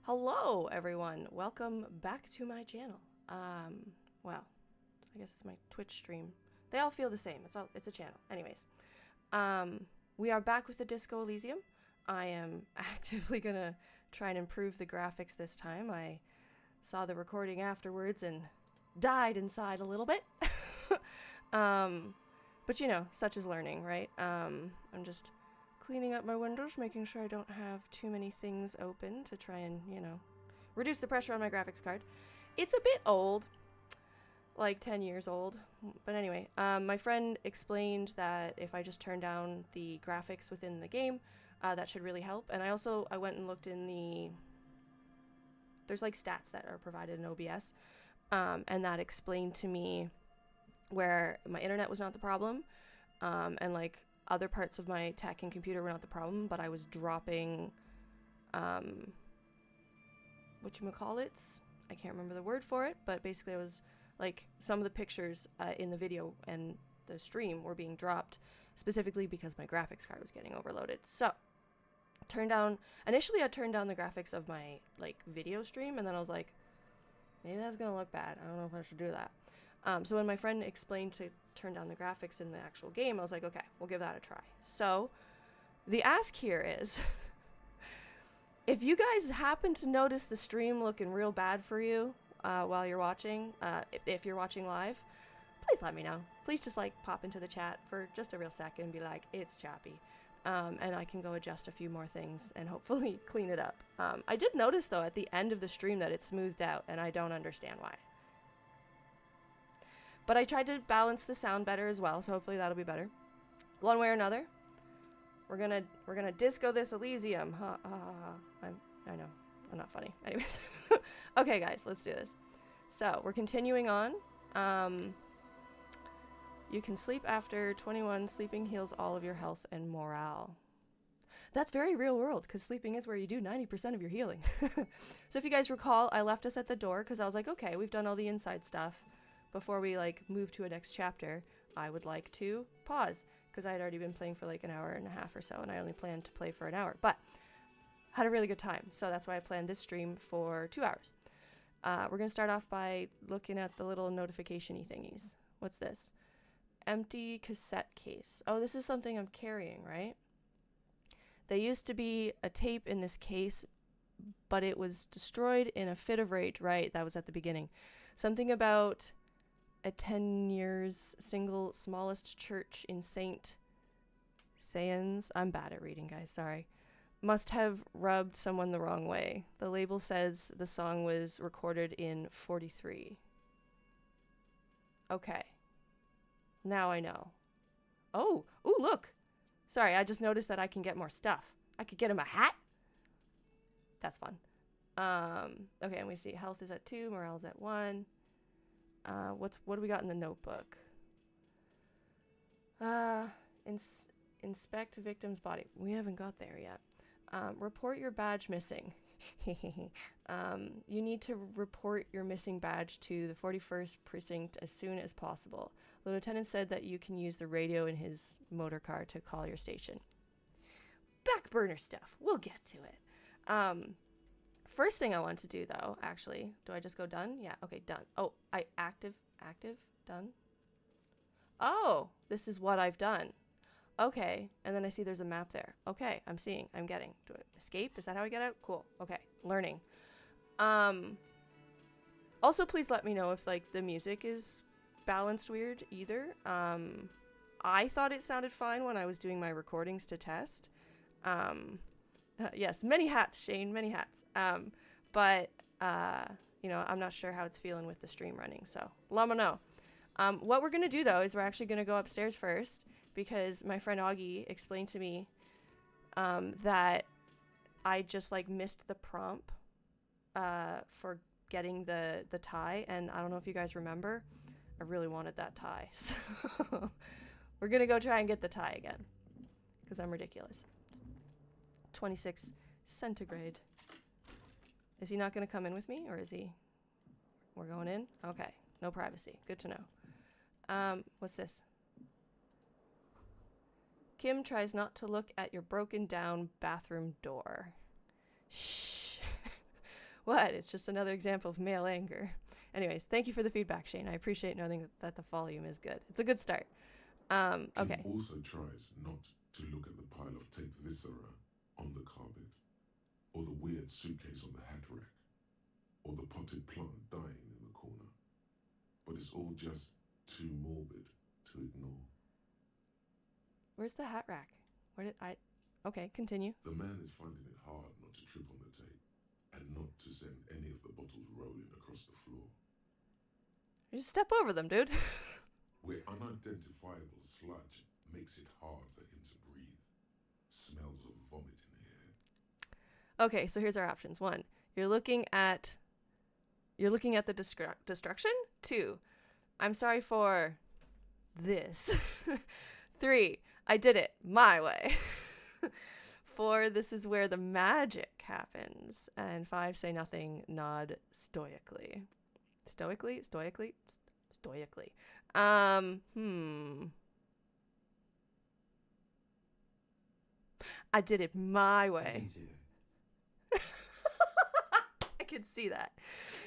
Hello, everyone. Welcome back to my channel. Well, I guess it's my Twitch stream. They all feel the same. It's a channel. Anyways, we are back with the Disco Elysium. I am actively gonna try and improve the graphics this time. I saw the recording afterwards and died inside a little bit. But you know, such is learning, right? I'm just cleaning up my windows, making sure I don't have too many things open to try and, you know, reduce the pressure on my graphics card. It's a bit old, like 10 years old. But anyway, my friend explained that if I just turn down the graphics within the game, that should really help. And I went and looked in there's like stats that are provided in OBS, and that explained to me where my internet was not the problem, and like other parts of my tech and computer were not the problem, but I was dropping, whatchamacallits? I can't remember the word for it, but basically I was like, some of the pictures in the video and the stream were being dropped specifically because my graphics card was getting overloaded. So initially I turned down the graphics of my like video stream, and then I was like, maybe that's gonna look bad. I don't know if I should do that. So when my friend explained to turn down the graphics in the actual game, I was like, okay, we'll give that a try. So the ask here is, if you guys happen to notice the stream looking real bad for you while you're watching, if you're watching live, please let me know. Please just like pop into the chat for just a real second and be like, it's choppy. And I can go adjust a few more things and hopefully clean it up. I did notice though at the end of the stream that it smoothed out, and I don't understand why. But I tried to balance the sound better as well, so hopefully that'll be better. One way or another, we're gonna disco this Elysium. I know, I'm not funny. Anyways, okay, guys, let's do this. So we're continuing on. You can sleep after 21. Sleeping heals all of your health and morale. That's very real world, because sleeping is where you do 90% of your healing. So if you guys recall, I left us at the door because I was like, okay, we've done all the inside stuff. Before we like move to a next chapter, I would like to pause because I had already been playing for like an hour and a half or so, and I only planned to play for an hour, but had a really good time. So that's why I planned this stream for 2 hours. We're gonna start off by looking at the little notification-y thingies. What's this? Empty cassette case. Oh, this is something I'm carrying, right? There used to be a tape in this case, but it was destroyed in a fit of rage, right? That was at the beginning. Something about a 10 years single smallest church in St. Sayans. I'm bad at reading, guys, sorry. Must have rubbed someone the wrong way. The label says the song was recorded in 43. Okay. Now I know. Oh, ooh, look. Sorry, I just noticed that I can get more stuff. I could get him a hat. That's fun. Okay, and we see health is at 2, morale's at 1. What do we got in the notebook? Inspect victim's body. We haven't got there yet. Report your badge missing. You need to report your missing badge to the 41st precinct as soon as possible. The lieutenant said that you can use the radio in his motor car to call your station. Back burner stuff. We'll get to it. First thing I want to do, though, actually, do I just go done? Yeah, okay, done. Oh, active, done. Oh, this is what I've done. Okay, and then I see there's a map there. Okay, I'm getting. Do I escape? Is that how I get out? Cool, okay, learning. Also, please let me know if, like, the music is balanced weird, either. I thought it sounded fine when I was doing my recordings to test. Yes, many hats, Shane, many hats. But you know, I'm not sure how it's feeling with the stream running, so let me know. What we're gonna do though is we're actually gonna go upstairs first, because my friend Augie explained to me that I just like missed the prompt for getting the tie, and I don't know if you guys remember, I really wanted that tie, so we're gonna go try and get the tie again, because I'm ridiculous. 26 centigrade. Is he not going to come in with me, or is he? We're going in? Okay. No privacy. Good to know. What's this? Kim tries not to look at your broken down bathroom door. Shh. What? It's just another example of male anger. Anyways, thank you for the feedback, Shane. I appreciate knowing that the volume is good. It's a good start. Okay. Kim also tries not to look at the pile of taped viscera on the carpet, or the weird suitcase on the hat rack, or the potted plant dying in the corner. But it's all just too morbid to ignore. Where's the hat rack? Where did I... Okay, continue. The man is finding it hard not to trip on the tape, and not to send any of the bottles rolling across the floor. You just step over them, dude. Where unidentifiable sludge makes it hard for him to breathe. Smells of vomit in the air. Okay, so here's our options. 1, you're looking at the destruction. 2, I'm sorry for this. 3, I did it my way. 4, this is where the magic happens. And 5, say nothing, nod stoically. Stoically? I did it my way. I can see that.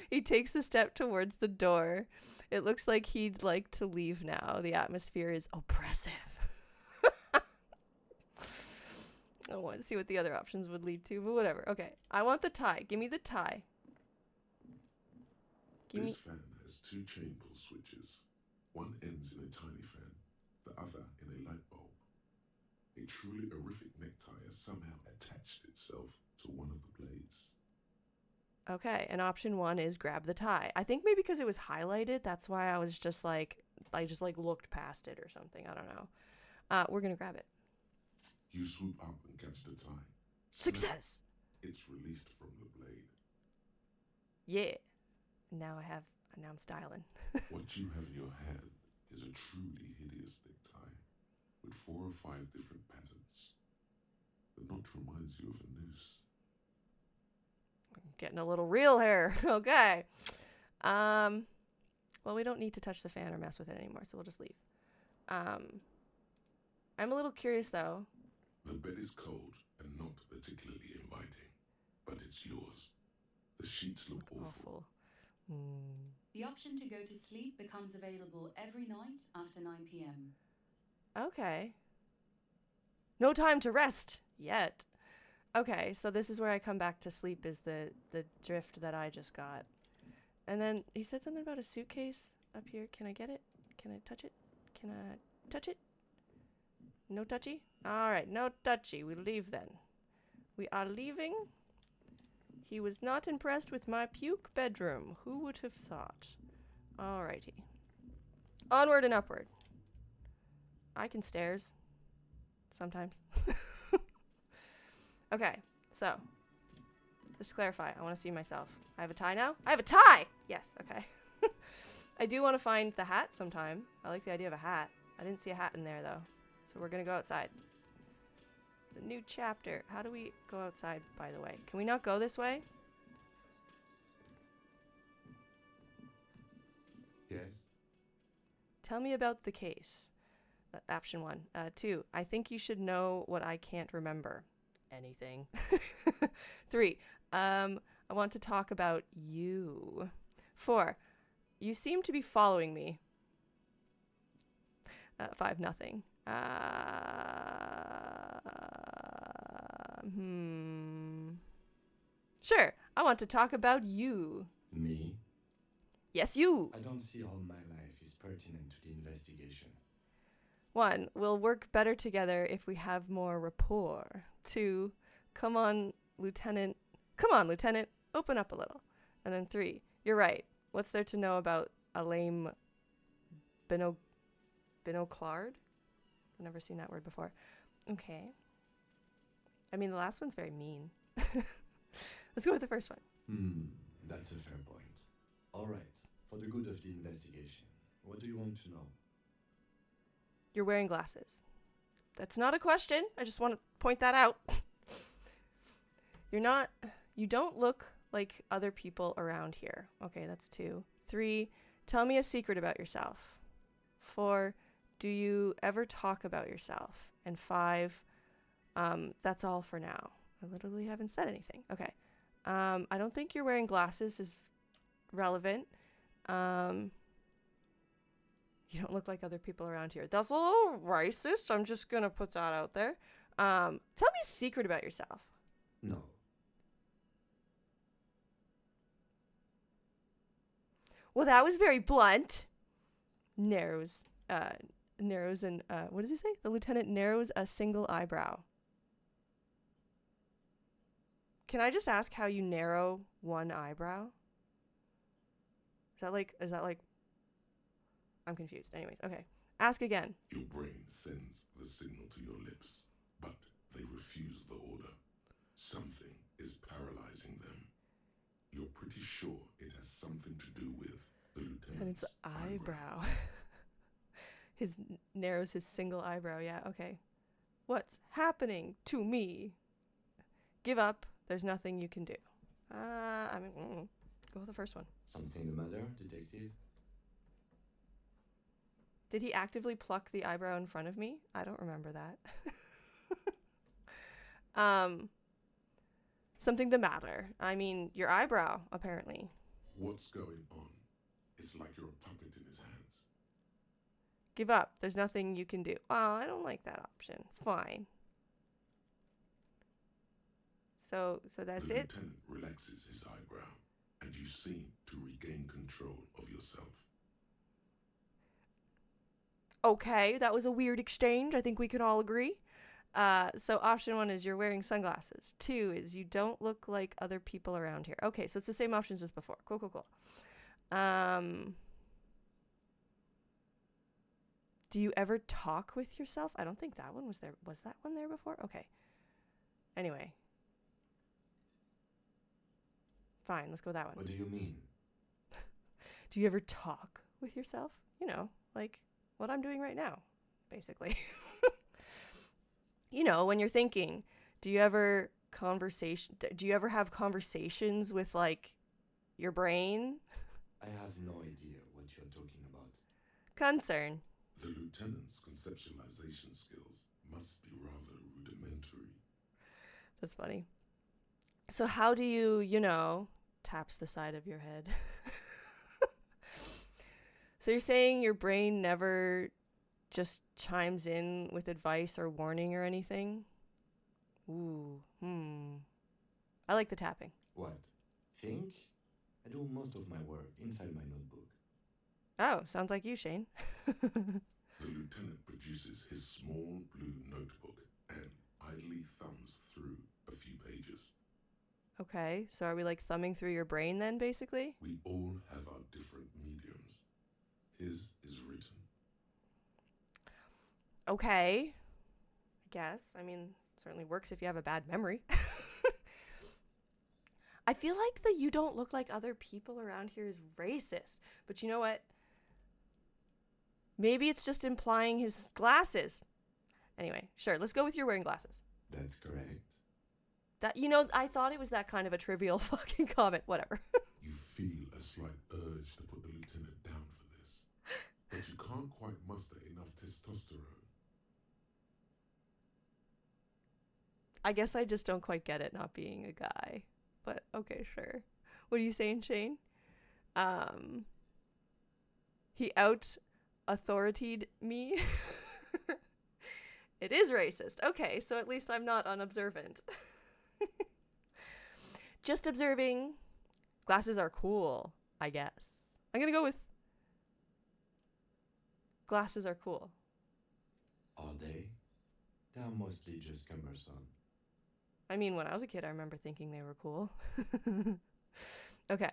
He takes a step towards the door. It looks like he'd like to leave now. The atmosphere is oppressive. I want to see what the other options would lead to, but whatever. Okay, I want the tie. Give me the tie. This fan has 2 chain pull switches. One ends in a tiny fan, the other in a light bulb. A truly horrific necktie has somehow attached itself to one of the blades. Okay, and option 1 is grab the tie. I think maybe because it was highlighted, that's why I was just like, I just like looked past it or something. I don't know. We're gonna grab it. You swoop up and catch the tie. Success! It's released from the blade. Yeah. Now I'm styling. What you have in your hand is a truly hideous necktie with 4 or 5 different patterns. The knot reminds you of a noose. Getting a little real here. Okay. Well, we don't need to touch the fan or mess with it anymore, so we'll just leave. I'm a little curious though. The bed is cold and not particularly inviting, but it's yours. The sheets look awful. The option to go to sleep becomes available every night after 9 p.m. Okay. No time to rest yet. Okay, so this is where I come back to sleep, is the drift that I just got. And then he said something about a suitcase up here. Can I get it? Can I touch it? Can I touch it? No touchy? Alright, no touchy. We leave then. We are leaving. He was not impressed with my puke bedroom. Who would have thought? Alrighty. Onward and upward. I can stairs. Sometimes. Okay, so. Just to clarify, I want to see myself. I have a tie now? I have a tie! Yes, okay. I do want to find the hat sometime. I like the idea of a hat. I didn't see a hat in there, though. So we're going to go outside. The new chapter. How do we go outside, by the way? Can we not go this way? Yes? Tell me about the case. Option 1. 2. I think you should know what I can't remember. Anything. 3. I want to talk about you. 4. You seem to be following me. 5. Nothing. Sure. I want to talk about you. Me? Yes, you. I don't see how my life is pertinent to the investigation. 1. We'll work better together if we have more rapport. 2. Come on, Lieutenant. Open up a little. And then 3. You're right. What's there to know about a lame binoclard? I've never seen that word before. Okay. I mean, the last one's very mean. Let's go with the first one. That's a fair point. All right. For the good of the investigation, what do you want to know? You're wearing glasses. That's not a question. I just want to point that out. You don't look like other people around here. Okay, that's 2. 3, tell me a secret about yourself. 4, do you ever talk about yourself? And 5, that's all for now. I literally haven't said anything. Okay. I don't think you're wearing glasses is relevant. You don't look like other people around here. That's a little racist. I'm just gonna put that out there. Tell me a secret about yourself. No. Well, that was very blunt. Narrows and what does he say? The lieutenant narrows a single eyebrow. Can I just ask how you narrow one eyebrow? Is that like I'm confused. Anyways, okay. Ask again. Your brain sends the signal to your lips, but they refuse the order. Something is paralyzing them. You're pretty sure it has something to do with the lieutenant's eyebrow. Narrows his single eyebrow. Yeah, okay. What's happening to me? Give up. There's nothing you can do. Go with the first one. Something the matter, detective? Did he actively pluck the eyebrow in front of me? I don't remember that. Something the matter. I mean, your eyebrow, apparently. What's going on? It's like you're a puppet in his hands. Give up. There's nothing you can do. Oh, I don't like that option. Fine. So that's the it? The lieutenant relaxes his eyebrow, and you seem to regain control of yourself. Okay, that was a weird exchange. I think we can all agree. So option 1 is you're wearing sunglasses. 2 is you don't look like other people around here. Okay, so it's the same options as before. Cool. Do you ever talk with yourself? I don't think that one was there. Was that one there before? Okay. Anyway. Fine, let's go with that one. What do you mean? Do you ever talk with yourself? You know, like what I'm doing right now, basically. You know, when you're thinking, do you ever have conversations with like your brain? I have no idea what you're talking about. Concern. The lieutenant's conceptualization skills must be rather rudimentary. That's funny. So how do you taps the side of your head. So you're saying your brain never just chimes in with advice or warning or anything? Ooh, I like the tapping. What? Think? I do most of my work inside my notebook. Oh, sounds like you, Shane. The lieutenant produces his small blue notebook and idly thumbs through a few pages. Okay, so are we like thumbing through your brain then, basically? We all have our different mediums. His is written. Okay. I guess. I mean, it certainly works if you have a bad memory. I feel like the you don't look like other people around here is racist. But you know what? Maybe it's just implying his glasses. Anyway, sure, let's go with you're wearing glasses. That's correct. I thought it was that kind of a trivial fucking comment. Whatever. You feel a slight urge to put the lieutenant down for this, but you can't quite muster enough testosterone. I guess I just don't quite get it not being a guy. But okay, sure. What are you saying, Shane? He out-authoritied me. It is racist. Okay, so at least I'm not unobservant. Just observing. Glasses are cool, I guess. I'm gonna go with glasses are cool. Are they? They are mostly just cumbersome. I mean, when I was a kid, I remember thinking they were cool. Okay.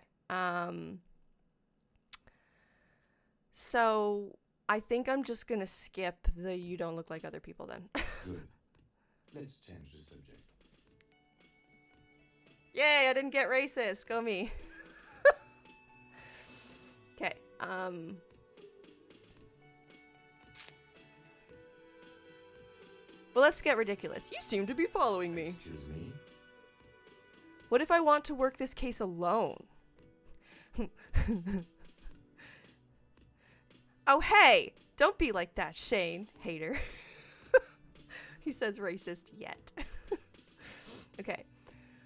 So I think I'm just gonna skip the you don't look like other people then. Good. Let's change the subject. Yay, I didn't get racist. Go me. Okay. Well, let's get ridiculous. You seem to be following me. Excuse me? What if I want to work this case alone? Oh, hey! Don't be like that, Shane. Hater. He says racist yet. Okay.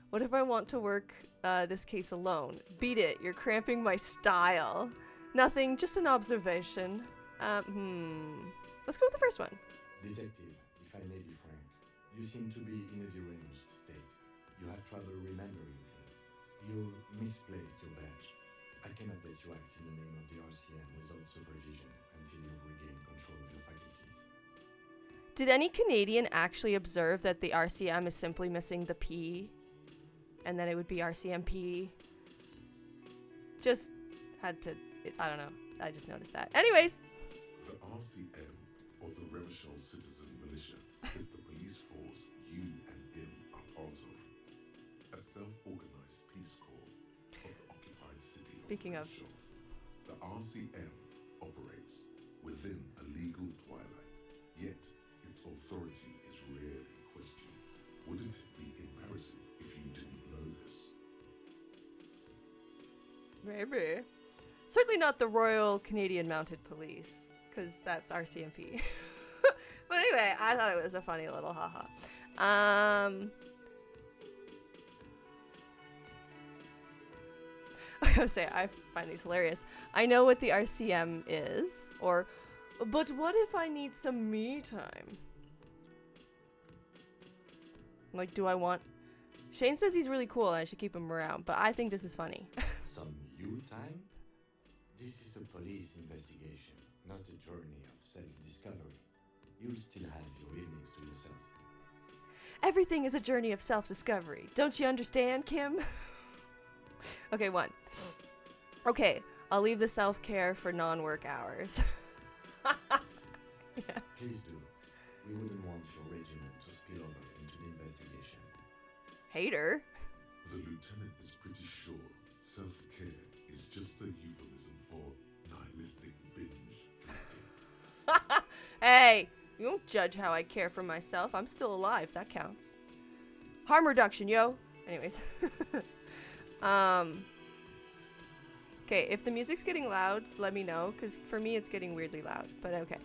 What if I want to work this case alone? Beat it. You're cramping my style. Nothing, just an observation. Let's go with the first one. Detective, if I may be frank, you seem to be in a deranged state. You have trouble remembering things. You misplaced your badge. I cannot let you act in the name of the RCM without supervision until you've regained control of your faculties. Did any Canadian actually observe that the RCM is simply missing the P? And then it would be RCMP? Just had to, I don't know. I just noticed that. Anyways. The RCM, or the Revachol Citizen Militia, is the police force you and him are part of. A self-organized peace corps of the occupied city Speaking of of. Revachol. The RCM operates within a legal twilight, yet its authority is rarely questioned. Wouldn't it be embarrassing if you didn't know this? Maybe. Certainly not the Royal Canadian Mounted Police, because that's RCMP. But anyway, I thought it was a funny little haha. I gotta say, I find these hilarious. I know what the RCM is, or, but what if I need some me time? Like, do I want... Shane says he's really cool and I should keep him around, but I think this is funny. Some you time? This is a police investigation, not a journey of self-discovery. You'll still have your evenings to yourself. Everything is a journey of self-discovery. Don't you understand, Kim? Okay, 1. Okay, I'll leave the self-care for non-work hours. Yeah. Please do. We wouldn't want your regiment to spill over into the investigation. Hater. The lieutenant is pretty sure self-care is just a euphemism for nihilistic binge drinking. Hey, you don't judge how I care for myself. I'm still alive. That counts. Harm reduction, yo. Anyways. Okay, if the music's getting loud, let me know, because for me it's getting weirdly loud, but okay.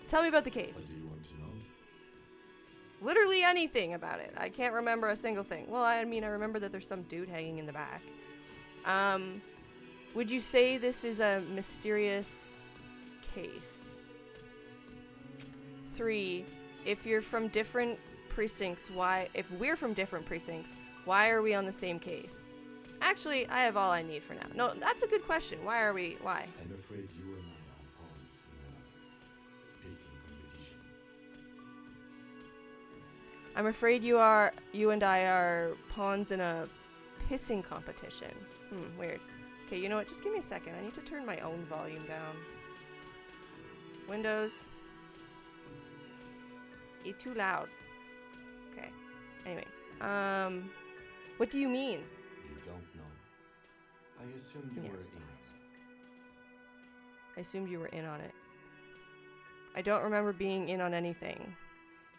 Tell me about the What case. do you want to know? Literally anything about it. I can't remember a single thing. Well, I mean, I remember that there's some dude hanging in the back. Would you say this is a mysterious case? 3, if you're from different precincts, if we're from different precincts, why are we on the same case? Actually, I have all I need for now. No, that's a good question. Why? I'm afraid you and I are pawns in a pissing competition. I'm afraid you and I are pawns in a pissing competition. Weird. Okay, you know what? Just give me a second. I need to turn my own volume down. Windows. It's too loud. Okay. Anyways, what do you mean? You don't know. I assumed you were Yes. in. I assumed you were in on it. I don't remember being in on anything.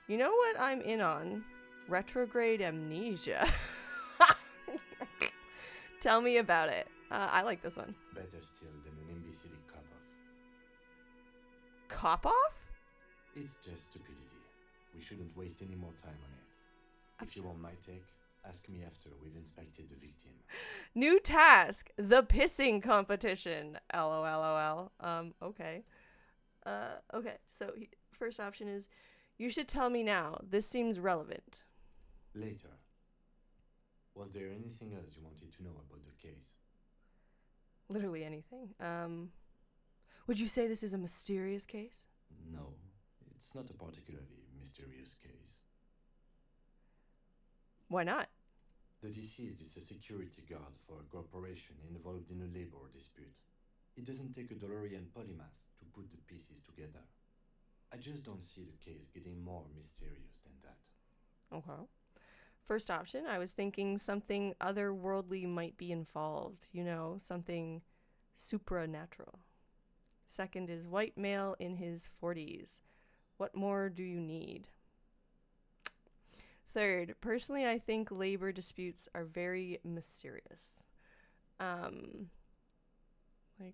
You know what I'm in on? Retrograde amnesia. Tell me about it. I like this one. Better still than an imbecile cop-off. Cop-off? It's just stupidity. We shouldn't waste any more time on it. If you want my take, ask me after we've inspected the victim. New task. The pissing competition. LOLOL. Okay. Okay. So first option is, you should tell me now. This seems relevant. Later. Was there anything else you wanted to know about the case? Literally anything. Would you say this is a mysterious case? No, it's not a particularly mysterious case. Why not? The deceased is a security guard for a corporation involved in a labor dispute. It doesn't take a DeLorean polymath to put the pieces together. I just don't see the case getting more mysterious than that. Okay. First option, I was thinking something otherworldly might be involved. You know, something supernatural. Second is white male in his 40s. What more do you need? Third, personally, I think labor disputes are very mysterious. Like,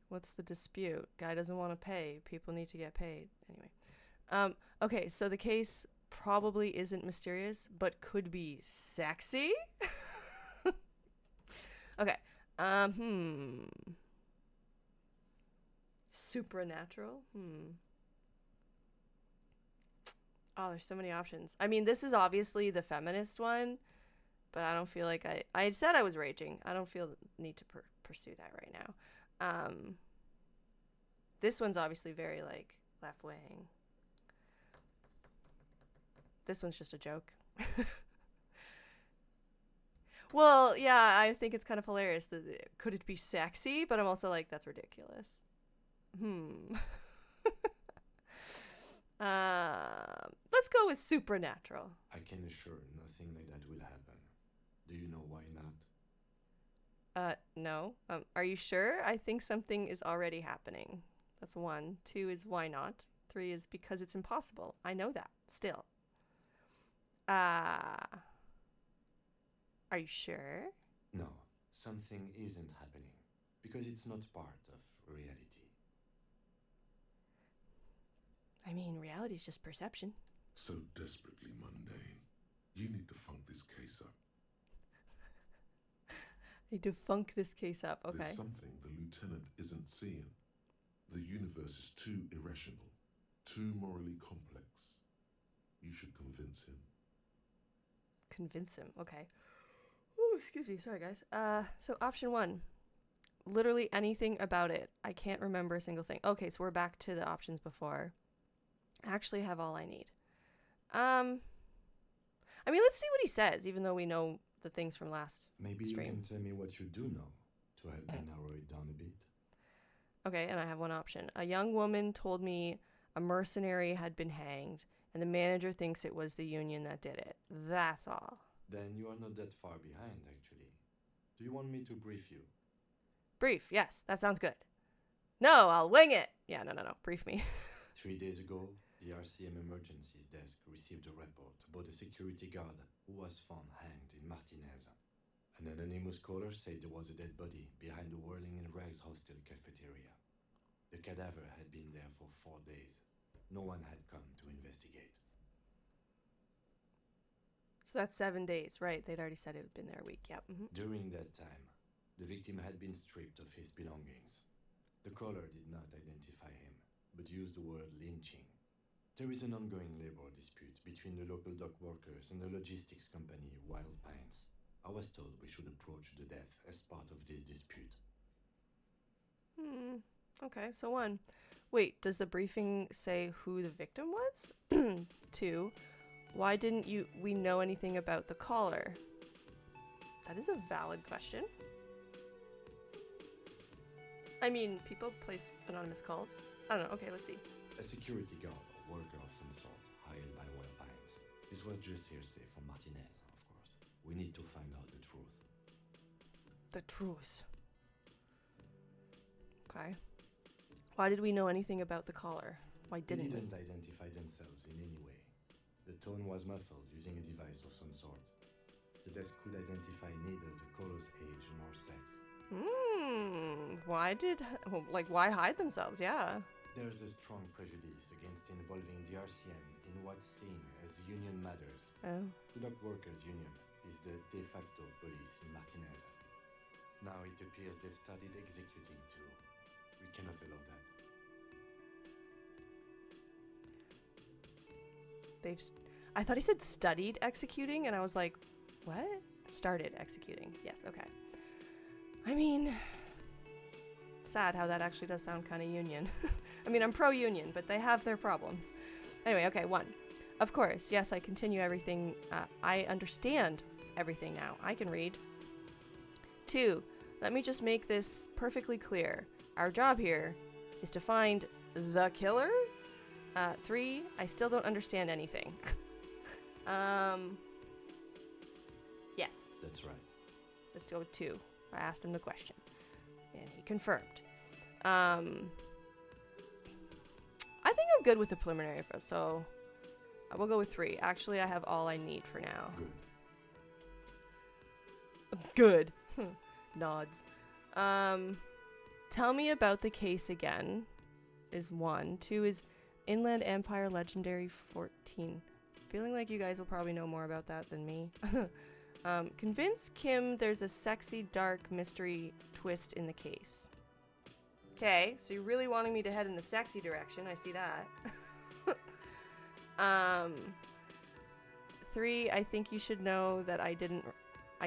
what's the dispute? Guy doesn't want to pay. People need to get paid. Anyway. Okay, so the case probably isn't mysterious, but could be sexy? Okay. Supernatural? Oh, there's so many options. I mean, this is obviously the feminist one, but I don't feel like I said I was raging. I don't feel the need to pursue that right now. This one's obviously very, like, left-wing. This one's just a joke. Well, yeah, I think it's kind of hilarious. Could it be sexy? But I'm also like, that's ridiculous. Let's go with supernatural. I can assure nothing like that will happen. Do you know why not? No. Are you sure? I think something is already happening. That's 1. 2 is why not. 3 is because it's impossible. I know that. Still. Are you sure? No, something isn't happening because it's not part of reality. I mean, reality is just perception. So desperately mundane. You need to funk this case up. Need to funk this case up. Okay. There's something the lieutenant isn't seeing. The universe is too irrational, too morally complex. You should convince him. Convince him. Okay. Oh, excuse me. Sorry, guys. So option 1. Literally anything about it. I can't remember a single thing. Okay, so we're back to the options before. I actually have all I need. I mean, let's see what he says, even though we know the things from last Maybe stream. you can tell me what you do know to help me narrow it down a bit. Okay, and I have one option. A young woman told me a mercenary had been hanged, and the manager thinks it was the union that did it. That's all. Then you are not that far behind, actually. Do you want me to brief you? Brief, yes, that sounds good. No, I'll wing it. Yeah, no. Brief me. 3 days ago, the RCM emergencies desk received a report about a security guard who was found hanged in Martinez. An anonymous caller said there was a dead body behind the Whirling in Rags hostel cafeteria. The cadaver had been there for 4 days. No one had come to investigate. So that's 7 days, right? They'd already said it had been there a week. Yep. During that time, the victim had been stripped of his belongings. The caller did not identify him, but used the word lynching. There is an ongoing labor dispute between the local dock workers and the logistics company Wild Pines. I was told we should approach the death as part of this dispute. Okay, so 1. Wait, does the briefing say who the victim was? 2. Why didn't we know anything about the caller? That is a valid question. I mean, people place anonymous calls. I don't know. Okay, let's see. A security guard or worker of some sort hired by Wild Pines. This was just hearsay from Martinez, of course. We need to find out the truth. The truth. Okay. Why did we know anything about the caller? Why didn't we? They didn't identify themselves in any way. The tone was muffled using a device of some sort. The desk could identify neither the caller's age nor sex. Why hide themselves? Yeah. There's a strong prejudice against involving the RCM in what's seen as union matters. Oh. The dock workers union is the de facto police in Martinez. Now it appears they've started executing too. We cannot allow that. I thought he said studied executing, and I was like, what? Started executing. Yes, okay. I mean, sad how that actually does sound kind of union. I mean, I'm pro-union, but they have their problems. Anyway, okay, 1. Of course, yes, I continue everything. I understand everything now. I can read. 2, let me just make this perfectly clear. Our job here is to find the killer. 3, I still don't understand anything. Yes. That's right. Let's go with 2. I asked him the question, and he confirmed. I think I'm good with the preliminary info, so I will go with 3. Actually, I have all I need for now. Good. Good. Nods. Tell me about the case again is 1. 2 is Inland Empire Legendary 14. Feeling like you guys will probably know more about that than me. Convince Kim there's a sexy, dark mystery twist in the case. Okay, so you're really wanting me to head in the sexy direction. I see that. 3, I think you should know that I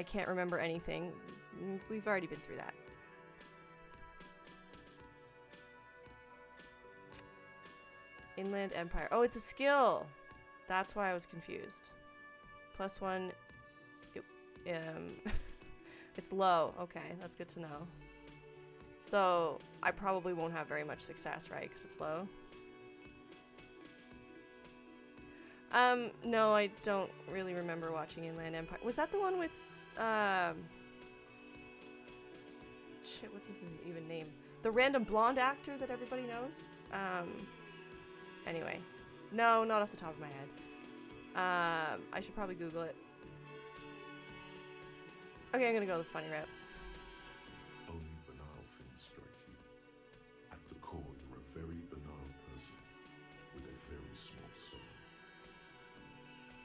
can't remember anything. We've already been through that. Inland Empire. Oh, it's a skill. That's why I was confused. +1. It's low. Okay, that's good to know. So I probably won't have very much success, right? Because it's low. No, I don't really remember watching Inland Empire. Was that the one with, shit, what's his even name? The random blonde actor that everybody knows? Anyway. No, not off the top of my head. I should probably Google it. Okay, I'm gonna go the funny route. Only banal things strike you. At the core, you're a very banal person with a very small soul.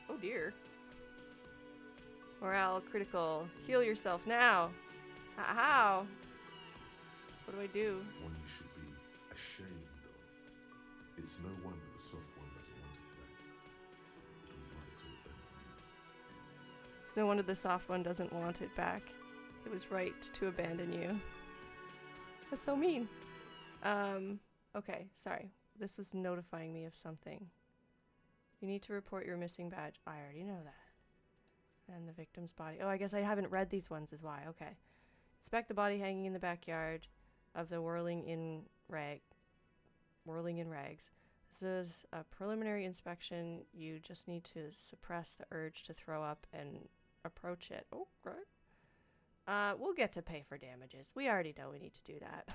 Oh dear. Morale critical. Heal yourself now. How? What do I do? One you should be ashamed of. It's no wonder the soft one doesn't want it back. It was right to abandon you. It's no wonder the soft one doesn't want it back. It was right to abandon you. That's so mean. Okay, sorry. This was notifying me of something. You need to report your missing badge. I already know that. And the victim's body. Oh, I guess I haven't read these ones is why. Okay. Inspect the body hanging in the backyard of the whirling in rags. This is a preliminary inspection. You just need to suppress the urge to throw up and approach it. Oh, great. We'll get to pay for damages. We already know we need to do that.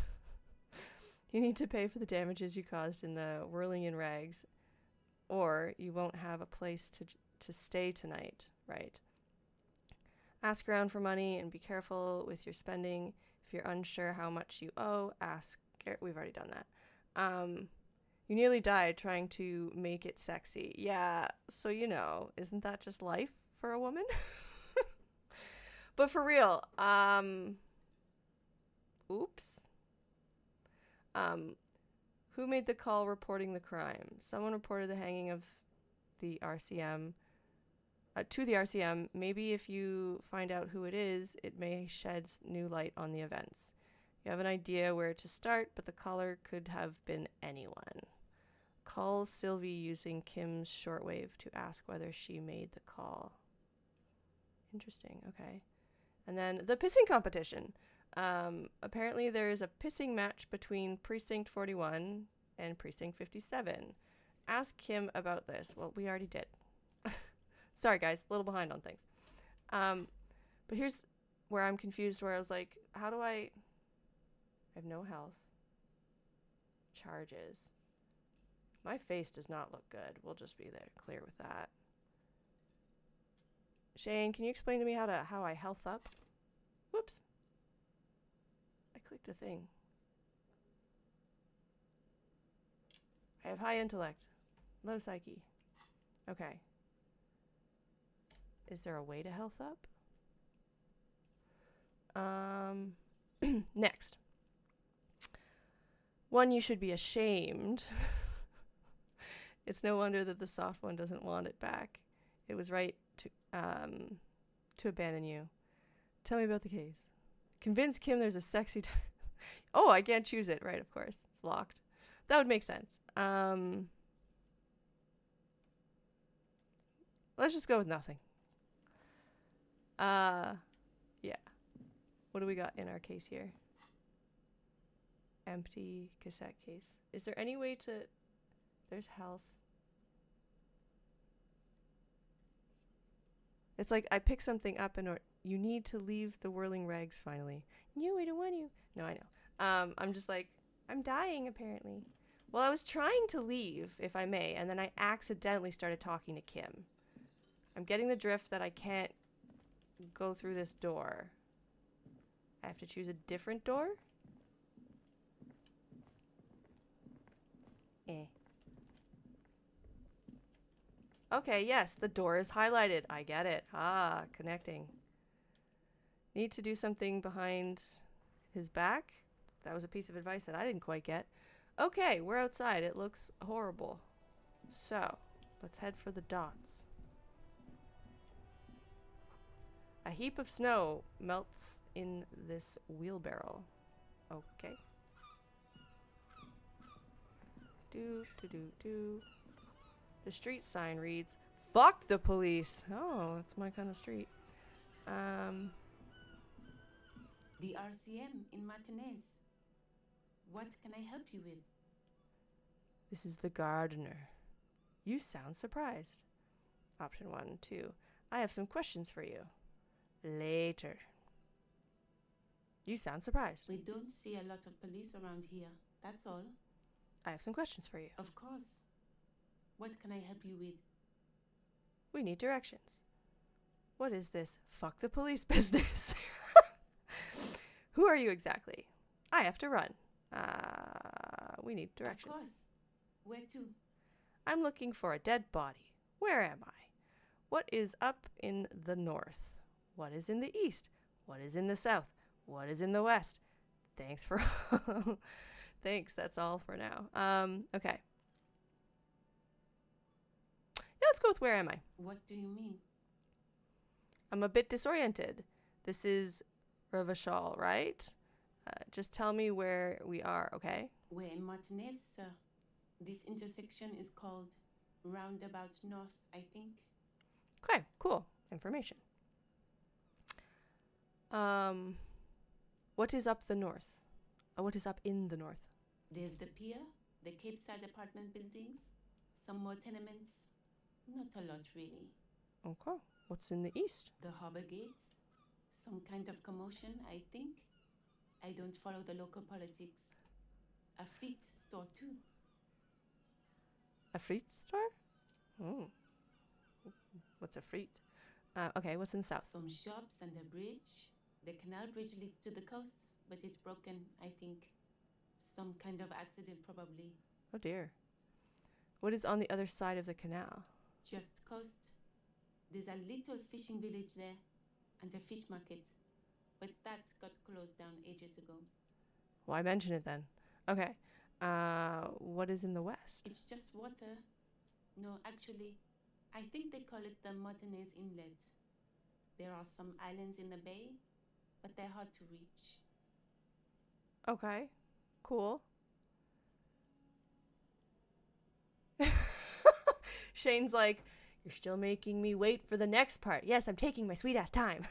You need to pay for the damages you caused in the whirling in rags, or you won't have a place to stay tonight, right? Ask around for money and be careful with your spending. If you're unsure how much you owe, ask. We've already done that. You nearly died trying to make it sexy. Yeah, so isn't that just life for a woman? But for real, oops. Who made the call reporting the crime? Someone reported the hanging of the RCM to the RCM. Maybe if you find out who it is, it may shed new light on the events. You have an idea where to start, but the caller could have been anyone. Call Sylvie using Kim's shortwave to ask whether she made the call. Interesting, okay. And then the pissing competition. Apparently there is a pissing match between Precinct 41 and Precinct 57. Ask Kim about this. Well, we already did. Sorry, guys. A little behind on things. But here's where I'm confused, where I was like, how do I have no health. Charges. My face does not look good. We'll just be there clear with that. Shane, can you explain to me how I health up? Whoops. I clicked a thing. I have high intellect. Low psyche. Okay. Is there a way to health up? Next. 1, you should be ashamed. It's no wonder that the soft one doesn't want it back. It was right to abandon you. Tell me about the case. Convince Kim there's a sexy oh, I can't choose it. Right, of course. It's locked. That would make sense. Let's just go with nothing. Yeah. What do we got in our case here? Empty cassette case. Is there any way to... There's health. It's like I pick something up and you need to leave the whirling rags finally. No, I don't want you. No, I know. I'm just like, I'm dying apparently. Well, I was trying to leave, if I may, and then I accidentally started talking to Kim. I'm getting the drift that I can't go through this door. I have to choose a different door? Okay, yes, the door is highlighted. I get it. Ah, connecting. Need to do something behind his back? That was a piece of advice that I didn't quite get. Okay, we're outside. It looks horrible. So, let's head for the dots. A heap of snow melts in this wheelbarrow. Okay. Do. The street sign reads, "Fuck the police." Oh, that's my kind of street. The RCM in Martinez. What can I help you with? This is the gardener. You sound surprised. Option 1, 2. I have some questions for you. Later. You sound surprised. We don't see a lot of police around here. That's all. I have some questions for you. Of course. What can I help you with? We need directions. What is this fuck the police business? Who are you exactly? I have to run. We need directions. Of course. Where to? I'm looking for a dead body. Where am I? What is up in the north? What is in the east? What is in the south? What is in the west? Thanks for Thanks, that's all for now. Okay. Yeah, let's go with where am I? What do you mean? I'm a bit disoriented. This is Revachol, right? Just tell me where we are, okay? We're in Martinez, sir. This intersection is called Roundabout North, I think. Okay, cool. Information. What is up the north? What is up in the north? There's the pier, the Cape Side apartment buildings, some more tenements. Not a lot, really. Okay. What's in the east? The harbor gates, some kind of commotion, I think. I don't follow the local politics. A fleet store, too. A fruit store? Oh. What's a fruit? Okay, what's in the south? Some shops and a bridge. The canal bridge leads to the coast, but it's broken, I think. Some kind of accident, probably. Oh dear. What is on the other side of the canal? Just coast. There's a little fishing village there, and a fish market. But that got closed down ages ago. Why mention it then? Okay. What is in the west? It's just water. No, actually, I think they call it the Martinez Inlet. There are some islands in the bay, but they're hard to reach. Okay. Cool. Shane's like, you're still making me wait for the next part. Yes, I'm taking my sweet ass time.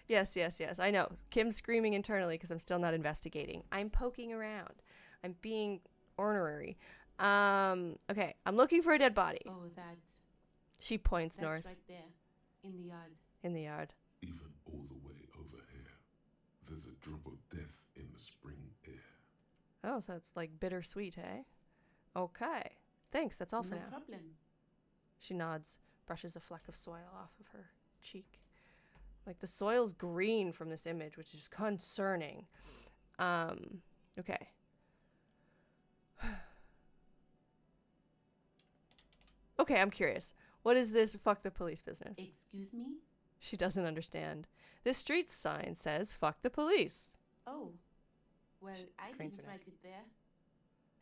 Yes. I know. Kim's screaming internally because I'm still not investigating. I'm poking around. I'm being ornery. Okay. I'm looking for a dead body. Oh, She points that's north. right there, in the yard. In the yard. Even all the way over here, there's a drop of death in the spring air. Oh, so it's like bittersweet, eh? Okay. Thanks. That's all for No now. problem. She nods, brushes a fleck of soil off of her cheek. Like the soil's green from this image, which is concerning. Okay. Okay, I'm curious. What is this fuck the police business? Excuse me? She doesn't understand. This street sign says fuck the police. Oh, well, She I cranes didn't her neck. write it there.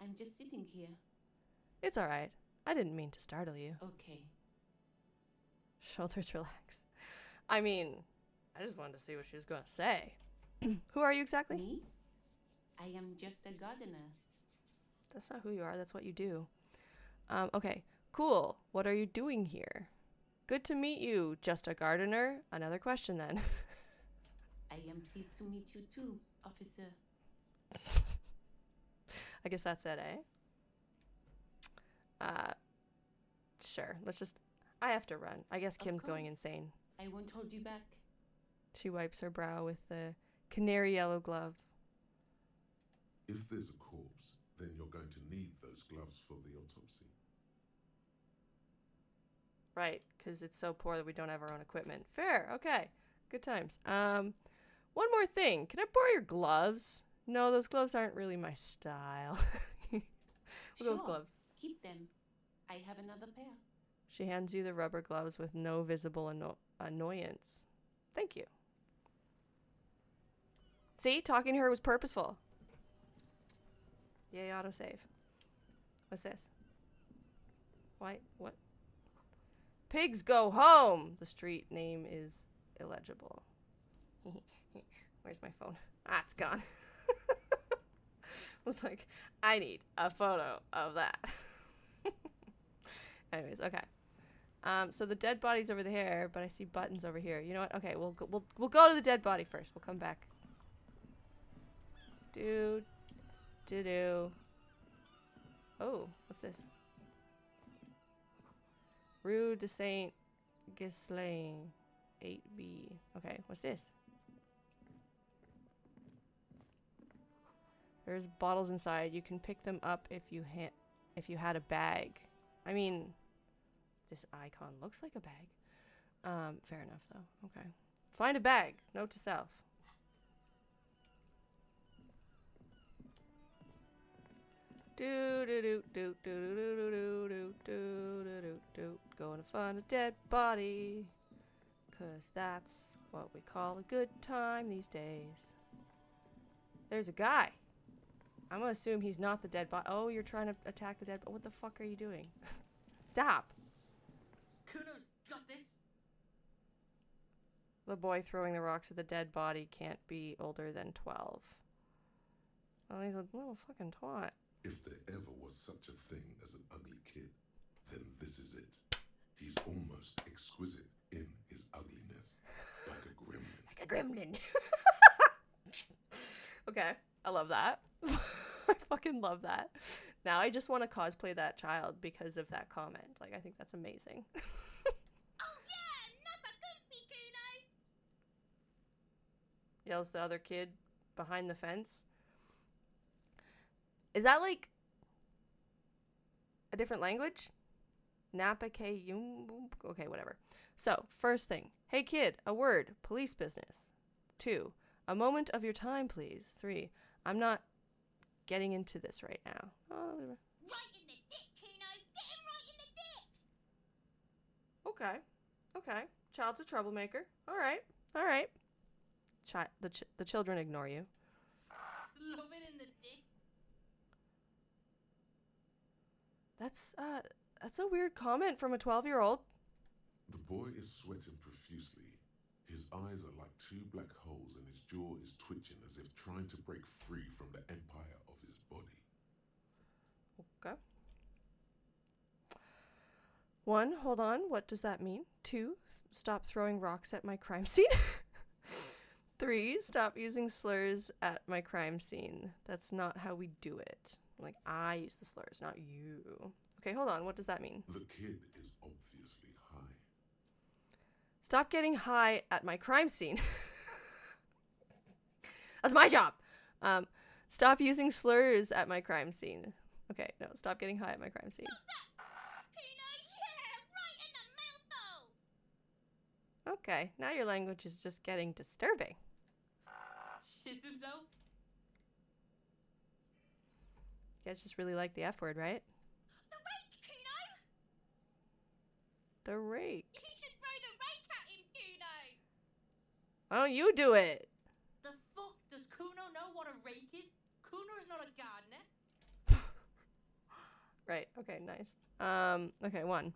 I'm just sitting here. It's all right. I didn't mean to startle you. Okay. Shoulders relax. I mean, I just wanted to see what she was going to say. Who are you exactly? Me? I am just a gardener. That's not who you are. That's what you do. Okay, cool. What are you doing here? Good to meet you, just a gardener. Another question then. I am pleased to meet you too, officer. I guess that's it, eh? Sure. Let's just... I have to run. I guess Of Kim's going course. insane. I won't hold you back. She wipes her brow with the canary yellow glove. If there's a corpse, then you're going to need those gloves for the autopsy. Right, because it's so poor that we don't have our own equipment. Fair, okay. Good times. One more thing. Can I borrow your gloves? No, those gloves aren't really my style. Those gloves. Keep them. I have another pair. She hands you the rubber gloves with no visible annoyance. Thank you. See? Talking to her was purposeful. Yay, autosave. What's this? Why? What? Pigs go home! The street name is illegible. Where's my phone? Ah, it's gone. I was like, I need a photo of that. Anyways, okay. So the dead body's over there, but I see buttons over here. You know what? Okay, we'll go to the dead body first. We'll come back. Do. Oh, what's this? Rue de Saint Ghislain, 8B. Okay, what's this? There's bottles inside. You can pick them up if you had a bag. I mean, this icon looks like a bag. Fair enough though. Okay. Find a bag. Note to self. Going to find a dead body, 'cause that's what we call a good time these days. There's a guy. I'm gonna assume he's not the dead body. Oh, you're trying to attack the dead body. What the fuck are you doing? Stop. Kuno's got this. The boy throwing the rocks at the dead body can't be older than 12. Oh, he's a little fucking twat. If there ever was such a thing as an ugly kid, then this is it. He's almost exquisite in his ugliness, like a gremlin. Like a gremlin. Okay, I love that. I fucking love that. Now I just want to cosplay that child because of that comment. Like, I think that's amazing. Oh yeah, Nappa Gumpy, Kuno. Yells the other kid behind the fence. Is that like a different language? Napa K Yum. Okay, whatever. So, first thing. Hey kid, a word. Police business. 2. A moment of your time, please. 3. I'm not getting into this right now. Oh, Right in the dick, Kuno. Get him right in the dick. okay. Okay. Child's a troublemaker. All right. All right. The children ignore you. It's loving in the dick. That's a weird comment from a 12-year-old. The boy is sweating profusely. His eyes are like 2 black holes and his jaw is twitching as if trying to break free from the empire of his body. Okay. 1, hold on. What does that mean? 2, stop throwing rocks at my crime scene. 3, stop using slurs at my crime scene. That's not how we do it. Like, I use the slurs, not you. Okay, hold on. What does that mean? The kid is obviously high. Stop getting high at my crime scene. That's my job. Stop using slurs at my crime scene. Okay, no, stop getting high at my crime scene. Kuno, yeah, right in the mouth hole. Okay, now your language is just getting disturbing. Shits himself. You guys just really like the F word, right? The rake, Kuno. The rake. You should throw the rake at him, Kuno. Why don't you do it? The fuck does Kuno know what a rake is? Kuno's not a gardener. Right, okay, nice. Okay, 1.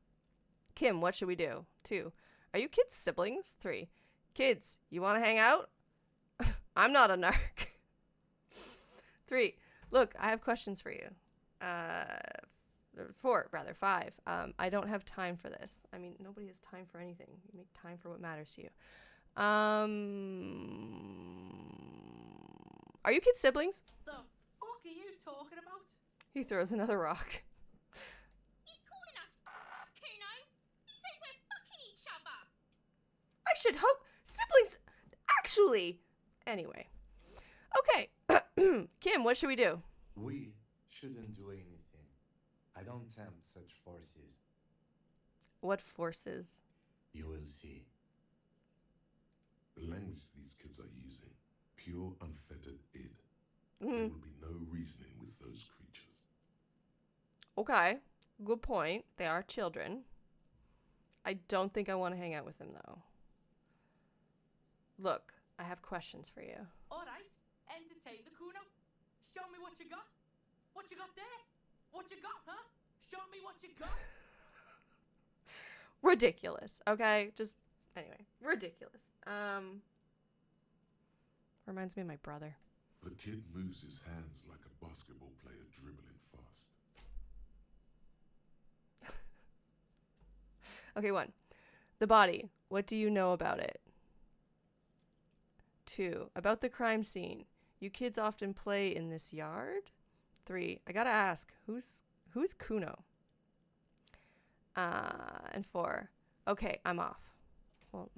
Kim, what should we do? 2. Are you kids siblings? 3. Kids, you want to hang out? I'm not a narc. 3. Look, I have questions for you. 4, rather, 5. I don't have time for this. I mean, nobody has time for anything. You make time for what matters to you. Are you kids siblings? The fuck are you talking about? He throws another rock. He's calling us Kuno. He says we're fucking each other. I should hope siblings actually. Anyway. Okay. Kim, what should we do? We shouldn't do anything. I don't tempt such forces. What forces? You will see. The language these kids are using, pure unfettered id. Mm. There will be no reasoning with those creatures. Okay. Good point. They are children. I don't think I want to hang out with them, though. Look, I have questions for you. All right. What you got? What you got there? What you got, huh? Show me what you got. Ridiculous, okay? Just, anyway, ridiculous. Reminds me of my brother. The kid moves his hands like a basketball player dribbling fast. Okay, 1. The body. What do you know about it? 2. About the crime scene. You kids often play in this yard? 3. I gotta ask, who's Kuno? And 4. Okay, I'm off. Well,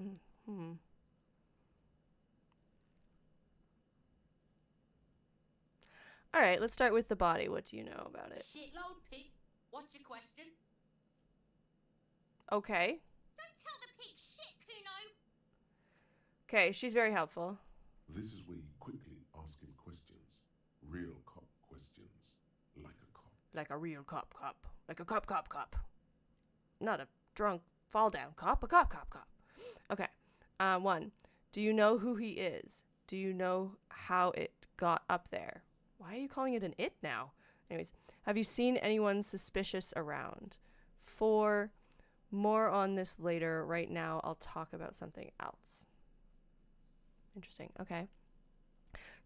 All right, let's start with the body. What do you know about it? Shitload pig. What's your question? Okay. Don't tell the pig shit, Kuno. Okay, she's very helpful. This is where you quickly ask him questions. Real cop questions. Like a cop. Like a real cop. Like a cop. Not a drunk fall down cop, a cop. Okay. 1. Do you know who he is? Do you know how it got up there? Why are you calling it an it now? Anyways, have you seen anyone suspicious around? 4. More on this later. Right now, I'll talk about something else. Interesting. Okay.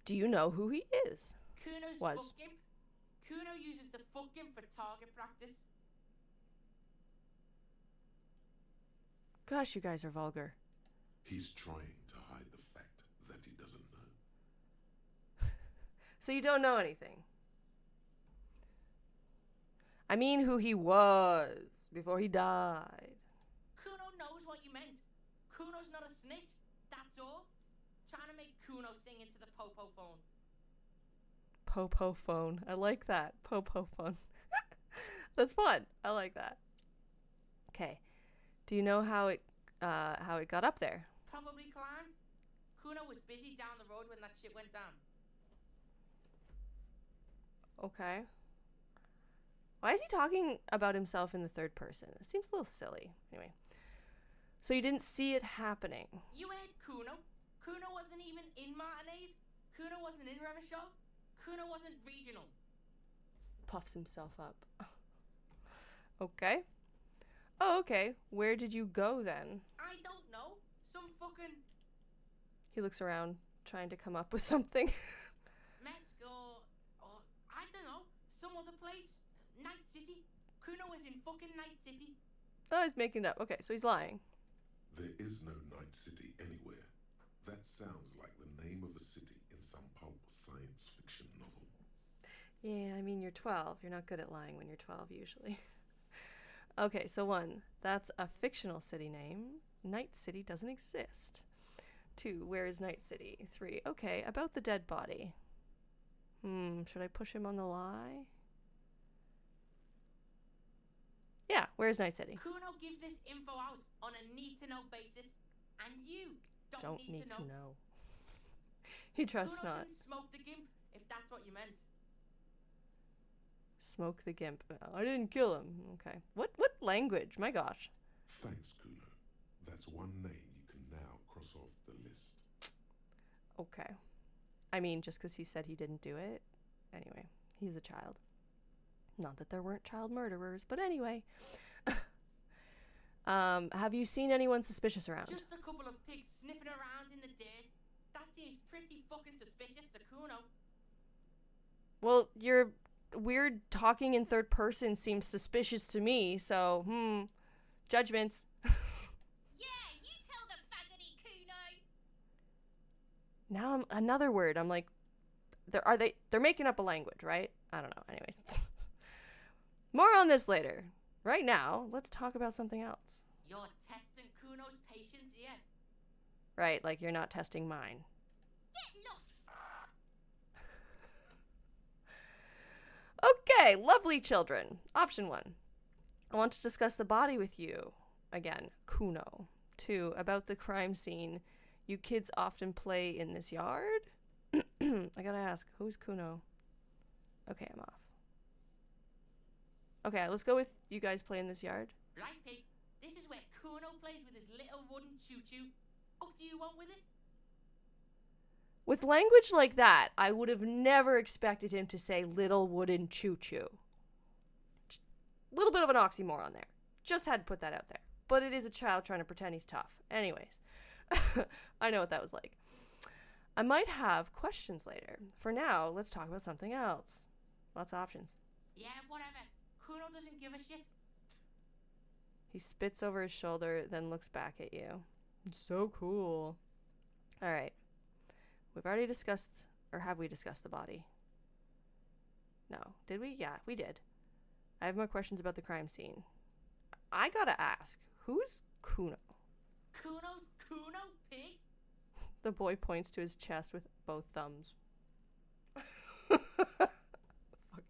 Do you know who he is? Kuno's Was. fuck gimp. Kuno uses the fuck gimp for target practice. Gosh, you guys are vulgar. He's trying to hide the fact that he doesn't know. So you don't know anything? I mean who he was before he died. Kuno knows what you meant. Kuno's not a snitch. That's all. Trying to make Kuno sing into the popo phone. Popo phone. I like that. Popo phone. That's fun. I like that. Okay. Do you know how it got up there? Probably climbed. Kuno was busy down the road when that shit went down. Okay. Why is he talking about himself in the third person? It seems a little silly. Anyway. So you didn't see it happening. You heard Kuno. Kuno wasn't even in Martinez. Kuno wasn't in Revishaw. Kuno wasn't regional. Puffs himself up. Okay. Oh, okay. Where did you go then? I don't know. Some fucking He looks around, trying to come up with something. Mesco or I don't know. Some other place. Night City. Kuno was in fucking Night City. Oh, he's making it up. Okay, so he's lying. There is no Night City anywhere. That sounds like the name of a city in some pulp science fiction novel. Yeah, I mean, you're 12. You're not good at lying when you're 12, usually. Okay, so 1, that's a fictional city name. Night City doesn't exist. 2, where is Night City? 3, okay, about the dead body. Should I push him on the lie? Yeah, where's Night City? Kuno gives this info out on a need-to-know basis, and you don't need to know. He trusts Kuno not. didn't smoke the gimp, if that's what you meant. Smoke the gimp. I didn't kill him. Okay. What language? My gosh. Thanks, Kuno. That's one name you can now cross off the list. Okay. I mean, just because he said he didn't do it. Anyway, he's a child. Not that there weren't child murderers, but anyway. Have you seen anyone suspicious around? Just a couple of pigs sniffing around in the dirt. That seems pretty fucking suspicious to Kuno. Well, your weird talking in third person seems suspicious to me, so, judgments. Yeah, you tell the faggoty, Kuno. Now another word. I'm like, they're making up a language, right? I don't know. Anyways. More on this later. Right now, let's talk about something else. You're testing Kuno's patience, yeah? Right, like you're not testing mine. Get lost. Okay, lovely children. Option 1. I want to discuss the body with you. Again, Kuno. 2. About the crime scene. You kids often play in this yard? I gotta ask, who's Kuno? Okay, I'm off. Okay, let's go with you guys play in this yard. Right, pig. This is where Kuno plays with his little wooden choo-choo. What do you want with it? With language like that, I would have never expected him to say little wooden choo-choo. Little bit of an oxymoron there. Just had to put that out there. But it is a child trying to pretend he's tough. Anyways, I know what that was like. I might have questions later. For now, let's talk about something else. Lots of options. Yeah, whatever. Kuno doesn't give a shit. He spits over his shoulder, then looks back at you. So cool. All right. We've already discussed, or have we discussed the body? No. Did we? Yeah, we did. I have more questions about the crime scene. I gotta ask, who's Kuno? Kuno's Kuno, pig? The boy points to his chest with both thumbs. Fuck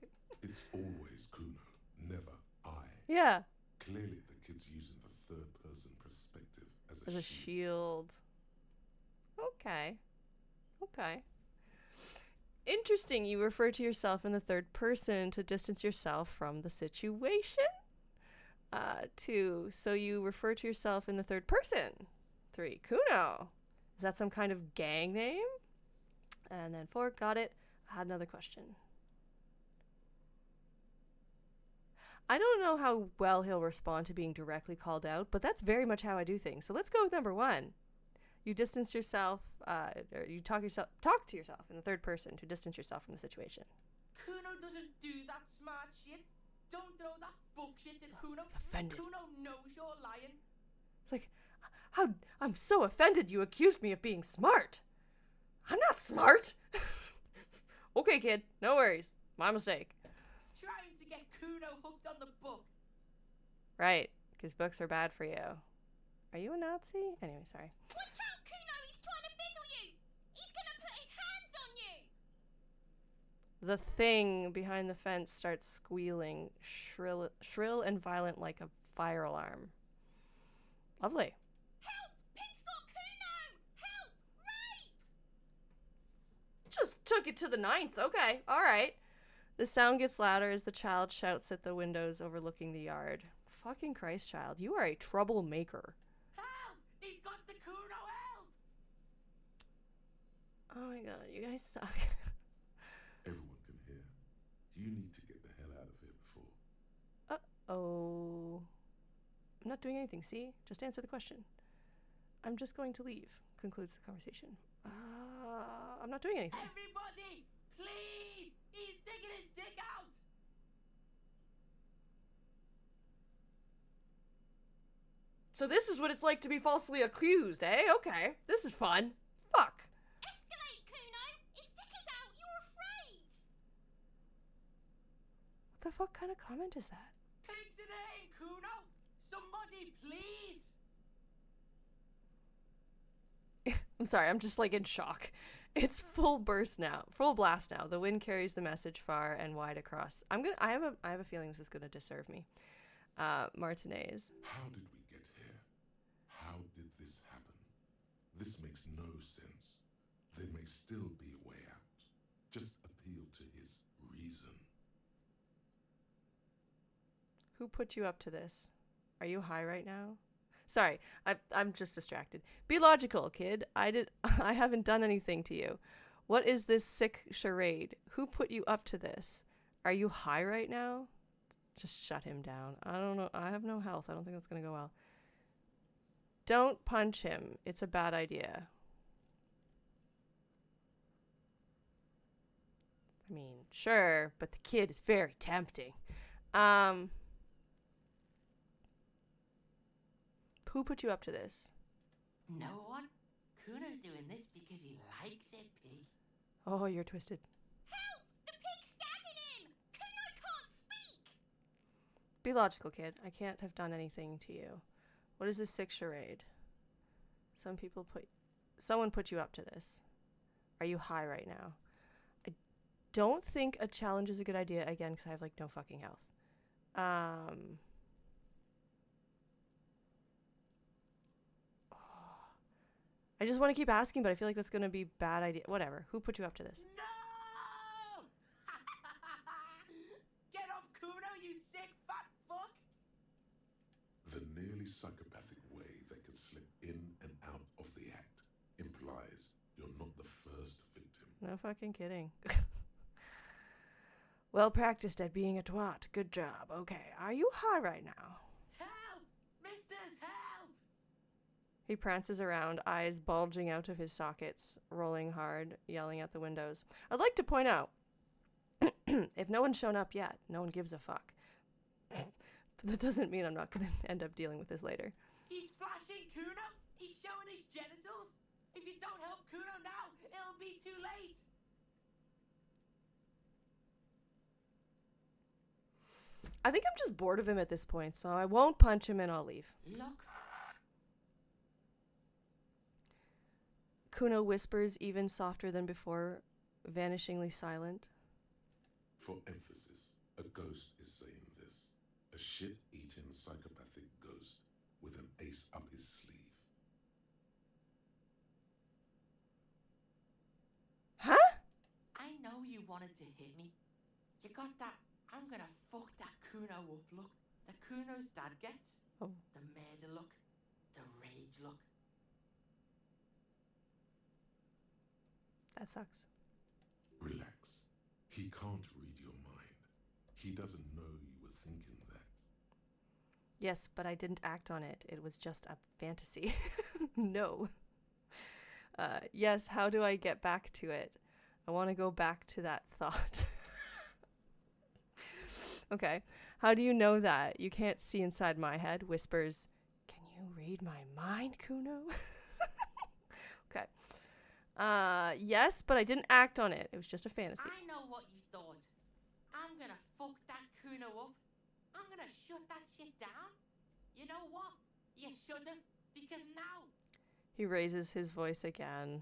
it. It's always Kuno, never I. Yeah. Clearly the kid's using the third-person perspective as As a shield. Okay. Okay. Interesting, you refer to yourself in the third person to distance yourself from the situation. 2, so you refer to yourself in the third person. 3, Kuno. Is that some kind of gang name? And then 4, got it. I had another question. I don't know how well he'll respond to being directly called out, but that's very much how I do things. So let's go with number 1. You distance yourself, or you talk to yourself in the third person to distance yourself from the situation. Kuno doesn't do that smart shit. Don't throw that bullshit at Kuno. He's offended. Kuno knows you're lying. It's like, I'm so offended you accused me of being smart. I'm not smart. Okay, kid, no worries. My mistake. Trying to get Kuno hooked on the book. Right, because books are bad for you. Are you a Nazi? Anyway, sorry. Watch out, Kuno! He's trying to fiddle you! He's gonna put his hands on you! The thing behind the fence starts squealing, shrill and violent like a fire alarm. Lovely. Help! Pig's got Kuno! Help! Rape! Just took it to the 9th. Okay, all right. The sound gets louder as the child shouts at the windows overlooking the yard. Fucking Christ, child. You are a troublemaker. Help! He's got the Kuno, help! Oh my god, you guys suck. Everyone can hear. You need to get the hell out of here before. Uh-oh. I'm not doing anything, see? Just answer the question. I'm just going to leave, concludes the conversation. I'm not doing anything. Everybody, please! He's sticking his dick out! So this is what it's like to be falsely accused, eh? Okay, this is fun. Fuck. Escalate, Kuno! His dick is out! You're afraid! What the fuck kind of comment is that? Pig's in aim, Kuno! Somebody, please! I'm sorry, I'm just like in shock. It's full blast now. The wind carries the message far and wide across. I have a feeling this is gonna disserve me. Martinez. How did we get here? How did this happen? This makes no sense. There may still be a way out. Just appeal to his reason. Who put you up to this? Are you high right now? Sorry, I'm just distracted. Be logical, kid. I haven't done anything to you. What is this sick charade? Who put you up to this? Are you high right now? Just shut him down. I don't know. I have no health. I don't think that's going to go well. Don't punch him. It's a bad idea. I mean, sure, but the kid is very tempting. Who put you up to this? No one. Kuno's doing this because he likes it, pig. Oh, you're twisted. Help! The pig's stabbing him! Kuno can't speak! Be logical, kid. I can't have done anything to you. What is this sick charade? Someone put you up to this. Are you high right now? I don't think a challenge is a good idea, again, because I have, like, no fucking health. I just want to keep asking, but I feel like that's going to be a bad idea. Whatever. Who put you up to this? No! Get off Kuno, you sick fat fuck! The nearly psychopathic way they can slip in and out of the act implies you're not the first victim. No fucking kidding. Well practiced at being a twat. Good job. Okay, are you hot right now? Help! Misters, help! He prances around, eyes bulging out of his sockets, rolling hard, yelling at the windows. I'd like to point out, if no one's shown up yet, no one gives a fuck. But that doesn't mean I'm not going to end up dealing with this later. He's flashing Kuno! He's showing his genitals! If you don't help Kuno now, it'll be too late! I think I'm just bored of him at this point, so I won't punch him and I'll leave. Look. Kuno whispers even softer than before, vanishingly silent. For emphasis, a ghost is saying this. A shit-eating psychopathic ghost with an ace up his sleeve. Huh? I know you wanted to hit me. You got that I'm gonna fuck that Kuno up look that Kuno's dad gets. Oh. The murder look. The rage look. That sucks. Relax. He can't read your mind. He doesn't know you were thinking that. Yes, but I didn't act on it. It was just a fantasy. No. Yes, how do I get back to it? I want to go back to that thought. Okay. How do you know that? You can't see inside my head. Whispers, can you read my mind, Kuno? Okay. Yes, but I didn't act on it. It was just a fantasy. I know what you thought. I'm gonna fuck that Kuno up. I'm gonna shut that shit down. You know what? You should've, because now He raises his voice again.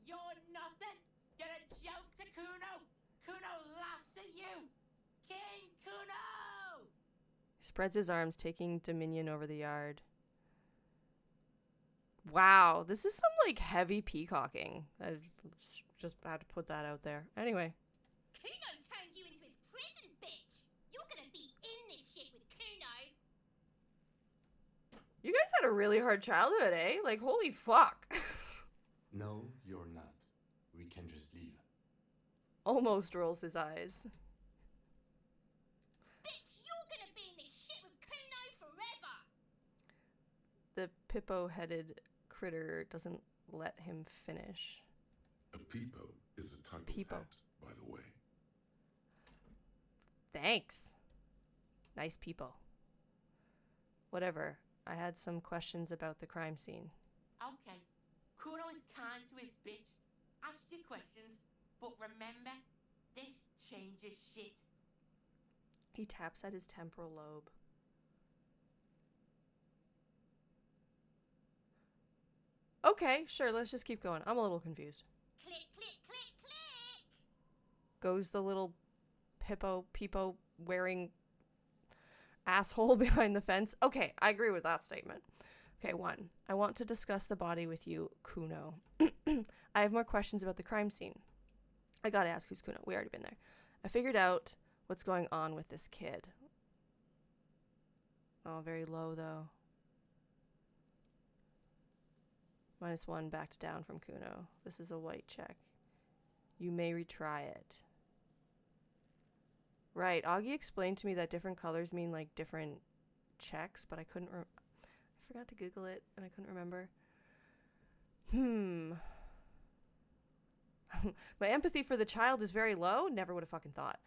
you're nothing. You're a joke to Kuno. Kuno laughs at you. King Kuno! He spreads his arms, taking dominion over the yard. Wow, this is some, like, heavy peacocking. I just had to put that out there. Anyway. Kuno turned you into his prison, bitch. You're gonna be in this shit with Kuno. You guys had a really hard childhood, eh? Like, holy fuck. No, you're not. We can just leave. Almost rolls his eyes. Bitch, you're gonna be in this shit with Kuno forever. The Pippo-headed critter doesn't let him finish. A peepo is a type Peepo. of hat, by the way. Thanks. Nice people. Whatever. I had some questions about the crime scene. Okay, Kuno is kind to his bitch. Ask your questions, but remember, this changes shit. He taps at his temporal lobe. Okay, sure, let's just keep going. I'm a little confused. Click, click, click, click. Goes the little peepo wearing asshole behind the fence. Okay, I agree with that statement. Okay, 1. I want to discuss the body with you, Kuno. I have more questions about the crime scene. I gotta ask, who's Kuno? We already been there. I figured out what's going on with this kid. Oh, very low, though. -1 backed down from Kuno. This is a white check. You may retry it. Right, Augie explained to me that different colors mean, like, different checks, but I couldn't I forgot to Google it, and I couldn't remember. My empathy for the child is very low. Never would have fucking thought.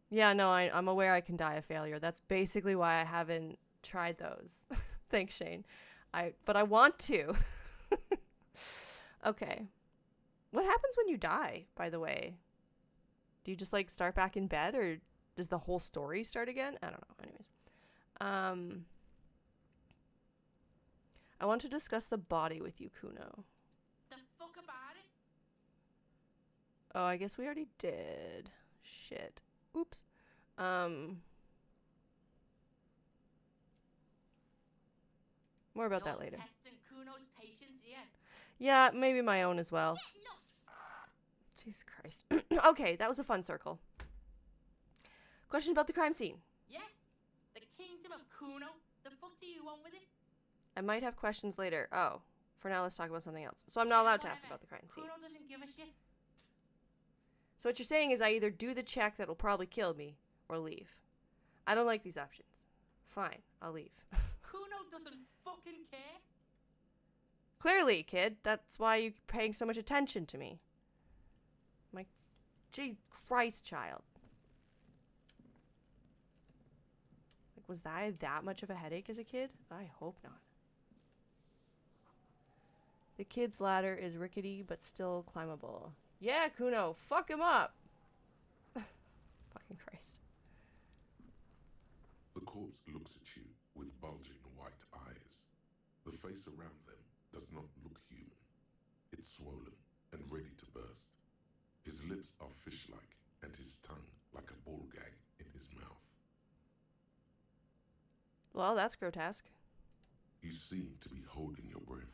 Yeah, no, I'm aware I can die a failure. That's basically why I haven't tried those. Thanks, Shane. But I want to. Okay. What happens when you die, by the way? Do you just, like, start back in bed, or does the whole story start again? I don't know. Anyways. I want to discuss the body with you, Kuno. The fuck about it? Oh, I guess we already did. Shit. Oops. More about that later. Testing Kuno's patience, yeah. Yeah, maybe my own as well. Get lost. Jesus Christ. Okay, that was a fun circle. Question about the crime scene. Yeah? The kingdom of Kuno? The fuck do you want with it? I might have questions later. Oh, for now, let's talk about something else. So I'm not allowed to ask about the crime scene. Kuno doesn't give a shit. So what you're saying is I either do the check that'll probably kill me or leave. I don't like these options. Fine, I'll leave. Kuno doesn't fucking care. Clearly, kid. That's why you're paying so much attention to me. My... Gee Christ, child. Like, was I that much of a headache as a kid? I hope not. The kid's ladder is rickety but still climbable. Yeah, Kuno, fuck him up! Fucking Christ. The corpse looks at you with bulging white eyes. The face around them does not look human. It's swollen and ready to burst. His lips are fish-like and his tongue like a ball gag in his mouth. Well, that's grotesque. You seem to be holding your breath.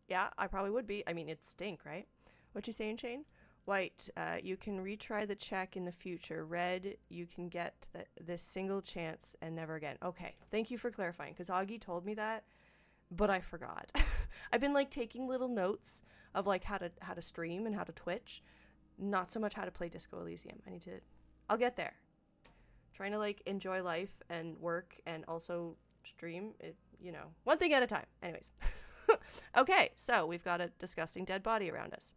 Yeah, I probably would be. I mean, it'd stink, right? What you saying, Shane? White, you can retry the check in the future. Red, you can get this single chance and never again. Okay, thank you for clarifying, because Augie told me that, but I forgot. I've been like taking little notes of like how to stream and how to Twitch, not so much how to play Disco Elysium. I'll get there. Trying to like enjoy life and work and also stream it, you know, one thing at a time. Anyways. Okay, so we've got a disgusting dead body around us.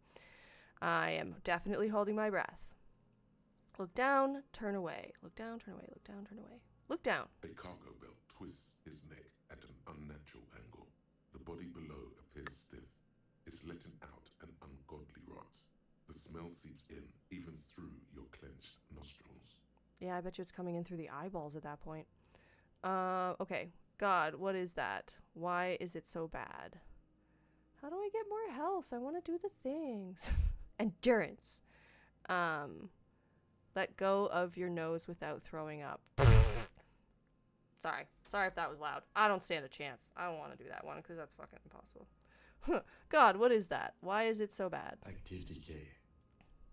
I am definitely holding my breath. Look down, turn away. Look down, turn away. Look down, turn away. Look down. A cargo belt twists his neck at an unnatural angle. The body below appears stiff. It's letting out an ungodly rot. The smell seeps in, even through your clenched nostrils. Yeah, I bet you it's coming in through the eyeballs at that point. Okay. God, what is that? Why is it so bad? How do I get more health? I want to do the things. Endurance. Let go of your nose without throwing up. Sorry if that was loud. I don't stand a chance. I don't want to do that one because that's fucking impossible. God, what is that? Why is it so bad? Active decay.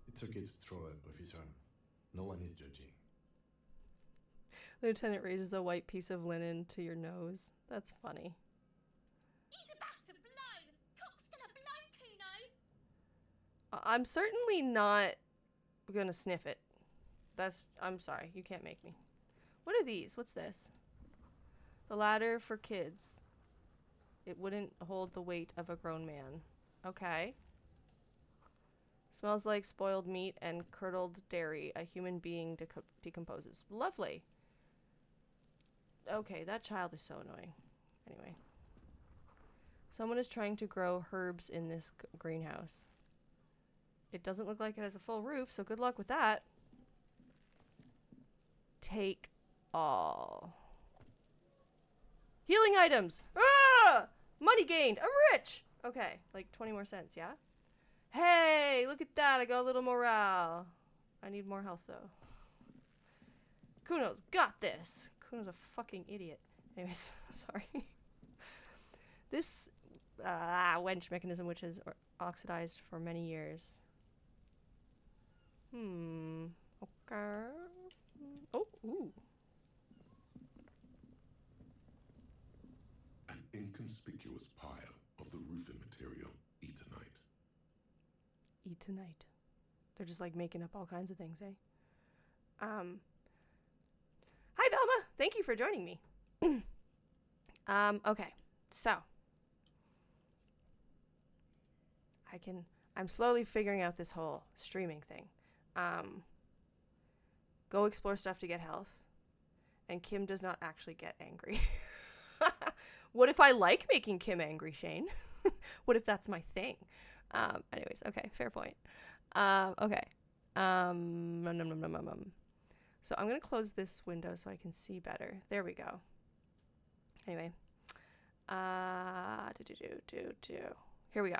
It's okay to throw up, officer. No one is judging. The lieutenant raises a white piece of linen to your nose. That's funny. He's about to blow. Cop's gonna blow, Kuno. I'm certainly not gonna sniff it. I'm sorry, you can't make me. What are these? What's this? The ladder for kids. It wouldn't hold the weight of a grown man. Okay. Smells like spoiled meat and curdled dairy. A human being decomposes. Lovely. Okay, that child is so annoying. Anyway. Someone is trying to grow herbs in this greenhouse. It doesn't look like it has a full roof, so good luck with that. Take all. Healing items! Ah! Money gained! I'm rich! Okay, like 20 more cents, yeah? Hey, look at that. I got a little morale. I need more health, though. Kuno's got this. Kuno's a fucking idiot. Anyways, sorry. This wench mechanism, which has oxidized for many years. Okay. Oh, ooh. An inconspicuous pile of the roofing material, Eternite. Tonight. They're just like making up all kinds of things, eh? Hi Velma! Thank you for joining me. Okay. So. I'm slowly figuring out this whole streaming thing. Go explore stuff to get health. And Kim does not actually get angry. What if I like making Kim angry, Shane? What if that's my thing? Anyways, okay, fair point. Okay. So I'm going to close this window so I can see better. There we go. Anyway. Here we go.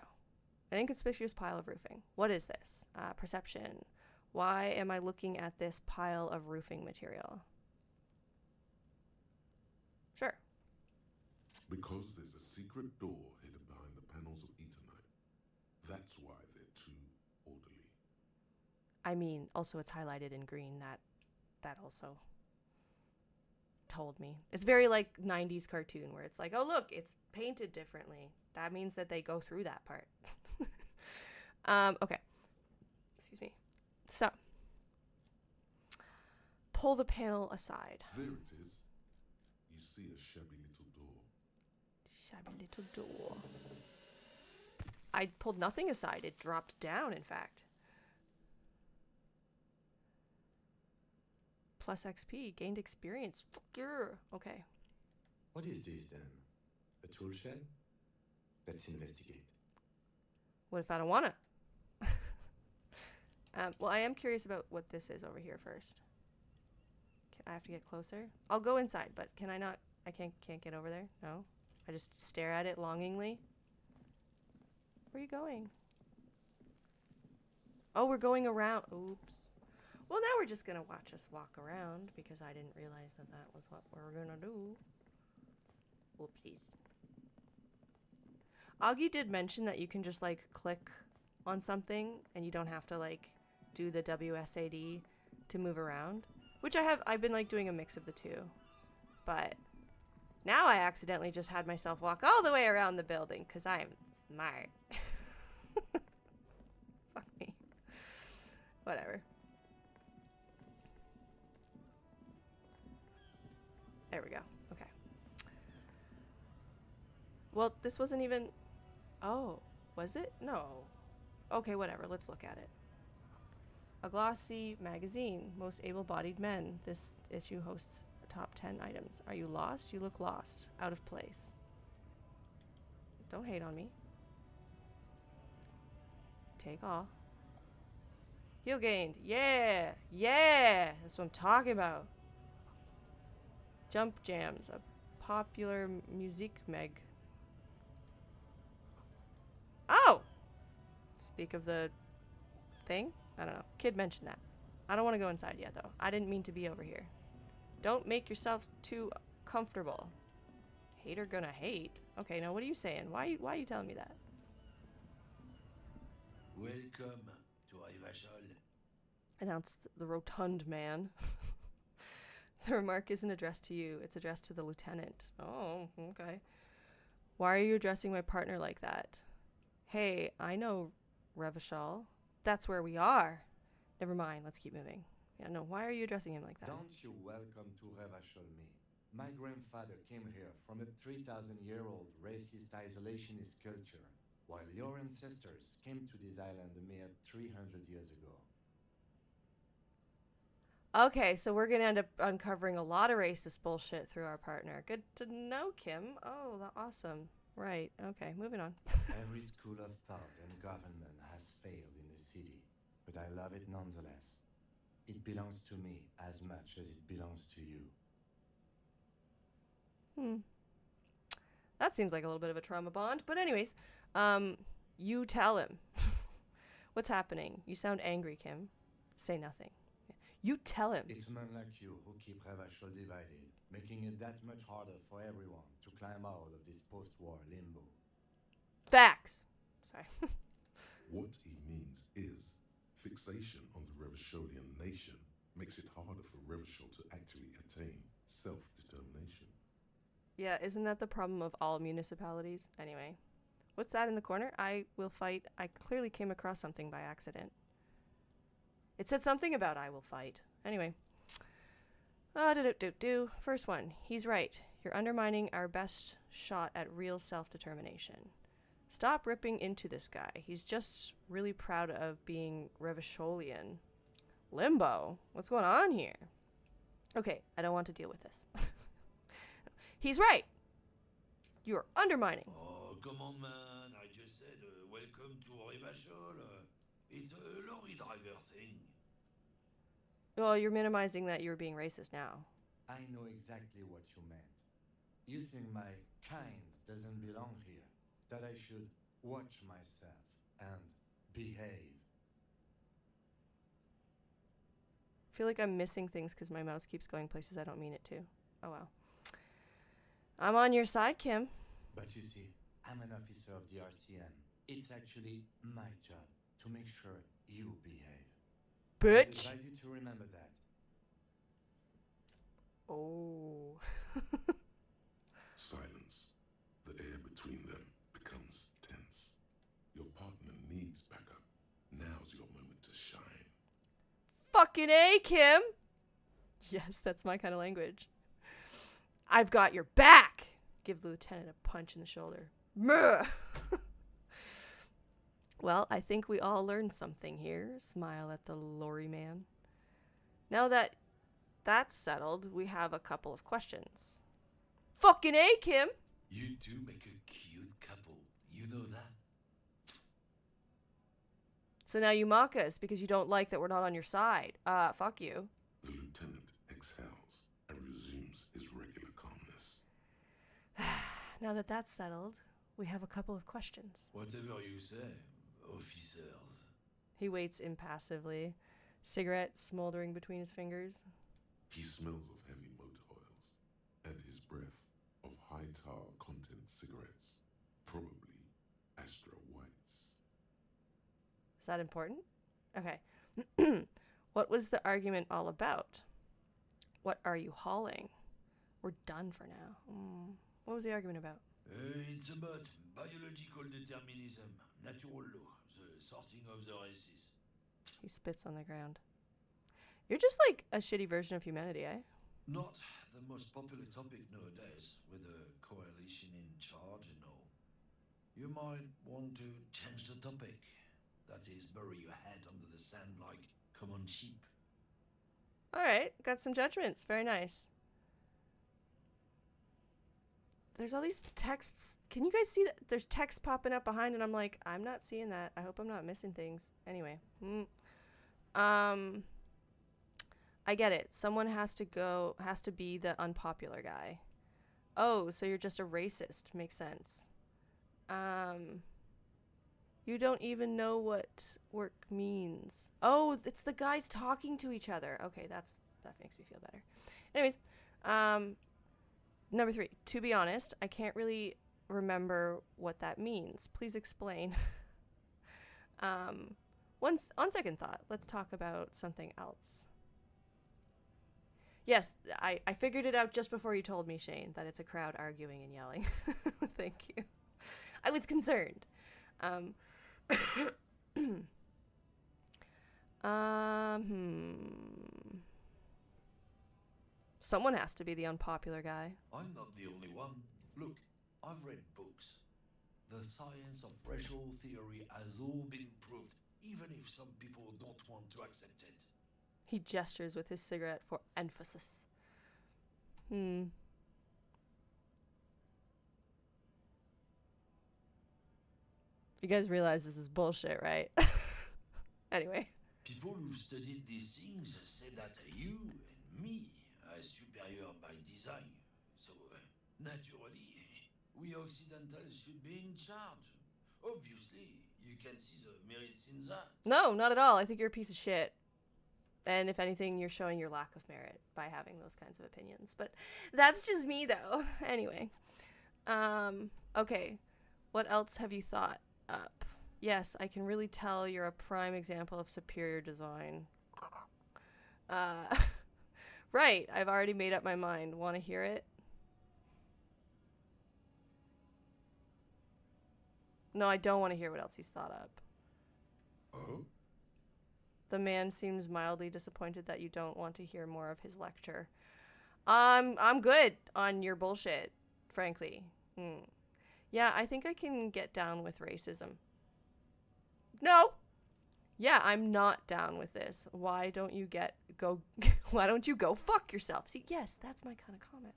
An inconspicuous pile of roofing. What is this? Perception. Why am I looking at this pile of roofing material? Sure. Because there's a secret door hidden behind the panels of Eternite. That's why they're too orderly. I mean, also it's highlighted in green. That also. told me. It's very like 90s cartoon where it's like, oh, look, it's painted differently. That means that they go through that part. Okay. Excuse me. So, pull the panel aside. There it is. You see a shabby little door. Shabby little door. I pulled nothing aside. It dropped down, in fact. Plus XP. Gained experience. Fuck yeah. Okay. What is this then? A tool shed? Let's investigate. What if I don't wanna? Well, I am curious about what this is over here first. I have to get closer. I'll go inside, but can I not? I can't get over there. No. I just stare at it longingly. Where are you going? Oh, we're going around. Oops. Well, now we're just gonna watch us walk around because I didn't realize that that was what we were gonna do. Whoopsies. Augie did mention that you can just like click on something and you don't have to like do the WSAD to move around, which I've been like doing a mix of the two. But now I accidentally just had myself walk all the way around the building because I am smart. Fuck me. Whatever. There we go. Okay. Well, this wasn't even... Oh, was it? No. Okay, whatever. Let's look at it. A glossy magazine. Most able-bodied men. This issue hosts the top 10 items. Are you lost? You look lost. Out of place. Don't hate on me. Take all. Heal gained. Yeah! Yeah! That's what I'm talking about. Jump jams. A popular music meg. Oh! Speak of the thing? I don't know. Kid mentioned that. I don't want to go inside yet, though. I didn't mean to be over here. Don't make yourself too comfortable. Hater gonna hate. Okay, now what are you saying? Why are you telling me that? Welcome to ALifeLearned. Announced the rotund man. The remark isn't addressed to you. It's addressed to the lieutenant. Oh, okay. Why are you addressing my partner like that? Hey, I know Revachol. That's where we are. Never mind. Let's keep moving. Yeah, no. Why are you addressing him like that? Don't you welcome to Revachol me. My grandfather came here from a 3,000-year-old racist isolationist culture, while your ancestors came to this island a mere 300 years ago. Okay, so we're going to end up uncovering a lot of racist bullshit through our partner. Good to know, Kim. Oh, awesome. Right. Okay, moving on. Every school of thought and government has failed in the city, but I love it nonetheless. It belongs to me as much as it belongs to you. That seems like a little bit of a trauma bond. But anyways, you tell him. What's happening? You sound angry, Kim. Say nothing. You tell him. It's men like you who keep Revachol divided, making it that much harder for everyone to climb out of this post-war limbo. Facts. Sorry. What he means is fixation on the Revacholian nation makes it harder for Revachol to actually attain self-determination. Yeah, isn't that the problem of all municipalities? Anyway, what's that in the corner? I will fight. I clearly came across something by accident. It said something about I will fight. Anyway. First one. He's right. You're undermining our best shot at real self-determination. Stop ripping into this guy. He's just really proud of being Revacholian. Limbo? What's going on here? Okay, I don't want to deal with this. He's right. You're undermining. Oh, come on, man. I just said welcome to ALifeLearned. It's a lorry driver thing. Well, you're minimizing that you were being racist now. I know exactly what you meant. You think my kind doesn't belong here, that I should watch myself and behave. I feel like I'm missing things because my mouse keeps going places I don't mean it to. Oh, well. I'm on your side, Kim. But you see, I'm an officer of the RCM. It's actually my job to make sure you behave. I Bitch! advise you to remember that. Oh. Silence. The air between them becomes tense. Your partner needs backup. Now's your moment to shine. Fucking A, Kim! Yes, that's my kind of language. I've got your back! Give the lieutenant a punch in the shoulder. Well, I think we all learned something here. Smile at the lorry man. Now that that's settled, we have a couple of questions. Fucking A, Kim! You two make a cute couple. You know that? So now you mock us because you don't like that we're not on your side. Fuck you. The lieutenant exhales and resumes his regular calmness. Now that that's settled, we have a couple of questions. Whatever you say, officers. He waits impassively, cigarette smoldering between his fingers. He smells of heavy motor oils and his breath of high tar content cigarettes, probably Astra Whites. Is that important? Okay. What was the argument all about? What are you hauling? We're done for now. What was the argument about? It's about biological determinism, natural law, the sorting of the races. He spits on the ground. You're just like a shitty version of humanity, eh? Not the most popular topic nowadays, with the coalition in charge and all. You might want to change the topic. That is, bury your head under the sand like common sheep. Alright, got some judgments. Very nice. There's all these texts. Can you guys see that? There's text popping up behind, and I'm like, I'm not seeing that. I hope I'm not missing things. Anyway. I get it. Someone has to be the unpopular guy. Oh, so you're just a racist. Makes sense. You don't even know what work means. Oh, it's the guys talking to each other. Okay, that makes me feel better. Anyways, number 3. To be honest, I can't really remember what that means. Please explain. On second thought, let's talk about something else. Yes, I figured it out just before you told me, Shane, that it's a crowd arguing and yelling. Thank you. I was concerned. Someone has to be the unpopular guy. I'm not the only one. Look, I've read books. The science of racial theory has all been proved, even if some people don't want to accept it. He gestures with his cigarette for emphasis. You guys realize this is bullshit, right? Anyway. People who've studied these things say that you and me are superior by design. So, naturally, we Occidentals should be in charge. Obviously, you can see the merits in that. No, not at all. I think you're a piece of shit. And if anything, you're showing your lack of merit by having those kinds of opinions. But that's just me, though. Anyway. Okay. What else have you thought up? Yes, I can really tell you're a prime example of superior design. Right. I've already made up my mind. Want to hear it? No, I don't want to hear what else he's thought up. Oh? The man seems mildly disappointed that you don't want to hear more of his lecture. I'm good on your bullshit, frankly. Yeah, I think I can get down with racism. No! Yeah, I'm not down with this. Why don't you go fuck yourself? See, yes, that's my kind of comment.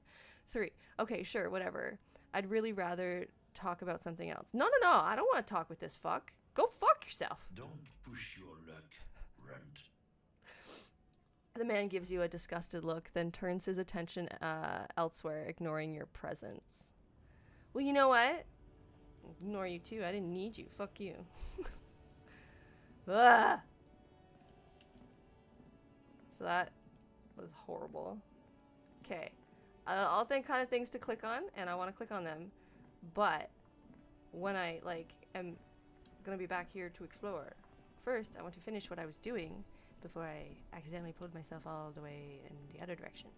3. Okay, sure, whatever. I'd really rather talk about something else. No, I don't want to talk with this fuck. Go fuck yourself. Don't push your luck, runt. The man gives you a disgusted look, then turns his attention elsewhere, ignoring your presence. Well, you know what? Ignore you too. I didn't need you. Fuck you. Ugh. So that was horrible. Okay. All kind of things to click on, and I want to click on them. But when I am gonna be back here to explore, first I want to finish what I was doing before I accidentally pulled myself all the way in the other direction.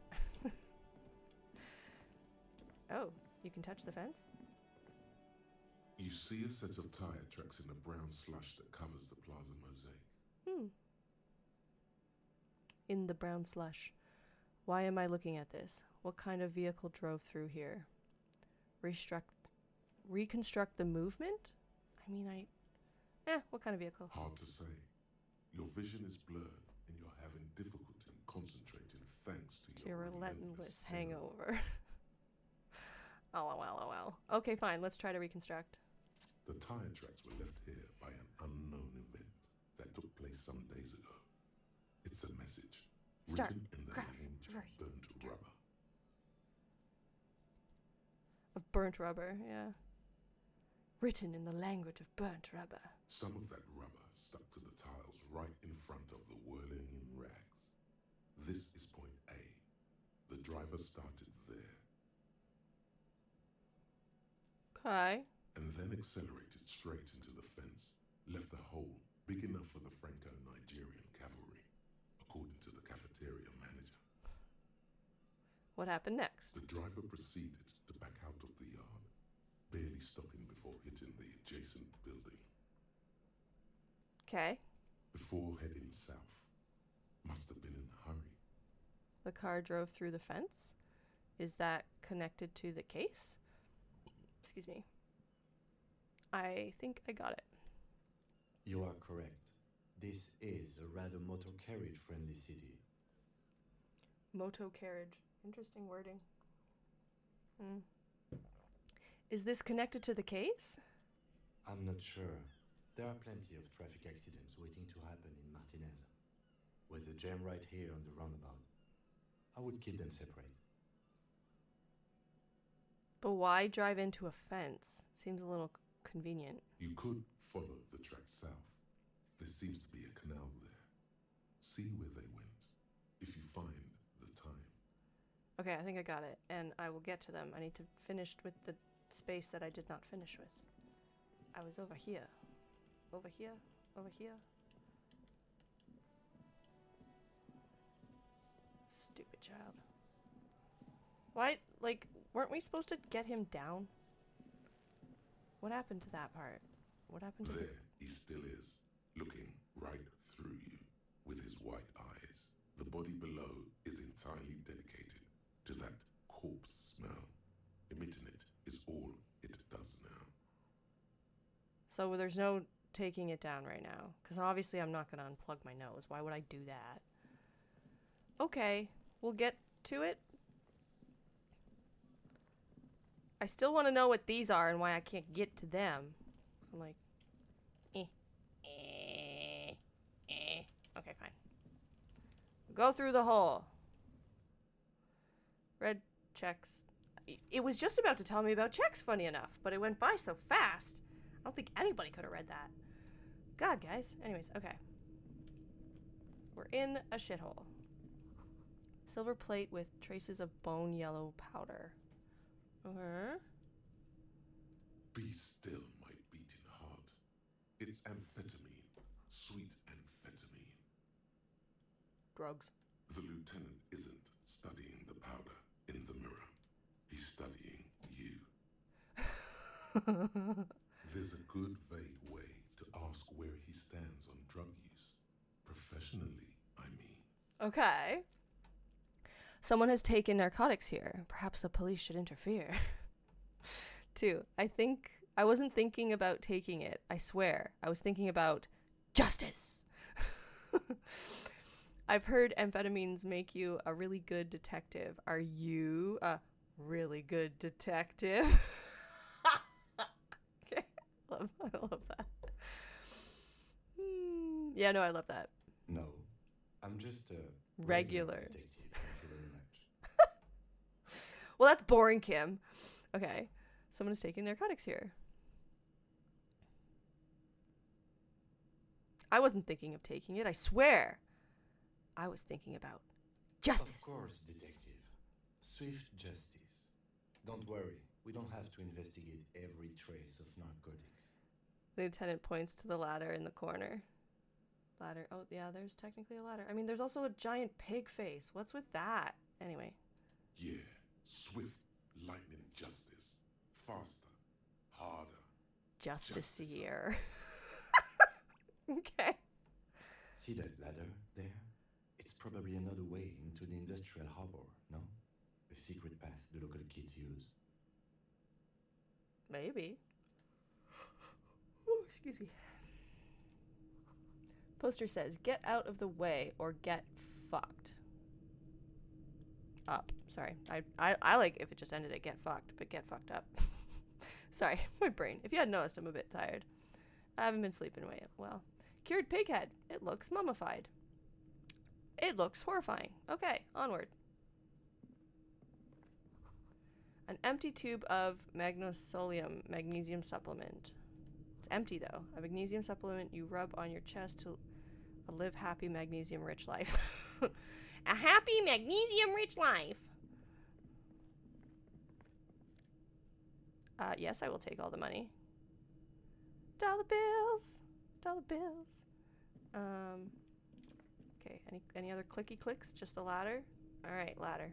Oh, you can touch the fence? You see a set of tire tracks in the brown slush that covers the plaza mosaic. Hmm. In the brown slush. Why am I looking at this? What kind of vehicle drove through here? Reconstruct the movement? I mean, what kind of vehicle? Hard to say. Your vision is blurred and you're having difficulty concentrating thanks to Your your relentless hangover. LOL. Okay, fine. Let's try to reconstruct. The tire tracks were left here by an unknown event that took place some days ago. It's a message Start. written in the Crash. language of Reverse. burnt rubber. Of burnt rubber, yeah. Written in the language of burnt rubber. Some of that rubber stuck to the tiles right in front of the whirling in rags. This is point A. The driver started there Okay. and then accelerated straight into the fence, left a hole big enough for the Franco-Nigerian cavalry, according to the cafeteria manager. What happened next? The driver proceeded to back out of the yard, barely stopping before hitting the adjacent building. Okay. Before heading south, must have been in a hurry. The car drove through the fence? Is that connected to the case? Excuse me. I think I got it. You are correct. This is a rather motor carriage friendly city. Moto carriage. Interesting wording. Is this connected to the case? I'm not sure. There are plenty of traffic accidents waiting to happen in Martinez. With a jam right here on the roundabout, I would keep them separate. But why drive into a fence? Seems a little convenient. You could follow the track south. There seems to be a canal there. See where they went, if you find the time. Okay, I think I got it. And I will get to them. I need to finish with the space that I did not finish with. I was over here. Over here. Over here. Stupid child. Why? Like, weren't we supposed to get him down? What happened to that part? What happened to There he still is, looking right through you with his white eyes. The body below is entirely dedicated to that corpse smell. Emitting it is all it does now. So there's no taking it down right now. Because obviously I'm not going to unplug my nose. Why would I do that? Okay, we'll get to it. I still want to know what these are and why I can't get to them. So I'm like, Okay, fine. Go through the hole. Red checks. It was just about to tell me about checks, funny enough, but it went by so fast. I don't think anybody could have read that. God, guys. Anyways, okay. We're in a shithole. Silver plate with traces of bone yellow powder. Okay. Be still, my beating heart. It's amphetamine, sweet amphetamine. Drugs. The lieutenant isn't studying the powder in the mirror. He's studying you. There's a good, vague way to ask where he stands on drug use. Professionally, I mean. Okay. Someone has taken narcotics here. Perhaps the police should interfere. 2. I wasn't thinking about taking it. I swear. I was thinking about justice. I've heard amphetamines make you a really good detective. Are you a really good detective? Okay. I love that. Yeah, no, I love that. No, I'm just a Regular. detective. Thank you very much. Well, that's boring, Kim. Okay. Someone is taking narcotics here. I wasn't thinking of taking it, I swear. I was thinking about justice. Of course, detective. Swift justice. Don't worry, we don't have to investigate every trace of narcotics. The lieutenant points to the ladder in the corner. Ladder. Oh, yeah, there's technically a ladder. I mean, there's also a giant pig face. What's with that? Anyway. Yeah, swift, lightning Justice. Faster. Harder. Justicier. Okay. See that ladder there? It's probably another way into the industrial harbor, no? A secret path the local kids use. Maybe. Oh, excuse me. Poster says, get out of the way or get fucked. Up. Sorry. I like if it just ended at get fucked, but get fucked up. Sorry, my brain. If you hadn't noticed, I'm a bit tired. I haven't been sleeping well. Cured pig head. It looks mummified. It looks horrifying. Okay, onward. An empty tube of magnesium supplement. It's empty though. A magnesium supplement you rub on your chest to live happy magnesium rich life. A happy magnesium rich life. Yes, I will take all the money. Dollar bills. Dollar bills. Okay, any other clicky clicks? Just the ladder? Alright, ladder.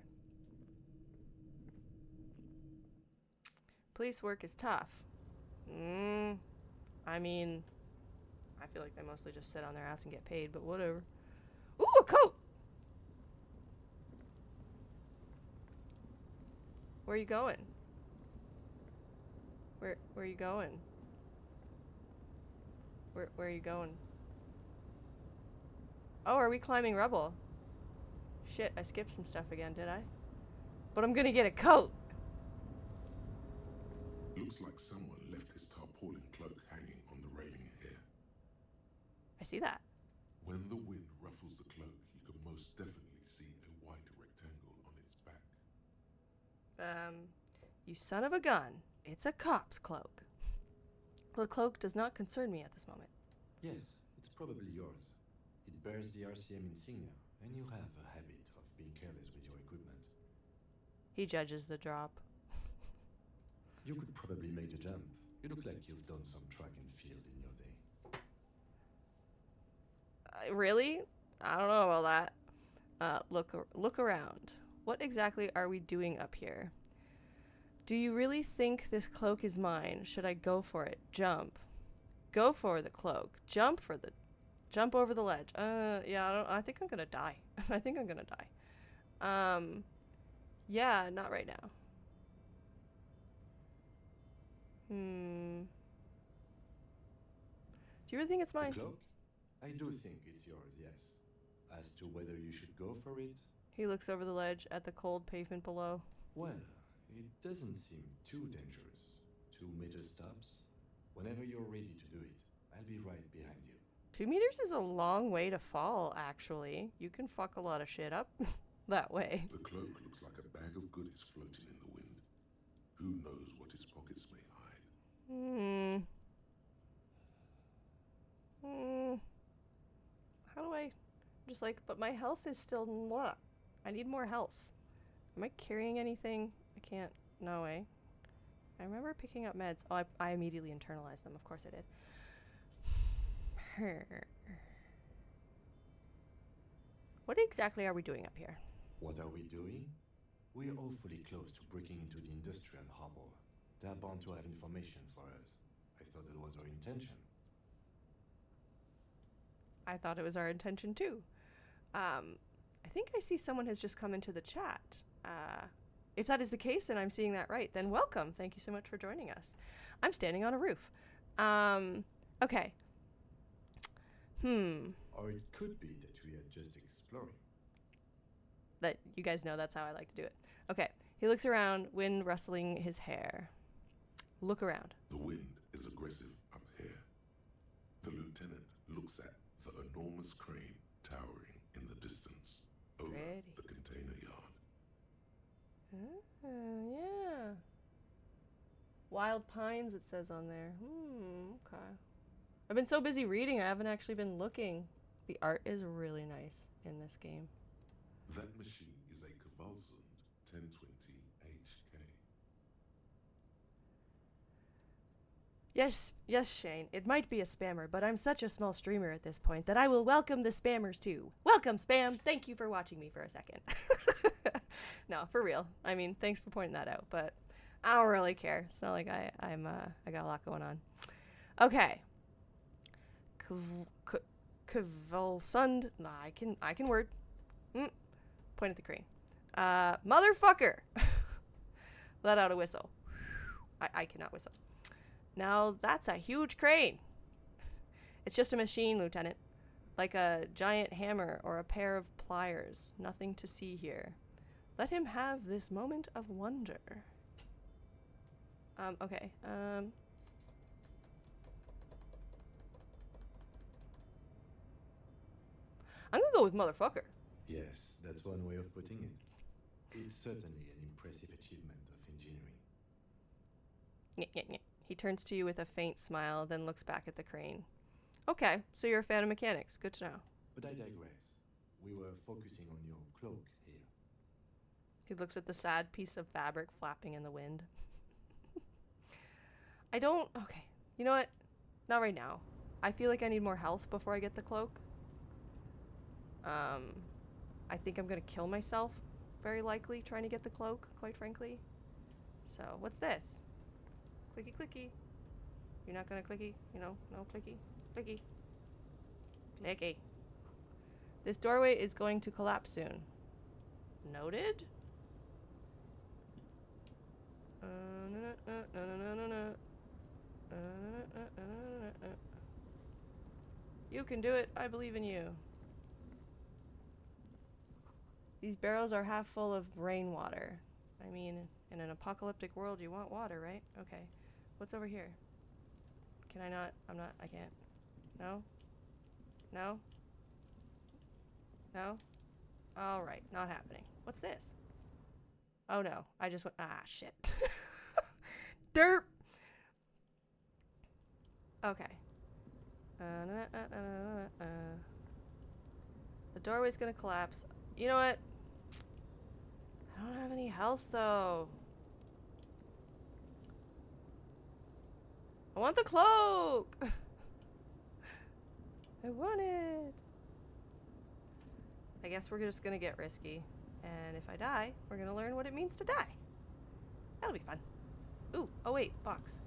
Police work is tough. I mean, I feel like they mostly just sit on their ass and get paid, but whatever. Ooh, a coat! Where are you going? Where are you going? Where are you going? Oh, are we climbing rubble? Shit, I skipped some stuff again, did I? But I'm gonna get a coat! Looks like someone left his tarpaulin cloak hanging on the railing here. I see that. When the wind ruffles the cloak, you can most definitely see a white rectangle on its back. You son of a gun. It's a cop's cloak. The cloak does not concern me at this moment. Yes, it's probably yours. It bears the RCM insignia, and you have a habit of being careless with your equipment. He judges the drop. You could probably make the jump. You look like you've done some track and field in your day. Really? I don't know about that. Look around. What exactly are we doing up here? Do you really think this cloak is mine? Should I go for it? Jump. Go for the cloak. Jump over the ledge. Yeah, I think I'm gonna die. I think I'm gonna die. Yeah, not right now. Do you really think it's mine? The cloak? I do think it's yours, yes. As to whether you should go for it? He looks over the ledge at the cold pavement below. Well, it doesn't seem too dangerous. 2 meter stops. Whenever you're ready to do it, I'll be right behind you. 2 meters is a long way to fall, actually. You can fuck a lot of shit up that way. The cloak looks like a bag of goodies floating in the wind. Who knows what its pockets may hide? How do I just like, but my health is still what? I need more health. Am I carrying anything? I can't. No way. I remember picking up meds. Oh, I immediately internalized them. Of course I did. What exactly are we doing up here? What are we doing? We're awfully close to breaking into the industrial harbor. They're bound to have information for us. I thought that was our intention. I thought it was our intention too. I think I see someone has just come into the chat. If that is the case and I'm seeing that right, then welcome. Thank you so much for joining us. I'm standing on a roof. Okay. Or it could be that we are just exploring. That you guys know that's how I like to do it. Okay. He looks around, wind rustling his hair. Look around. The wind is aggressive up here. The lieutenant looks at the enormous crane towering in the distance over Pretty. the container yard. Yeah. Wild Pines, it says on there. Okay. I've been so busy reading, I haven't actually been looking. The art is really nice in this game. That machine is a Cavalsund 1020 HK. Yes, Shane. It might be a spammer, but I'm such a small streamer at this point that I will welcome the spammers too. Welcome, spam! Thank you for watching me for a second. No, for real. I mean, thanks for pointing that out, but I don't really care. It's not like I got a lot going on. Okay. Kvalsund. Nah, I can word. Point at the crane. Motherfucker. Let out a whistle. I cannot whistle. Now that's a huge crane. It's just a machine, Lieutenant. Like a giant hammer or a pair of pliers. Nothing to see here. Let him have this moment of wonder. Okay. I'm gonna go with motherfucker. Yes, that's one way of putting it. It's certainly an impressive achievement of engineering. He turns to you with a faint smile, then looks back at the crane. Okay, so you're a fan of mechanics. Good to know. But I digress. We were focusing on your cloak here. He looks at the sad piece of fabric flapping in the wind. Okay, you know what? Not right now. I feel like I need more health before I get the cloak. I think I'm gonna kill myself, very likely, trying to get the cloak, quite frankly. So, what's this? Clicky clicky. You're not gonna clicky? You know, no clicky. Clicky. Clicky. This doorway is going to collapse soon. Noted? You can do it. I believe in you. These barrels are half full of rainwater. I mean, in an apocalyptic world, you want water, right? Okay. What's over here? Can I not? I can't. No? No? No? Alright, not happening. What's this? Oh no, I just went, shit. Derp! Okay. The doorway's gonna collapse. You know what? I don't have any health though. I want the cloak! I want it! I guess we're just gonna get risky. And if I die, we're gonna learn what it means to die. That'll be fun. Ooh, oh wait, box.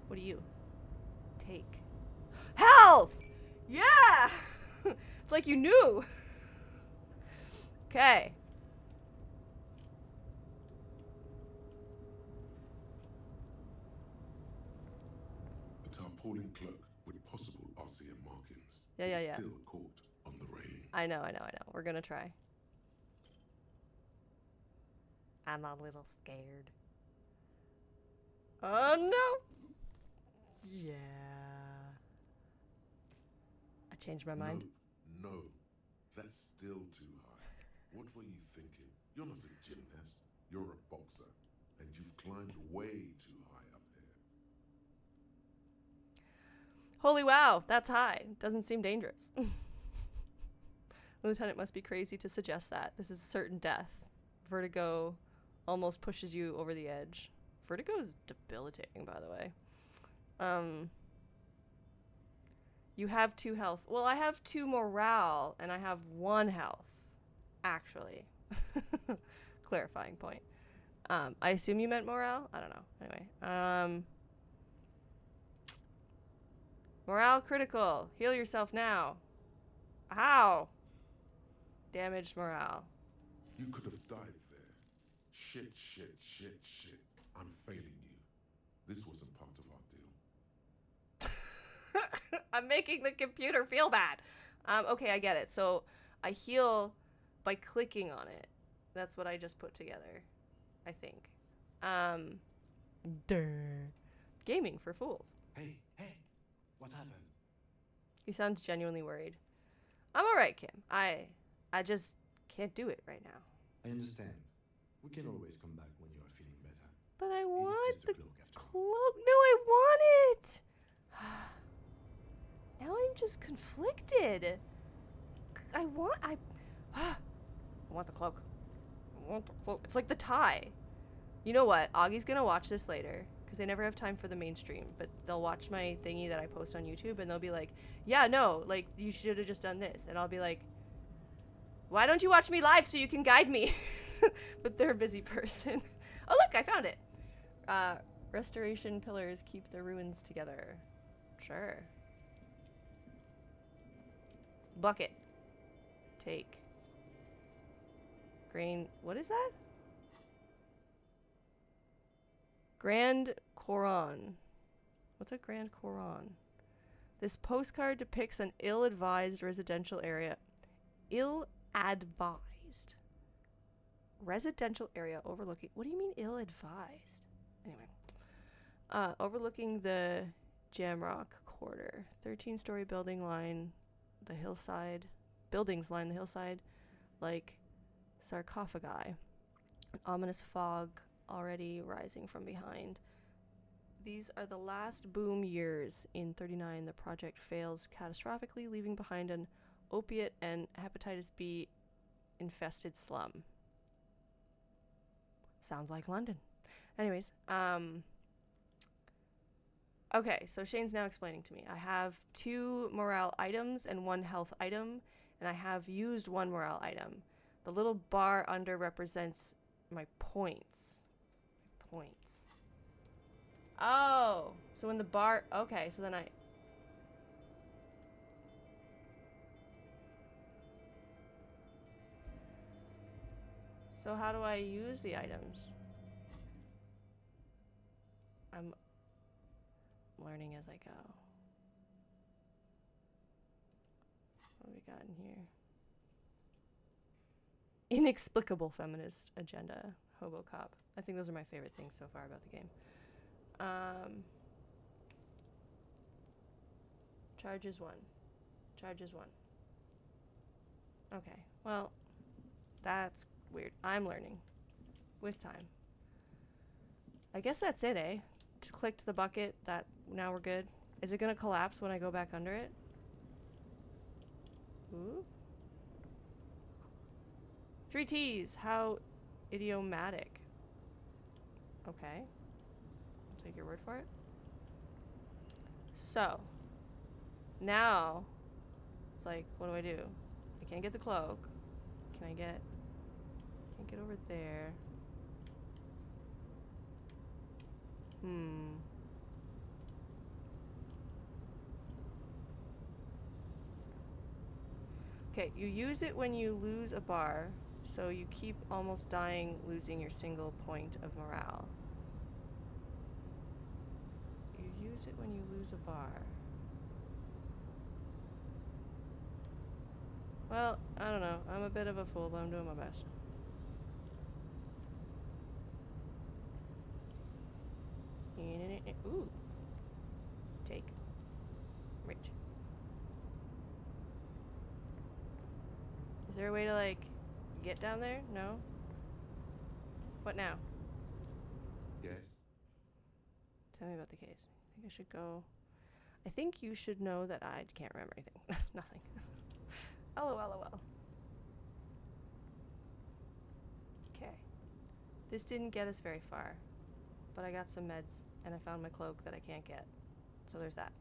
What do you take? Health! Yeah! It's like you knew. Okay. A tarpaulin cloak with possible RCM markings Yeah. is still caught on the railing. I know. We're gonna try. I'm a little scared. Oh no! Yeah. I changed my mind. No, that's still too high. What were you thinking? You're not a gymnast. You're a boxer. And you've climbed way too high up here. Holy wow, that's high. Doesn't seem dangerous. The lieutenant must be crazy to suggest that. This is certain death. Vertigo almost pushes you over the edge. Vertigo is debilitating, by the way. You have 2 health. Well, I have 2 morale, and I have 1 health. Actually. Clarifying point. I assume you meant morale? I don't know. Anyway. Morale critical. Heal yourself now. Ow! Damaged morale. You could have died there. Shit. I'm failing you. This wasn't part of our deal. I'm making the computer feel bad. Okay, I get it. So I heal by clicking on it. That's what I just put together, I think. Gaming for fools. Hey, what happened? He sounds genuinely worried. I'm alright, Kim. I just can't do it right now. I understand. We can always come back when you are feeling better. But I want It's the just a cloak after all. cloak. No, I want it. Now I'm just conflicted. I want the cloak. I want the cloak. It's like the tie. You know what? Augie's gonna watch this later because they never have time for the mainstream, but they'll watch my thingy that I post on YouTube and they'll be like, yeah, no, like you should have just done this. And I'll be like, why don't you watch me live so you can guide me? But they're a busy person. Oh, look, I found it. Restoration pillars keep the ruins together. Sure. Bucket. Take. Grain. What is that? Grand Koran. What's a Grand Koran? This postcard depicts an ill-advised residential area. Ill-advised. Residential area overlooking. What do you mean ill-advised? Anyway. Overlooking the Jamrock Quarter. 13-story building line the hillside. Buildings line the hillside like sarcophagi. An ominous fog already rising from behind. These are the last boom years. In 39, the project fails catastrophically, leaving behind an opiate and hepatitis B infested slum. Sounds like London. Anyways, okay, so Shane's now explaining to me. I have 2 morale items and 1 health item, and I have used 1 morale item. The little bar under represents my points. Oh, so when the bar, okay, so then so how do I use the items? I'm learning as I go. What do we got in here? Inexplicable feminist agenda. Hobocop. I think those are my favorite things so far about the game. Charges 1. Okay, well, that's weird. I'm learning. With time. I guess that's it, eh? Clicked the bucket, that, now we're good. Is it gonna collapse when I go back under it? Ooh. 3 T's, how idiomatic. Okay. I'll take your word for it. So, now, it's like, what do I do? I can't get the cloak. Can't get over there. Okay, you use it when you lose a bar, so you keep almost dying, losing your single point of morale. You use it when you lose a bar. Well, I don't know. I'm a bit of a fool, but I'm doing my best. Ooh. Take. Rich. Is there a way to, like, get down there? No? What now? Yes? Tell me about the case. I think I should go. I think you should know that I can't remember anything. Nothing. LOL. Okay. This didn't get us very far, but I got some meds, and I found my cloak that I can't get. So there's that.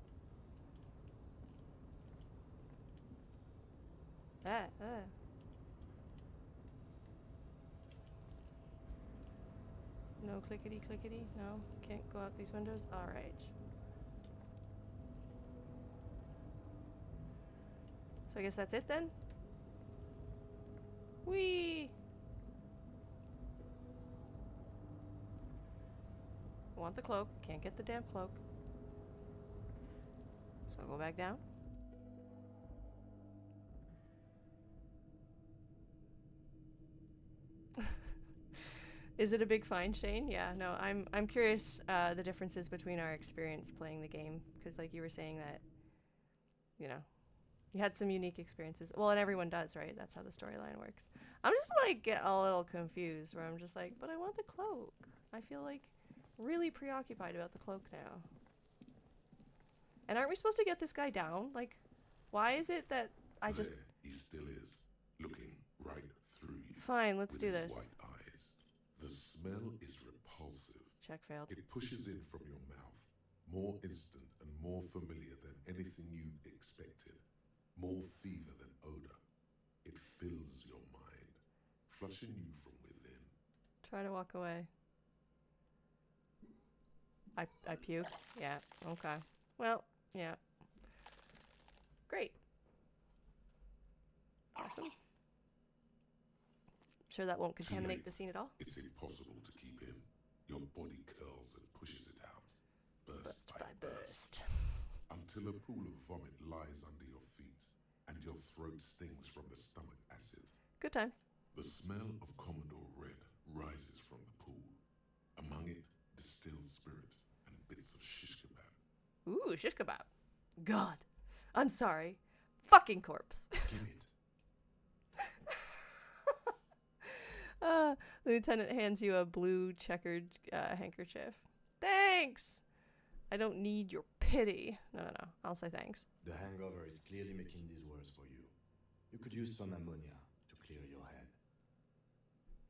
No clickety. No? Can't go out these windows? Alright. So I guess that's it then? Whee! Want the cloak. Can't get the damn cloak. So I'll go back down. Is it a big find, Shane? Yeah, no, I'm curious the differences between our experience playing the game, because like you were saying that, you know, you had some unique experiences. Well, and everyone does, right? That's how the storyline works. I'm just like get a little confused, where I'm just like, but I want the cloak. I feel like really preoccupied about the cloak now. And aren't we supposed to get this guy down? Like, why is it that I just... There he still is, looking right through you. Fine, let's with do his this. white eyes. The smell is repulsive. Check failed. It pushes in from your mouth, more instant and more familiar than anything you expected. More fever than odor. It fills your mind, flushing you from within. Try to walk away. I puke? Yeah, okay. Well, yeah. Great. Awesome. Sure that won't contaminate late. the scene at all? It's impossible to keep in. Your body curls and pushes it out, burst by burst, until a pool of vomit lies under your feet, and your throat stings from the stomach acid. Good times. The smell of Commodore Red rises from the pool. Among it, distilled spirit and bits of shish kebab. Ooh, shish kebab. God. I'm sorry. Fucking corpse. Keep it. The lieutenant hands you a blue checkered handkerchief. Thanks. I don't need your pity. No. I'll say thanks. The hangover is clearly making these worse for you. You could use some ammonia to clear your head.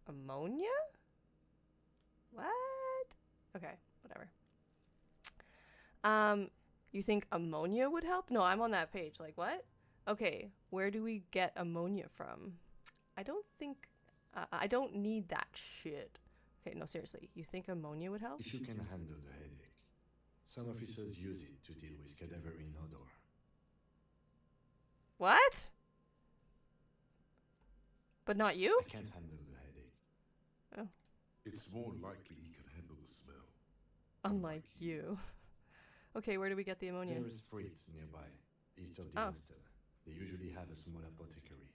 Ammonia? What? Okay, whatever. You think ammonia would help? No, I'm on that page. Like, what? Okay, where do we get ammonia from? I don't think... I don't need that shit. Okay, no, seriously. You think ammonia would help? If you can handle the headache, some officers use it to deal with cadaverine odor. What? But not you? I can't handle the headache. Oh. It's more likely he can handle the smell. Unlike you. Okay, where do we get the ammonia? There is Fritz nearby, east of the hostel. They usually have a small apothecary.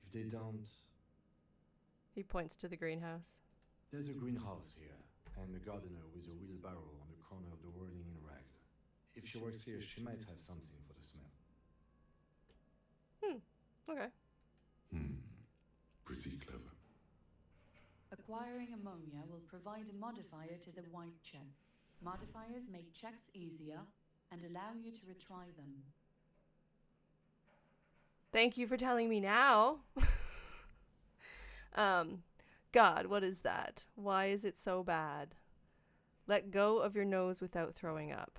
If they don't... He points to the greenhouse. There's a greenhouse here, and a gardener with a wheelbarrow on the corner of the whirling in rags. If she works here, she might have something for the smell. Okay. Pretty clever. Acquiring ammonia will provide a modifier to the white check. Modifiers make checks easier and allow you to retry them. Thank you for telling me now. God, what is that? Why is it so bad? Let go of your nose without throwing up.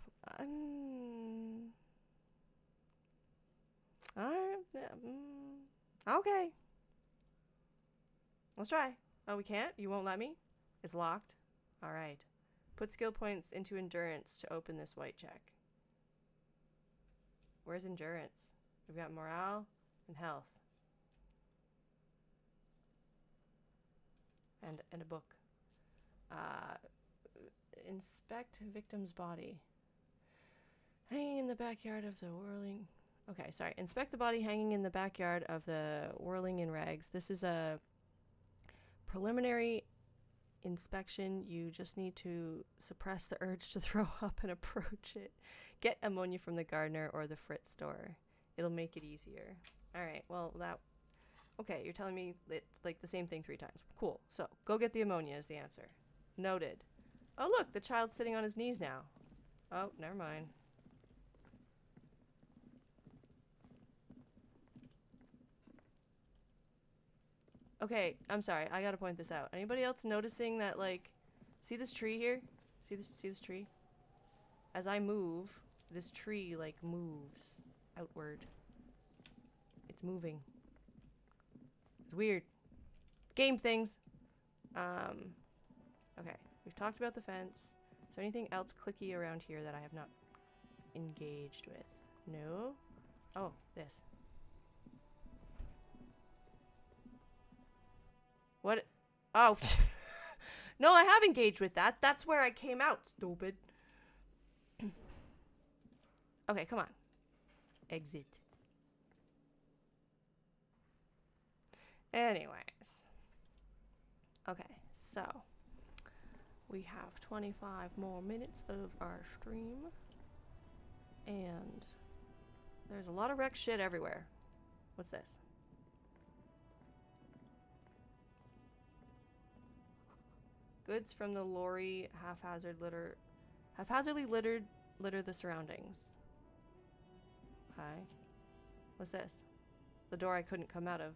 Okay. Let's try. Oh, we can't? You won't let me? It's locked? Alright. Put skill points into endurance to open this white check. Where's endurance? We've got morale and health. And a book. Inspect victim's body. Hanging in the backyard of the whirling... Okay, sorry. Inspect the body hanging in the backyard of the whirling in rags. This is a preliminary inspection. You just need to suppress the urge to throw up and approach it. Get ammonia from the gardener or the Fritz store. It'll make it easier. Alright, well, that... Okay, you're telling me it's like the same thing 3 times. Cool. So, go get the ammonia is the answer. Noted. Oh, look, the child's sitting on his knees now. Oh, never mind. Okay, I'm sorry. I gotta point this out. Anybody else noticing that, like... See this tree here? See this tree? As I move, this tree, like, moves outward. It's moving. It's weird. Game things. Okay. We've talked about the fence. Is there anything else clicky around here that I have not engaged with? No? Oh, this. What? Oh. No, I have engaged with that. That's where I came out, stupid. Okay, come on. Exit. Anyways. Okay, so we have 25 more minutes of our stream. And there's a lot of wrecked shit everywhere. What's this? Goods from the lorry haphazardly litter the surroundings. Okay. What's this? The door I couldn't come out of.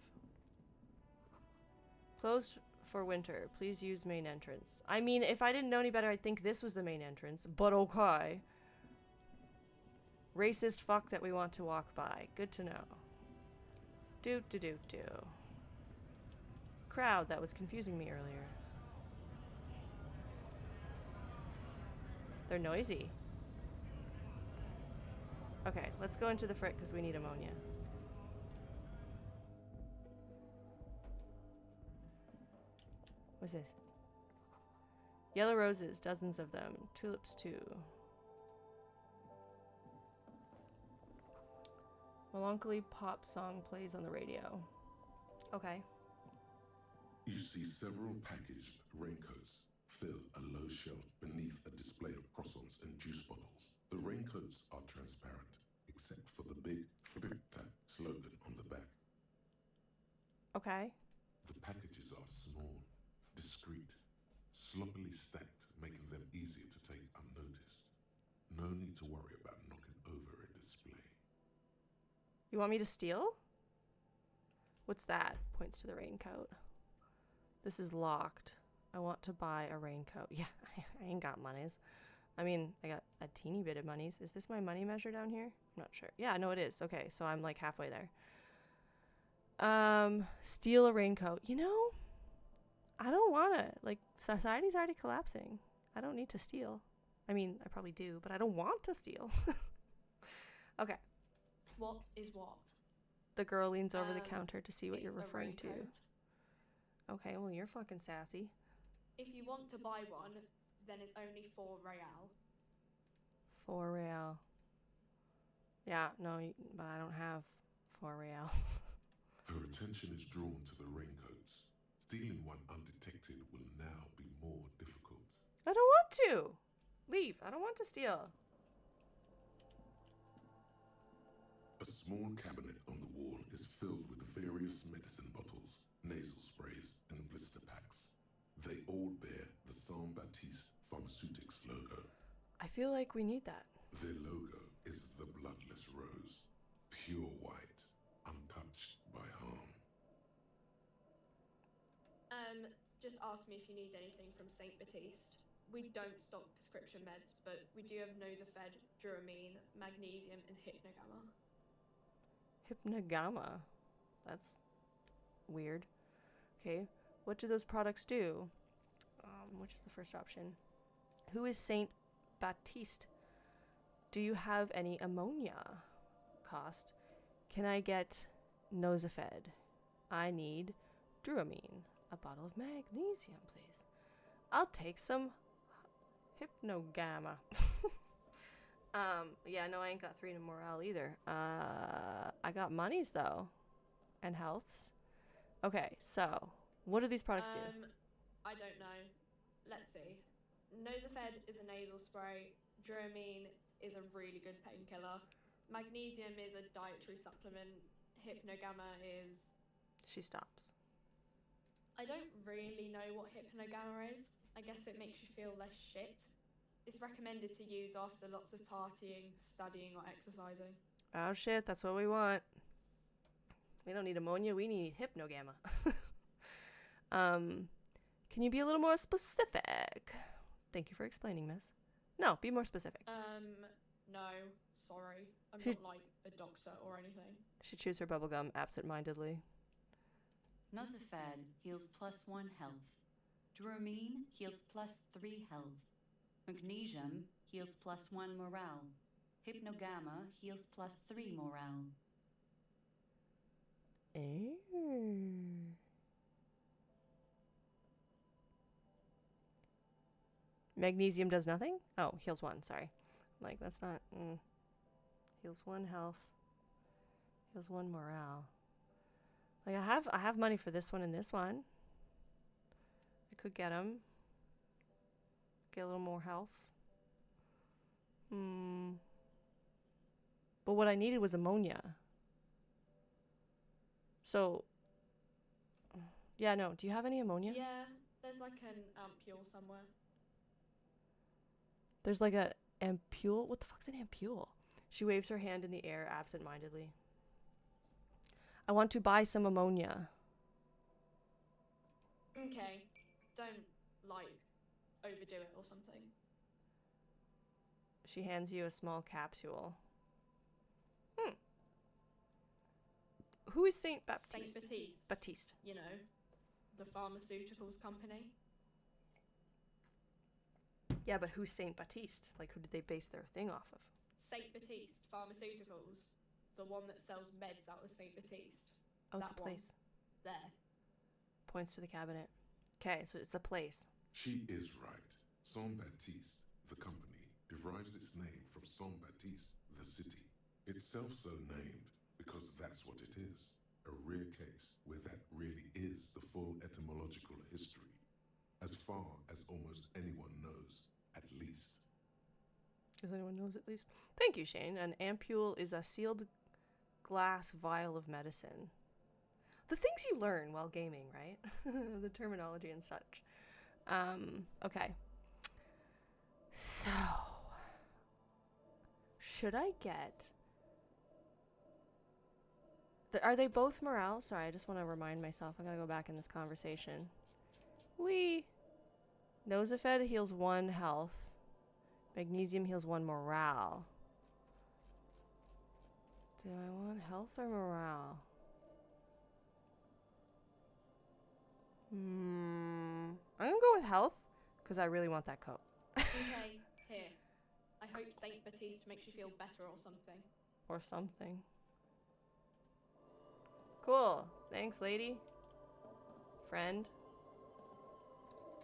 Closed for winter. Please use main entrance. I mean, if I didn't know any better, I'd think this was the main entrance, but okay. Racist fuck that we want to walk by. Good to know. Do. Crowd that was confusing me earlier. They're noisy. Okay, let's go into the frit because we need ammonia. What's this? Yellow roses, dozens of them. Tulips too. Melancholy pop song plays on the radio. Okay. You see several packaged raincoats fill a low shelf beneath a display of croissants and juice bottles. The raincoats are transparent, except for the big Fritta slogan on the back. Okay. The packages are small, discreet, sloppily stacked, making them easier to take unnoticed. No need to worry about knocking over a display. You want me to steal? What's that? Points to the raincoat. This is locked. I want to buy a raincoat. Yeah, I ain't got monies. I mean, I got a teeny bit of monies. Is this my money measure down here? I'm not sure. Yeah, no, it is. Okay, so I'm like halfway there. Steal a raincoat. You know, I don't want to. Like, society's already collapsing. I don't need to steal. I mean, I probably do, but I don't want to steal. Okay. What is what? The girl leans over the counter to see what you're It's a referring to. raincoat. Okay, well, you're fucking sassy. If you want to buy one, then it's only 4 real. 4 real. Yeah, no, but I don't have 4 real. Her attention is drawn to the raincoats. Stealing one undetected will now be more difficult. I don't want to. Leave. I don't want to steal. A small cabinet on the wall is filled with various medicine bottles, nasal sprays, and blister packs. They all bear the Saint Baptiste Pharmaceutics logo. I feel like we need that. Their logo is the bloodless rose, pure white, untouched by harm. Just ask me if you need anything from Saint Baptiste. We don't stock prescription meds, but we do have Nosafed, Duramine, Magnesium, and Hypnogamma. Hypnogamma. That's weird. Okay, what do those products do? Which is the first option? Who is Saint Baptiste? Do you have any ammonia? Cost. Can I get Nosafed? I need Duramine. A bottle of magnesium, please. I'll take some Hypnogamma. Yeah, no, I ain't got 3 in morale either. I got monies though, and healths. Okay, so what do these products do? I don't know. Let's see. Nosafed is a nasal spray. Duramine is a really good painkiller. Magnesium is a dietary supplement. Hypnogamma is... She stops. I don't really know what Hypnogamma is. I guess it makes you feel less shit. It's recommended to use after lots of partying, studying, or exercising. Oh shit, that's what we want. We don't need ammonia, we need Hypnogamma. Can you be a little more specific? Thank you for explaining, miss. No, be more specific. No, sorry. I'm She- not like a doctor or anything. She chews her bubblegum absent-mindedly. Nosafed heals +1 health. Duramine heals +3 health. Magnesium heals +1 morale. Hypnogamma heals +3 morale. Magnesium does nothing? Oh, heals 1, sorry. Like, that's not... Heals 1 health. Heals 1 morale. Like, I have money for this one and this one. I could get them. Get a little more health. But what I needed was ammonia. So... Yeah, no. Do you have any ammonia? Yeah, there's like an ampule somewhere. There's like a ampule. What the fuck's an ampule? She waves her hand in the air absent-mindedly. I want to buy some ammonia. Okay, don't, like, overdo it or something. She hands you a small capsule. Who is Saint Baptiste? Saint Baptiste. Baptiste. You know, the pharmaceuticals company. Yeah, but who's Saint Baptiste? Like, who did they base their thing off of? Saint Baptiste Pharmaceuticals, the one that sells meds out of Saint Baptiste. Oh, it's That a one. place. There. Points to the cabinet. Okay, so it's a place. She is right. Saint Baptiste, the company, derives its name from Saint Baptiste, the city. Itself so named because that's what it is. A rare case where that really is the full etymological history. As far as almost anyone knows, at least. As anyone knows at least. Thank you, Shane. An ampule is a sealed glass vial of medicine. The things you learn while gaming, right? The terminology and such. Okay. So, should I get... Are they both morale? Sorry, I just want to remind myself. I gotta go back in this conversation. Nosafed heals 1 health. Magnesium heals 1 morale. Do I want health or morale? I'm gonna go with health, because I really want that coat. Okay, here. I hope Saint Baptiste makes you feel better or something. Or something. Cool. Thanks, lady. Friend.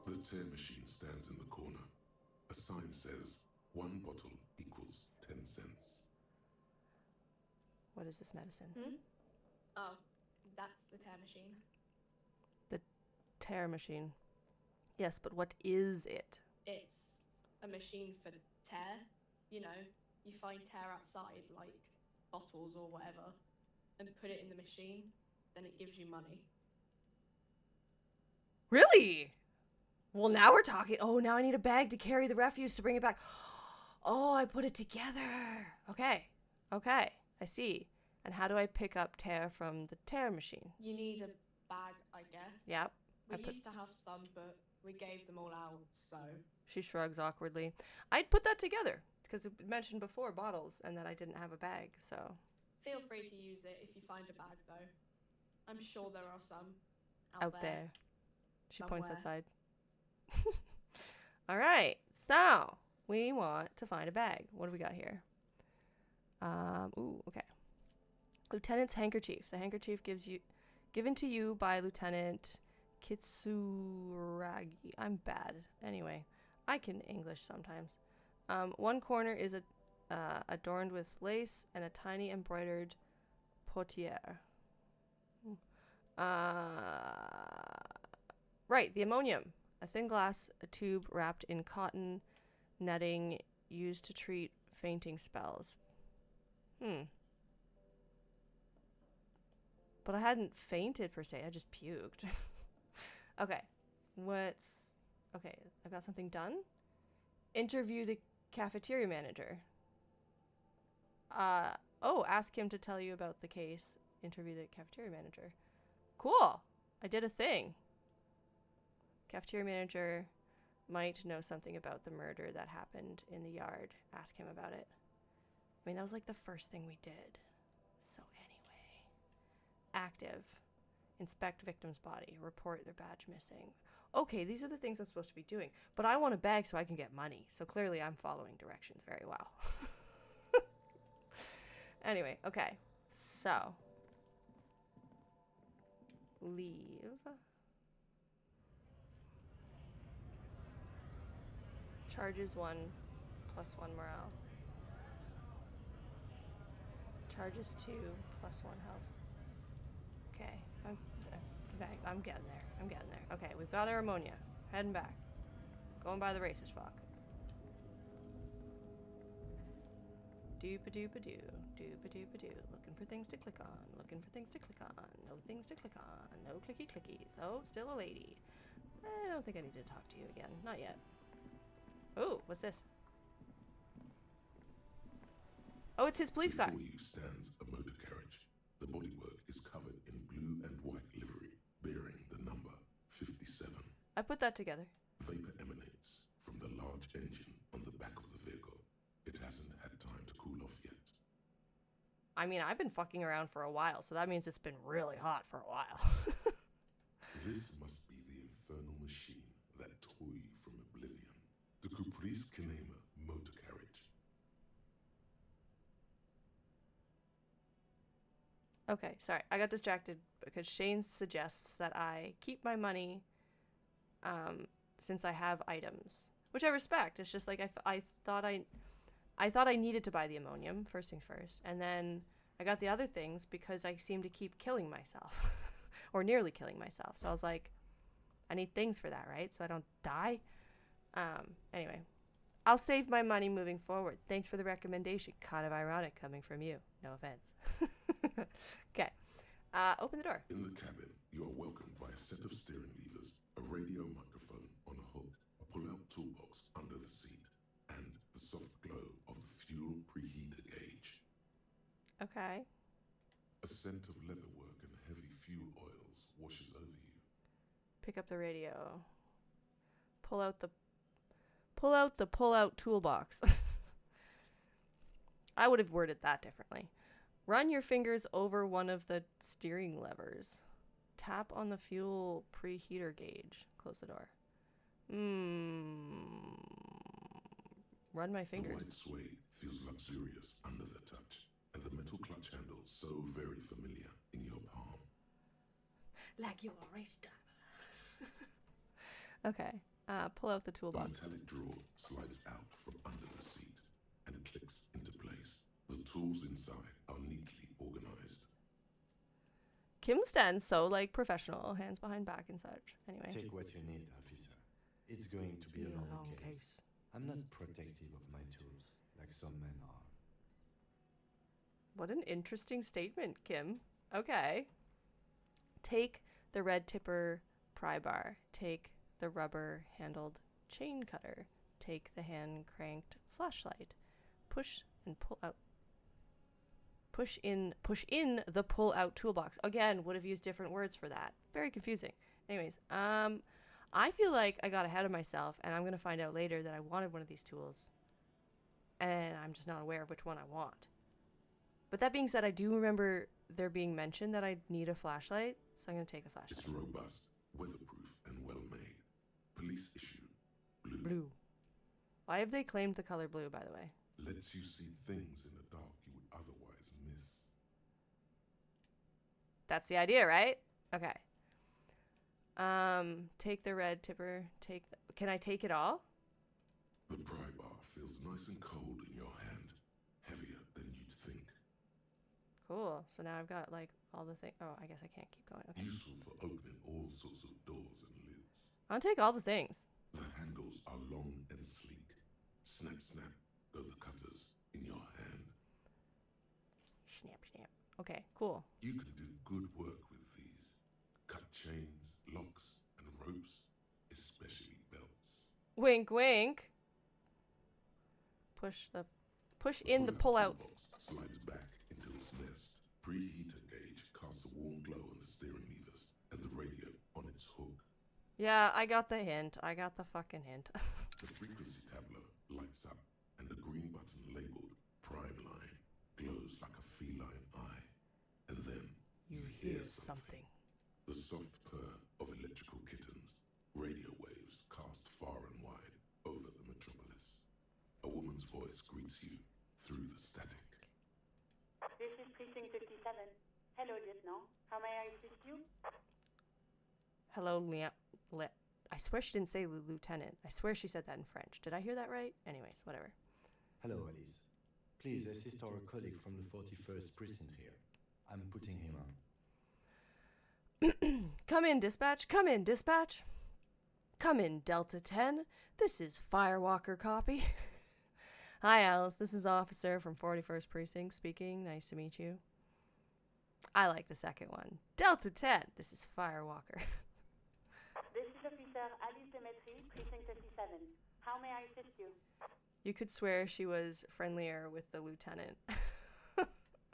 The tear machine stands in the corner. A sign says 1 bottle equals 10 cents. What is this medicine? Oh, that's the tear machine. Tear machine. Yes, but what is it? It's a machine for tear. You know, you find tear outside, like bottles or whatever, and put it in the machine, then it gives you money. Really? Well, now we're talking. Oh, now I need a bag to carry the refuse to bring it back. Oh, I put it together. Okay. I see. And how do I pick up tear from the tear machine? You need a bag, I guess. Yep. We used to have some, but we gave them all out, so... She shrugs awkwardly. I'd put that together, because it mentioned before bottles, and that I didn't have a bag, so... Feel free to use it if you find a bag, though. I'm sure there are some Out there. She points somewhere. outside. All right, so we want to find a bag. What do we got here? Okay. Lieutenant's handkerchief. The handkerchief given to you by Lieutenant Kitsuragi. I'm bad. Anyway, I can English sometimes. 1 corner is adorned with lace and a tiny embroidered portiere. Right, the ammonium. A thin glass tube wrapped in cotton netting used to treat fainting spells. But I hadn't fainted per se, I just puked. Okay, okay, I got something done. Interview the cafeteria manager. Ask him to tell you about the case. Interview the cafeteria manager. Cool, I did a thing. Cafeteria manager might know something about the murder that happened in the yard. Ask him about it. I mean, that was like the first thing we did. So anyway. Active. Inspect victim's body. Report their badge missing. Okay, these are the things I'm supposed to be doing. But I want a bag so I can get money. So clearly I'm following directions very well. Anyway, okay. So. Leave. Charges 1 plus 1 morale. Charges 2 plus 1 health. Okay, I'm getting there. Okay, we've got our ammonia. Heading back. Going by the racist fuck. Doopa-doopa-doo. Doopa-doopa-doo. Looking for things to click on. No things to click on. No clicky-clickies. Oh, still a lady. I don't think I need to talk to you again. Not yet. Oh, what's this? Oh, it's his police car. Before you stands a motor carriage. The bodywork is covered in blue and white livery, bearing the number 57. I put that together. Vapor emanates from the large engine on the back of the vehicle. It hasn't had time to cool off yet. I mean, I've been fucking around for a while, so that means it's been really hot for a while. This must be the infernal machine that tore you from oblivion. The Caprice Okay, sorry. I got distracted because Shane suggests that I keep my money since I have items, which I respect. It's just like I thought I needed to buy the ammonium, first things first, and then I got the other things because I seem to keep killing myself or nearly killing myself. So I was like, I need things for that, right? So I don't die. Anyway, I'll save my money moving forward. Thanks for the recommendation. Kind of ironic coming from you. No offense. Okay. Open the door. In the cabin, you are welcomed by a set of steering levers, a radio microphone on a hook, a pull-out toolbox under the seat, and the soft glow of the fuel preheater gauge. Okay. A scent of leatherwork and heavy fuel oils washes over you. Pick up the radio. Pull out the pull-out toolbox. I would have worded that differently. Run your fingers over one of the steering levers. Tap on the fuel preheater gauge. Close the door. Run my The white fingers. suede feels luxurious under the touch, and the metal clutch handle so very familiar in your palm. Like you're a race driver. Okay. Pull out the The toolbox. metallic drawer slides out from under the seat and clicks into place. The tools inside are neatly organized. Kim stands so like professional, hands behind back and such. Anyway. Take what you need, officer. It's going to be a long case. I'm not protective of my tools, like some men are. What an interesting statement, Kim. Okay. Take the red tipper pry bar. Take the rubber handled chain cutter. Take the hand cranked flashlight. Push and pull out. Push in the pull out toolbox. Again, would have used different words for that. Very confusing. Anyways, I feel like I got ahead of myself, and I'm going to find out later that I wanted one of these tools. And I'm just not aware of which one I want. But that being said, I do remember there being mention that I need a flashlight, so I'm going to take the flashlight. It's robust, weatherproof, and well made. Police issue. Blue. Blue. Why have they claimed the color blue, by the way? Lets you see things in the dark you would otherwise miss. That's the idea, right? Okay. Take the red tipper. Can I take it all? The pry bar feels nice and cold in your hand, heavier than you'd think. Cool. So now I've got like all the things. Oh, I guess I can't keep going. Okay. Useful for opening all sorts of doors and lids. I'll take all the things. The handles are long and sleek. Snap, snap, go the cutters in your hand. Snap, snap. Okay, cool. You can do good work with these. Cut chains, locks, and ropes, especially belts. Wink, wink. Push in the pull out. Toolbox slides back into its nest. Preheater gauge casts a warm glow on the steering levers and the radio on its hook. Yeah, I got the hint. I got the fucking hint. The frequency tableau lights up, and the green button labeled Prime Line glows like a feline eye. And then you hear something. The soft purr of electrical kittens, radio waves cast far and wide over the metropolis. A woman's voice greets you through the static. This is Precinct 57. Hello, Lieutenant. How may I assist you? Hello, I swear she didn't say lieutenant. I swear she said that in French. Did I hear that right? Anyways, whatever. Hello, Alice. Please assist our colleague from the 41st precinct here. I'm putting him on. Come in, dispatch. Come in, dispatch. Come in, Delta 10. This is Firewalker copy. Hi, Alice. This is Officer from 41st Precinct speaking. Nice to meet you. I like the second one. Delta 10. This is Firewalker. This is Officer Alice Demetri, Precinct 57. How may I assist you? You could swear she was friendlier with the lieutenant.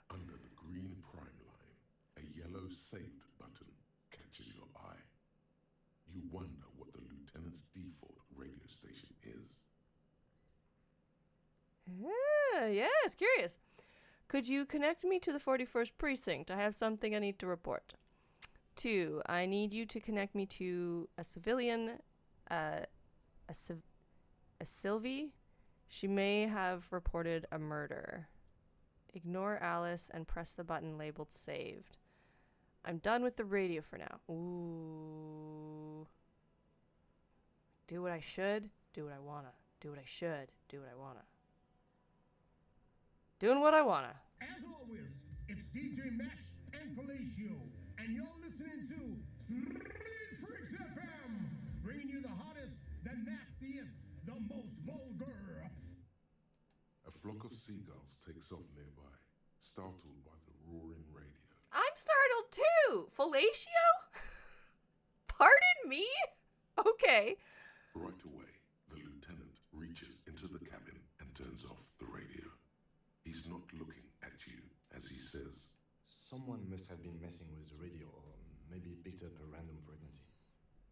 Under the green prime line, a yellow saved button catches your eye. You wonder what the lieutenant's default radio station is. Yes, curious. Could you connect me to the 41st Precinct? I have something I need to report. 2, I need you to connect me to a civilian, a Sylvie. She may have reported a murder. Ignore Alice and press the button labeled saved. I'm done with the radio for now. Ooh. Do what I should, do what I wanna. Do what I should, do what I wanna. Doing what I wanna. As always, it's DJ Mesh and Felicio, and you're listening to Street Freaks FM, bringing you the hottest, the nastiest, the most vulgar. A flock of seagulls takes off nearby, startled by the roaring radio. I'm startled too! Fellatio? Pardon me? Okay. Right away, the lieutenant reaches into the cabin and turns off the radio. He's not looking at you as he says, Someone must have been messing with the radio, or maybe picked up a random frequency.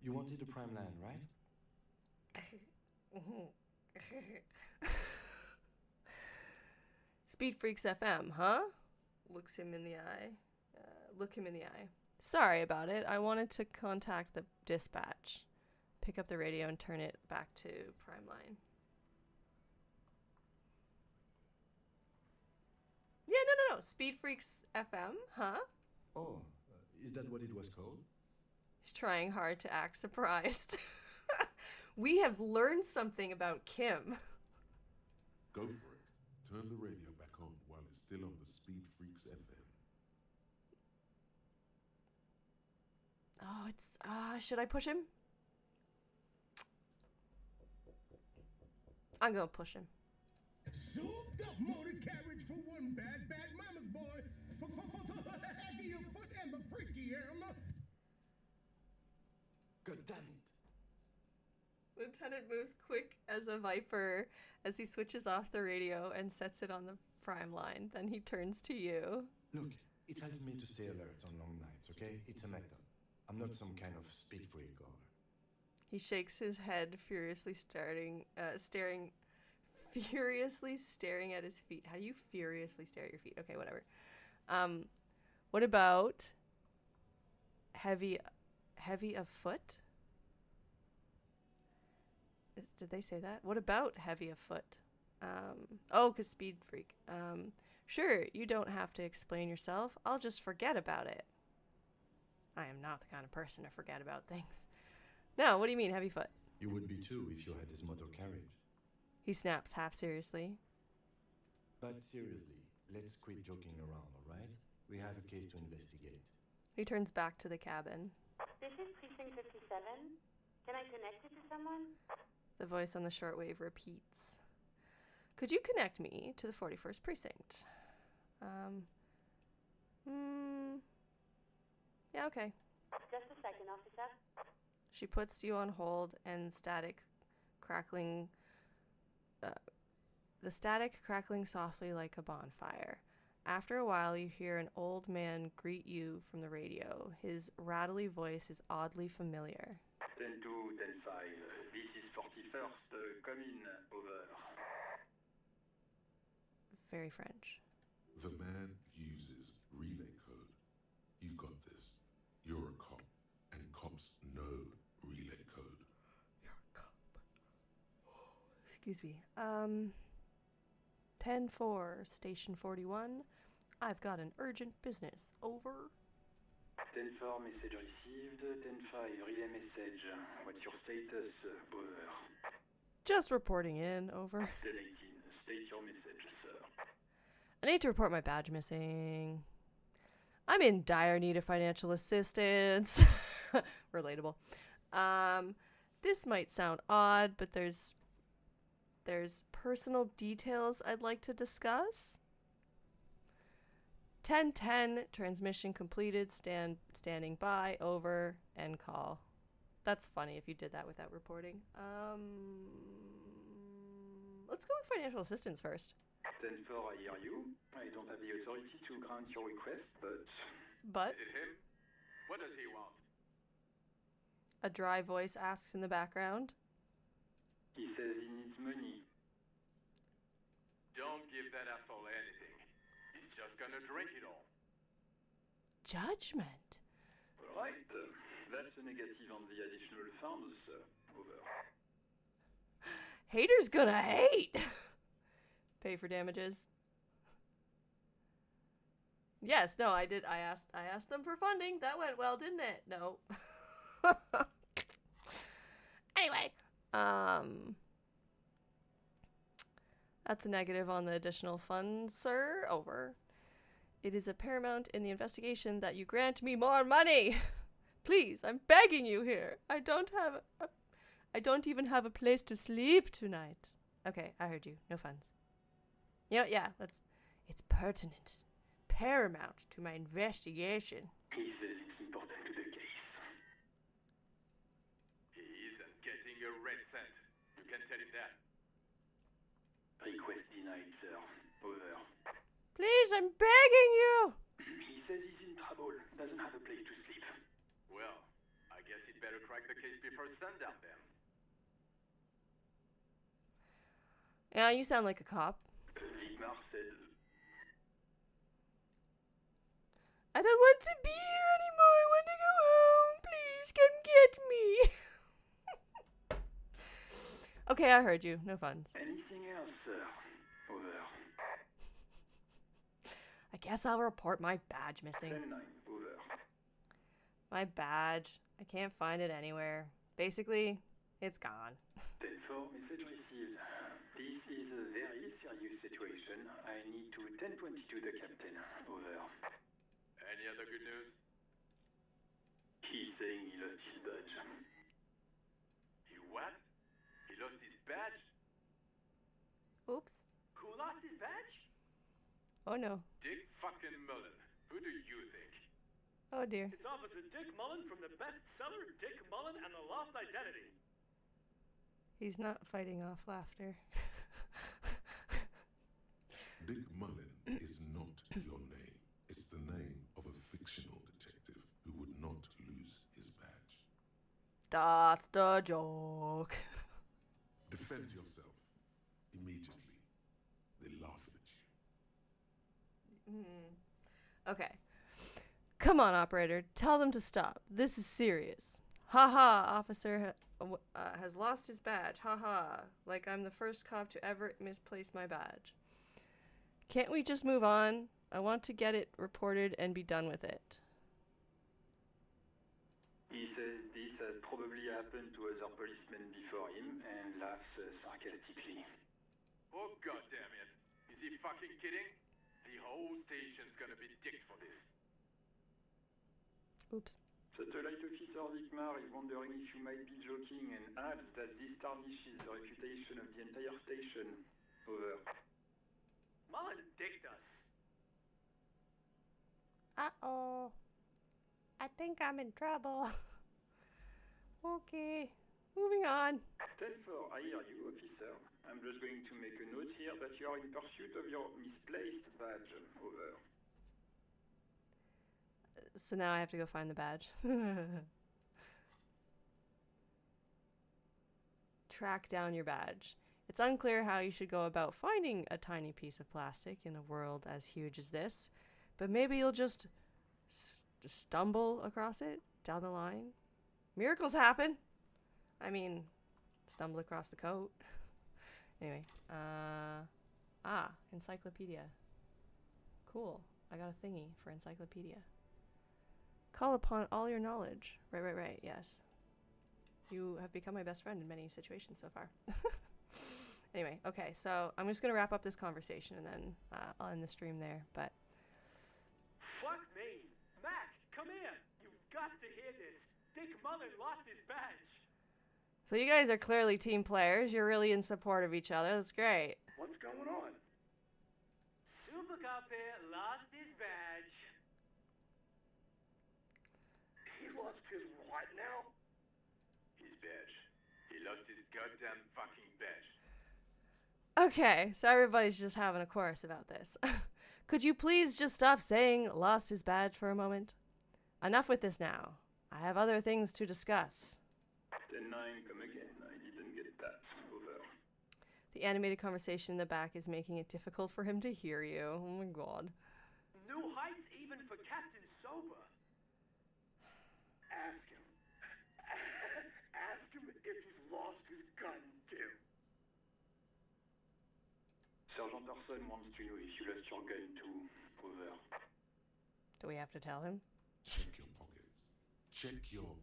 You wanted a prime line, right? Speed Freaks FM, huh? Look him in the eye. Sorry about it. I wanted to contact the dispatch. Pick up the radio and turn it back to prime line. Yeah, no. Speed Freaks FM, huh? Oh, is that what it was called? He's trying hard to act surprised. We have learned something about Kim. go for it. Turn the radio back on while it's still on the Speed Freaks FM. Oh, it's... should I push him? I'm gonna push him. Souped up motor carriage for one bad mama's boy. For the heavier foot and the freaky arm. God damn it. Lieutenant moves quick as a viper as he switches off the radio and sets it on the prime line. Then he turns to you. Look, it helps me to stay alert on long nights, okay? It's a method. I'm not some kind of speed freak or... He shakes his head, furiously staring at his feet. How do you furiously stare at your feet? Okay, whatever. What about heavy of foot? Did they say that? What about heavy of foot? Because speed freak. Sure, you don't have to explain yourself. I'll just forget about it. I am not the kind of person to forget about things. No, what do you mean, heavy foot? You would be too if you had this motor carriage. He snaps half seriously. But seriously, let's quit joking around, alright? We have a case to investigate. He turns back to the cabin. This is Precinct 57. Can I connect you to someone? The voice on the shortwave repeats. Could you connect me to the 41st precinct? Yeah, okay. Just a second, officer. She puts you on hold and the static crackling softly like a bonfire. After a while, you hear an old man greet you from the radio. His rattly voice is oddly familiar. 10-2, 10-5. This is 41st. Come in, over. Very French. The man uses relay code. You've got this. You're a cop, and cops know relay code. You're a cop. Excuse me. 10-4, Station 41. I've got an urgent business. Over. 10-4, message received. 10-5, relay message. What's your status, over? Just reporting in. Over. 10-18, state your message, sir. I need to report my badge missing. I'm in dire need of financial assistance. Relatable. This might sound odd, but there's personal details I'd like to discuss. 10-10, transmission completed, standing by, over, end call. That's funny if you did that without reporting. Let's go with financial assistance first. 10-4, I hear you. I don't have the authority to grant your request, but... But? Is it him? What does he want? A dry voice asks in the background. He says he needs money. Don't give that asshole anything. He's just gonna drink it all. Judgment. Right. That's a negative on the additional funds, over. Haters gonna hate. Pay for damages. Yes, no, I did. I asked them for funding. That went well, didn't it? No. Anyway, that's a negative on the additional funds, sir. Over. It is a paramount in the investigation that you grant me more money. Please, I'm begging you here. I don't even have a place to sleep tonight. Okay, I heard you. No funds. Yeah, it's pertinent. Paramount to my investigation. He says it's important to the case. He isn't getting a red cent. You can tell him that. Request denied, sir. Over. Please, I'm begging you. He says he's in trouble. Doesn't have a place to sleep. Well, I guess he'd better crack the case before sundown then. Yeah, you sound like a cop. Vigmar said... I don't want to be here anymore. I want to go home. Please come get me. Okay, I heard you. No funds. Anything else, sir? Over. I guess I'll report my badge missing. 10-9. Over. My badge. I can't find it anywhere. Basically, it's gone. 10-4, message received. This is a very serious situation. I need to 10-22 the captain. Over. Any other good news? He's saying he lost his badge. He what? He lost his badge? Oops. Who lost his badge? Oh no. Dick fucking Mullen. Who do you think? Oh dear. It's Officer Dick Mullen from the bestseller Dick Mullen and the Lost Identity. He's not fighting off laughter. Dick Mullen is not your name. It's the name of a fictional detective who would not lose his badge. That's the joke. Defend yourself. Immediately. They laugh at you. Okay. Come on, operator. Tell them to stop. This is serious. Haha, officer has lost his badge. Haha. Like I'm the first cop to ever misplace my badge. Can't we just move on? I want to get it reported and be done with it. He says this has probably happened to other policemen before him and laughs sarcastically. Oh goddamn it. Is he fucking kidding? The whole station's gonna be dicked for this. Oops. Satellite Officer Vigmar is wondering if you might be joking and adds that this tarnishes the reputation of the entire station. Over. Mullen dicked us. Uh-oh. I think I'm in trouble. Okay. Moving on. 10-4, I hear you, officer. I'm just going to make a note here that you are in pursuit of your misplaced badge. Over. So now I have to go find the badge. Track down your badge. It's unclear how you should go about finding a tiny piece of plastic in a world as huge as this, but maybe you'll just stumble across it down the line. Miracles happen. I mean, stumble across the coat. Anyway, encyclopedia. Cool. I got a thingy for encyclopedia. Call upon all your knowledge. Right, yes. You have become my best friend in many situations so far. Anyway, okay, so I'm just going to wrap up this conversation and then I'll end the stream there, but... Fuck me. Mac, come here. You've got to hear this. Dick Mullen lost his badge. So you guys are clearly team players. You're really in support of each other. That's great. What's going on? Super Cop here lost his badge. He lost his what now? His badge. He lost his goddamn fucking badge. Okay, so everybody's just having a chorus about this. Could you please just stop saying lost his badge for a moment? Enough with this now. I have other things to discuss. 10-9, come again. I didn't get that. Over. The animated conversation in the back is making it difficult for him to hear you. Oh my god. New heights even for Captain Sober. Ask him. Ask him if he's lost his gun, too. Sergeant Orson wants to know if you lost your gun too. Over. Do we have to tell him? Check your pockets. Check your...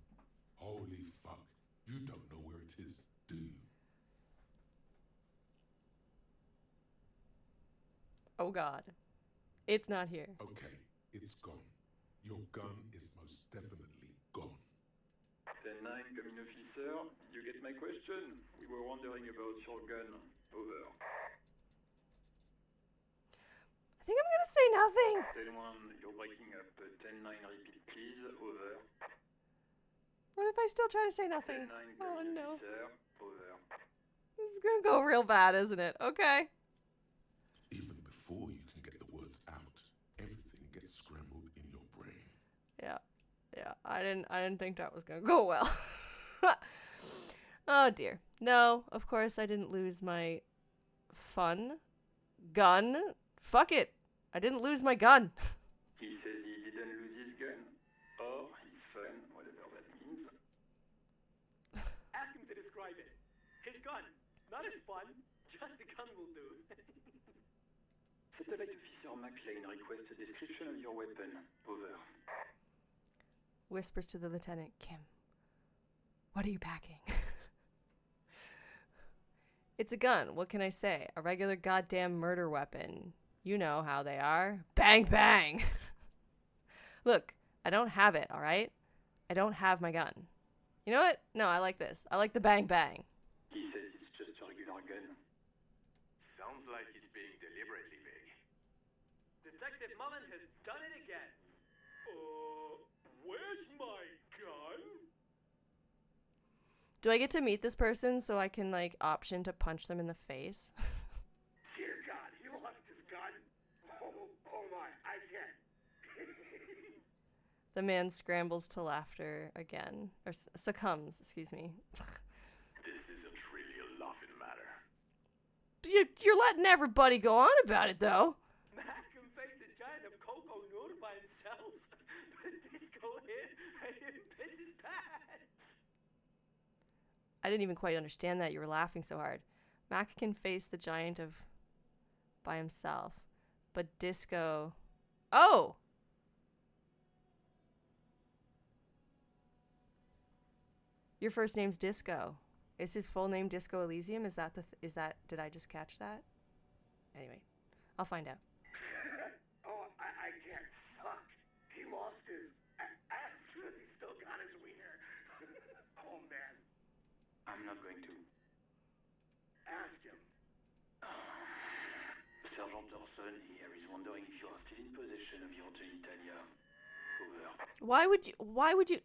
Holy fuck. You don't know where it is, do you? Oh God. It's not here. Okay, it's gone. Your gun is most definitely gone. 10-9, coming officer. You get my question? We were wondering about your gun. Over. I think I'm gonna say nothing. 10-1, you're breaking up. 10-9, repeat please. Over. What if I still try to say nothing? 10-9, Oh coming no. officer. Over. This is gonna go real bad, isn't it? Okay. Even before you can get the words out, everything gets scrambled in your brain. Yeah. Yeah. I didn't think that was gonna go well. Oh dear. No, of course I didn't lose my fun gun. Fuck it. I didn't lose my gun. He says he didn't lose his gun. Or his fun, whatever that means. Ask him to describe it. His gun. Not his fun. Just the gun will do. Satellite Officer McLean requests a description of your weapon. Over. Whispers to the lieutenant, Kim, what are you packing? It's a gun. What can I say? A regular goddamn murder weapon. You know how they are. Bang, bang. Look, I don't have it, all right? I don't have my gun. You know what? No, I like this. I like the bang, bang. He says it's just a regular gun. Sounds like he's being deliberately vague. Detective Mullen has done it again. Where's my gun? Do I get to meet this person so I can, like, option to punch them in the face? Dear God, he lost his gun. Oh my, I can't. The man scrambles to laughter again. Or succumbs, excuse me. This isn't really a laughing matter. You're letting everybody go on about it, though. Mac can face a giant of cocoa noodle by himself. But Disco hit and him piss his pants. I didn't even quite understand that. You were laughing so hard. Mac can face the giant of by himself. But Disco... Oh! Your first name's Disco. Is his full name Disco Elysium? Is that did I just catch that? Anyway, I'll find out. Oh, I can't. Fuck. He lost his ass. He still got his wiener. Oh, man. I'm not going to. Ask him. Sergeant Orson here is wondering if you are still in possession of your genitalia. Over. Why would you...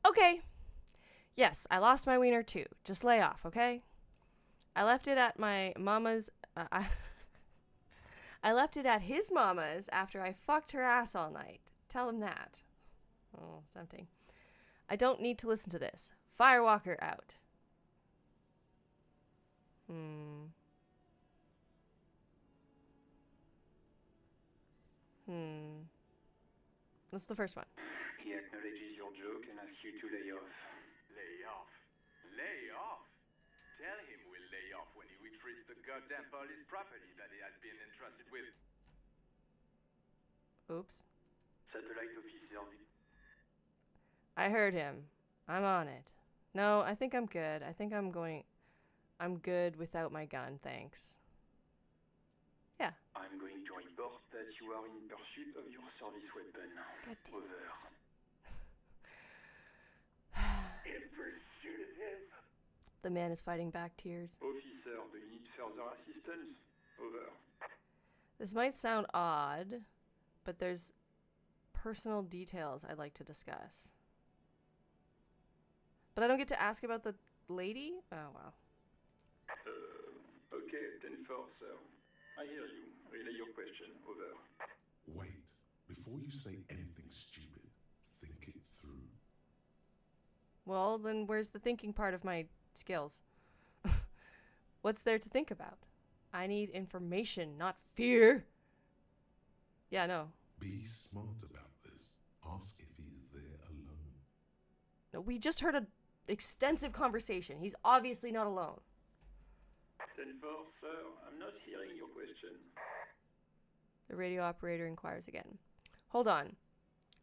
Okay. Yes, I lost my wiener too. Just lay off, okay? I left it at my mama's... I left it at his mama's after I fucked her ass all night. Tell him that. Oh, tempting. I don't need to listen to this. Firewalker out. What's the first one? He acknowledges your joke and asks you to lay off. Lay off? Lay off? Tell him we'll lay off when he retrieves the goddamn police property that he has been entrusted with. Oops. Satellite Officer. I heard him. I'm on it. No, I think I'm good. I'm good without my gun, thanks. Yeah. I'm going to report that you are in pursuit of your service weapon. God damn it. Over. In pursuit of his. The man is fighting back tears. Officer, do you need further assistance? Over. This might sound odd, but there's personal details I'd like to discuss. But I don't get to ask about the lady? Oh, wow. Okay, 10-4, sir. I hear you. Relay your question. Over. Wait. Before you say anything stupid, think it through. Well, then where's the thinking part of my skills? What's there to think about? I need information, not fear. Yeah, no. Be smart about this. Ask if he's there alone. No, we just heard an extensive conversation. He's obviously not alone. 10-4, sir. I'm not hearing your question. The radio operator inquires again. Hold on.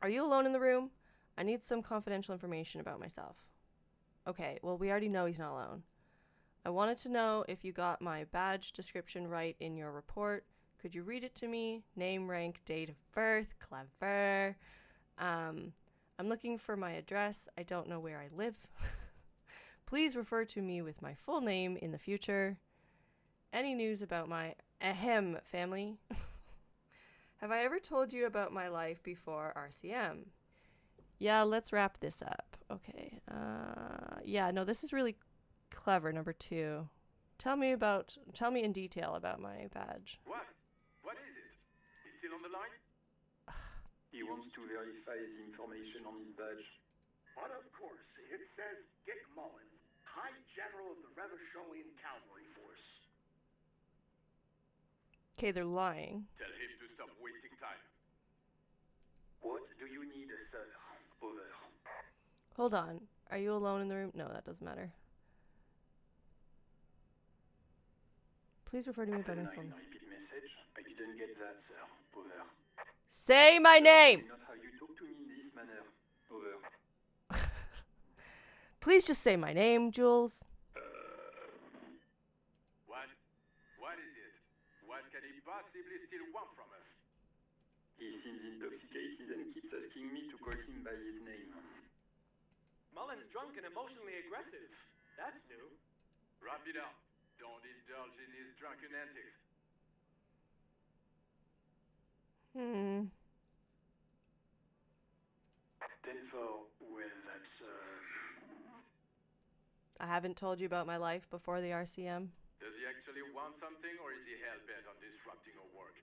Are you alone in the room? I need some confidential information about myself. Okay, well, we already know he's not alone. I wanted to know if you got my badge description right in your report. Could you read it to me? Name, rank, date of birth. Clever. I'm looking for my address. I don't know where I live. Please refer to me with my full name in the future. Any news about my family? Have I ever told you about my life before RCM? Yeah, let's wrap this up. Okay. Yeah, no, this is really clever, number 2. Tell me in detail about my badge. What? What is it? He's still on the line? He wants to verify the information on his badge. But of course, it says Dick Mullen, High General of the Revacholian Cavalry Force. Okay, they're lying. Tell him to stop wasting time. What do you need, sir? Over. Hold on. Are you alone in the room? No, that doesn't matter. Please refer to me by my phone. Repeat message. I didn't get that, sir. Over. Say my name! Not how you talk to me in this manner. Over. Please just say my name, Jules. What? What is it? What can he possibly still want from us? He seems intoxicated and keeps asking me to call him by his name. Mullen's drunk and emotionally aggressive. That's new. Wrap it up. Don't indulge in his drunken antics. Well, that's, I haven't told you about my life before the RCM. Does he actually want something, or is he hell-bent on disrupting our work?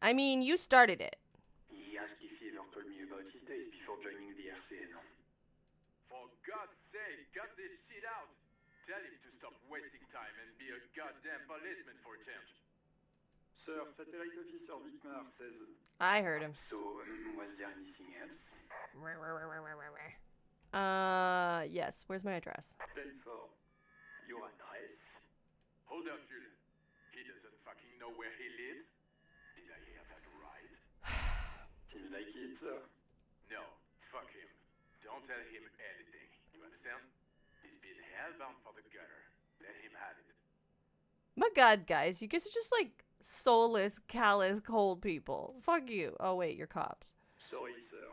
I mean, you started it. He asked if he ever told me about his days before joining the RCN. For God's sake, cut this shit out! Tell him to stop wasting time and be a goddamn policeman for a change. Sir, Satellite Officer Wickmar says... I heard him. So, was there anything else? Yes. Where's my address? 10-4. Your address? Hold up, Jules. He doesn't fucking know where he lives? Did I hear that right? Seems like it, sir. No, fuck him. Don't tell him anything. You understand? He's been hellbound for the gutter. Let him have it. My God, guys, you guys are just like soulless, callous, cold people. Fuck you. Oh wait, you're cops. Sorry, sir.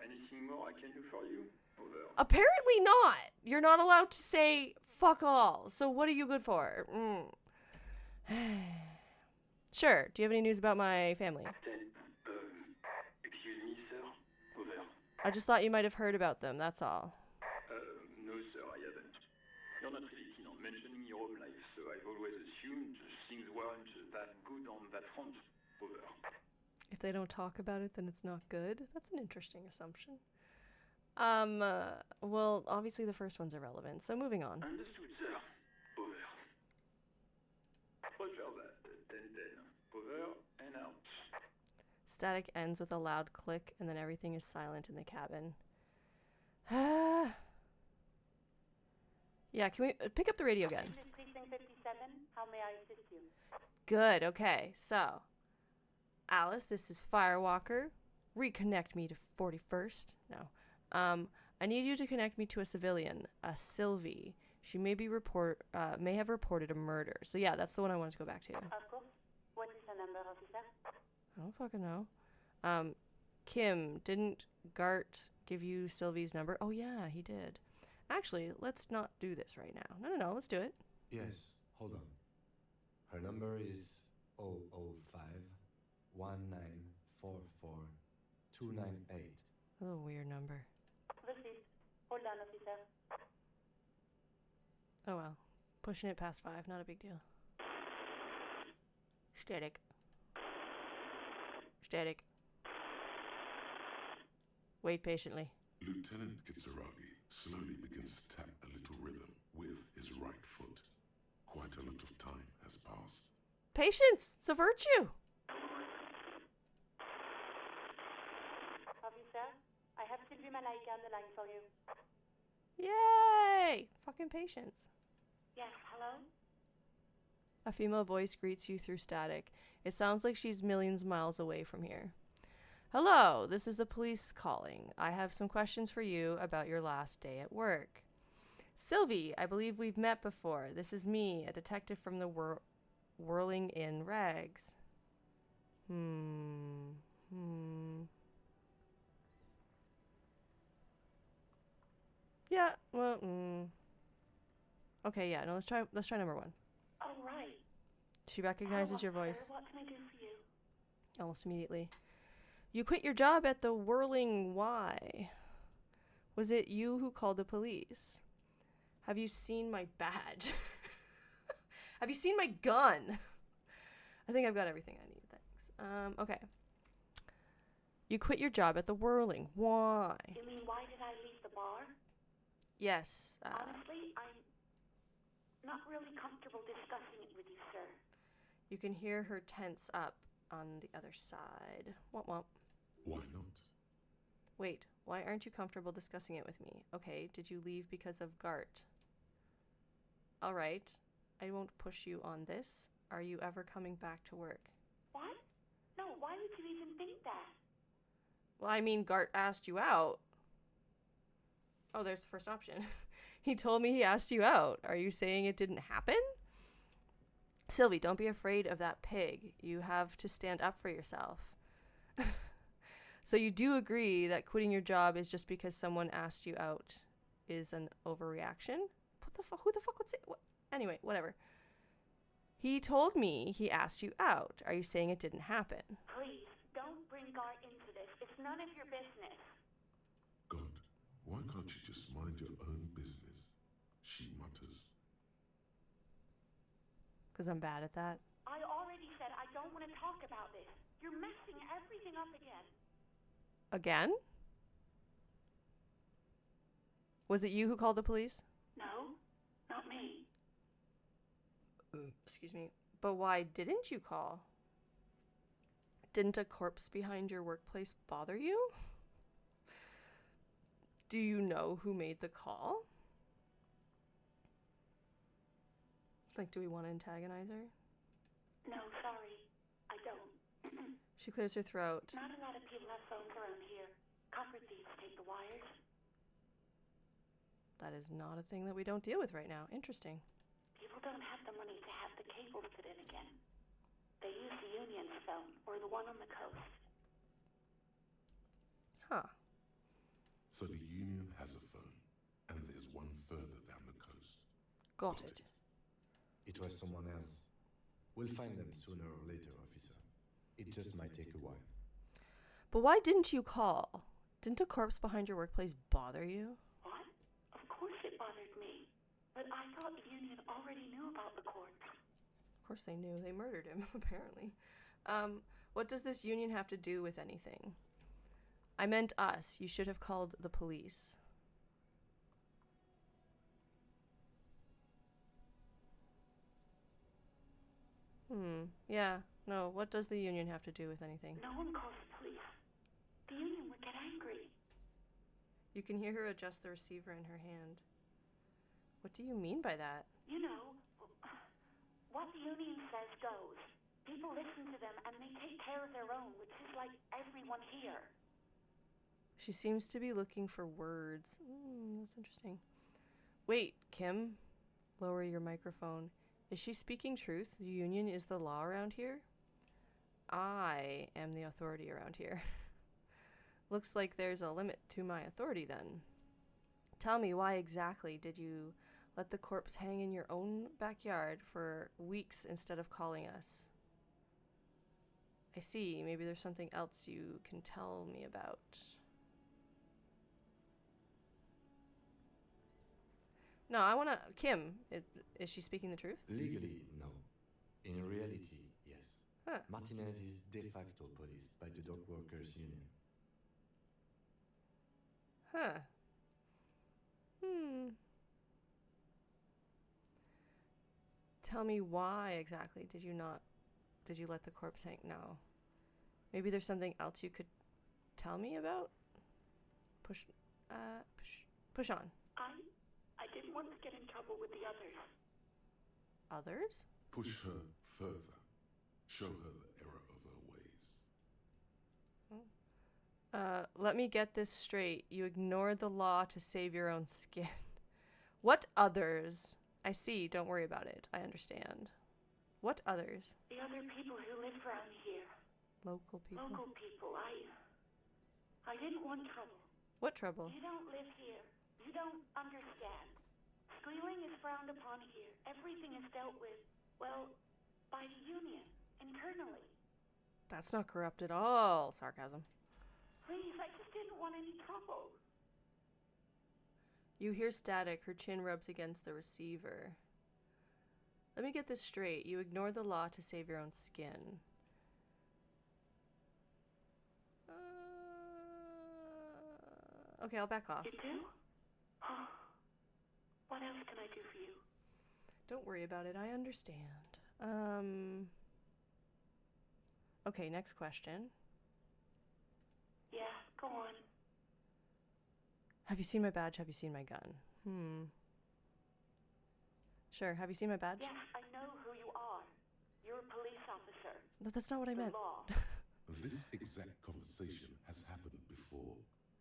Anything more I can do for you? Over. Apparently not. You're not allowed to say fuck all. So what are you good for? Sure. Do you have any news about my family? Excuse me, sir. Over. I just thought you might have heard about them. That's all. No, sir, I haven't. You're not really keen on mentioning your own life, so I've always assumed things weren't that good on that front. Over. If they don't talk about it, then it's not good. That's an interesting assumption. Well, obviously the first one's irrelevant, so moving on. Understood, sir. Over. Roger that. 10-10. Over and out. Static ends with a loud click, and then everything is silent in the cabin. Yeah, can we pick up the radio again? This is Precinct 57. How may I assist you? Good, okay. So, Alice, this is Firewalker. Reconnect me to 41st. No. I need you to connect me to a civilian, a Sylvie. She may have reported a murder. So yeah, that's the one I wanted to go back to. Of course. What is the number, officer? I don't fucking know. Kim, didn't Gart give you Sylvie's number? Oh yeah, he did. Actually, let's not do this right now. No, let's do it. Yes, hold on. Her number is 005 1944 298. That's a weird number. Received. Hold on, officer. Oh well. Pushing it past 5, not a big deal. Static. Static. Wait patiently. Lieutenant Kitsuragi slowly begins to tap a little rhythm with his right foot. Quite a lot of time has passed. Patience! It's a virtue! Officer, I have Sylvie Malaika on the line for you. Yay! Fucking patience. Yes, hello? A female voice greets you through static. It sounds like she's millions of miles away from here. Hello, this is the police calling. I have some questions for you about your last day at work. Sylvie, I believe we've met before. This is me, a detective from the Whirling in Rags. Yeah, well, Okay, yeah, no, let's try number 1. Oh, right. She recognizes your Hello, voice sir. What can I do for you? almost immediately. You quit your job at the Whirling Y. Was it you who called the police? Have you seen my badge? Have you seen my gun? I think I've got everything I need, thanks. Okay. You quit your job at the Whirling. Why? You mean, why did I leave the bar? Yes. Honestly, I'm not really comfortable discussing it with you, sir. You can hear her tense up on the other side. Womp womp. Why not? Wait, why aren't you comfortable discussing it with me? Okay, did you leave because of Gart? Alright, I won't push you on this. Are you ever coming back to work? What? No, why would you even think that? Well, I mean, Gart asked you out. Oh, there's the first option. He told me he asked you out. Are you saying it didn't happen? Sylvie, don't be afraid of that pig. You have to stand up for yourself. So you do agree that quitting your job is just because someone asked you out is an overreaction? What the fuck? Who the fuck would say? What? Anyway, whatever. He told me he asked you out. Are you saying it didn't happen? Please, don't bring Gart into this. It's none of your business. God, why can't you just mind your own business? She mutters. Because I'm bad at that. I already said I don't want to talk about this. You're messing everything up again. Again? Was it you who called the police? No, not me. Excuse me. But why didn't you call? Didn't a corpse behind your workplace bother you? Do you know who made the call? Like, do we want to antagonize her? No, sorry. I don't. She clears her throat. Not a lot of people have phones around here. Copper thieves take the wires. That is not a thing that we don't deal with right now. Interesting. People don't have the money to have the cables put in again. They use the Union's phone, or the one on the coast. Huh. So the Union has a phone, and there's one further down the coast. Got it. It was someone else. We'll find them sooner or later, officer. It just might take a while. But why didn't you call? Didn't a corpse behind your workplace bother you? What? Of course it bothered me. But I thought the Union already knew about the corpse. Of course they knew. They murdered him, apparently. What does this Union have to do with anything? I meant us. You should have called the police. Yeah. No, what does the Union have to do with anything? No one calls the police. The Union would get angry. You can hear her adjust the receiver in her hand. What do you mean by that? You know, what the Union says goes. People listen to them and they take care of their own, which is like everyone here. She seems to be looking for words. That's interesting. Wait, Kim. Lower your microphone. Is she speaking truth? The Union is the law around here? I am the authority around here. Looks like there's a limit to my authority then. Tell me, why exactly did you let the corpse hang in your own backyard for weeks instead of calling us? I see. Maybe there's something else you can tell me about. No, I want to... Kim, is she speaking the truth? Legally, no. In reality, yes. Huh. Martinez is de facto police by the Dock Workers Union. Huh. Tell me, why exactly did you let the corpse hang? No. Maybe there's something else you could tell me about? Push on. I didn't want to get in trouble with the others. Others? Push her further. Show her the error of her ways. Let me get this straight. You ignored the law to save your own skin. What others? I see. Don't worry about it. I understand. What others? The other people who live around here. Local people. Local people. I didn't want trouble. What trouble? You don't live here. You don't understand. Squealing is frowned upon here. Everything is dealt with, well, by the Union, internally. That's not corrupt at all. Sarcasm. Please, I just didn't want any trouble. You hear static. Her chin rubs against the receiver. Let me get this straight. You ignore the law to save your own skin. Okay, I'll back off. You do? Oh. What else can I do for you? Don't worry about it. I understand. Okay, next question. Yeah, go on. Have you seen my badge? Have you seen my gun? Sure. Have you seen my badge? Yes, I know who you are. You're a police officer. No, that's not what I meant. Law. This exact conversation has happened before.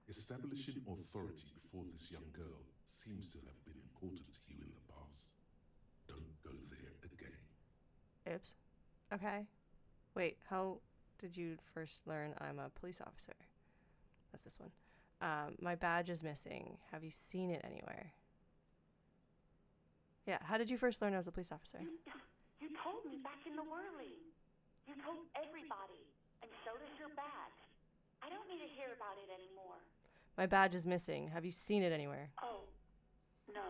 Establishing authority before this young girl seems to have been important to you in the past. Don't go there again. Oops. Okay. Wait, how did you first learn I'm a police officer? That's this one. My badge is missing. Have you seen it anywhere? Yeah, how did you first learn I was a police officer? You told me back in the whirling. You told everybody, and so does your badge. I don't need to hear about it anymore. My badge is missing. Have you seen it anywhere? Oh, no,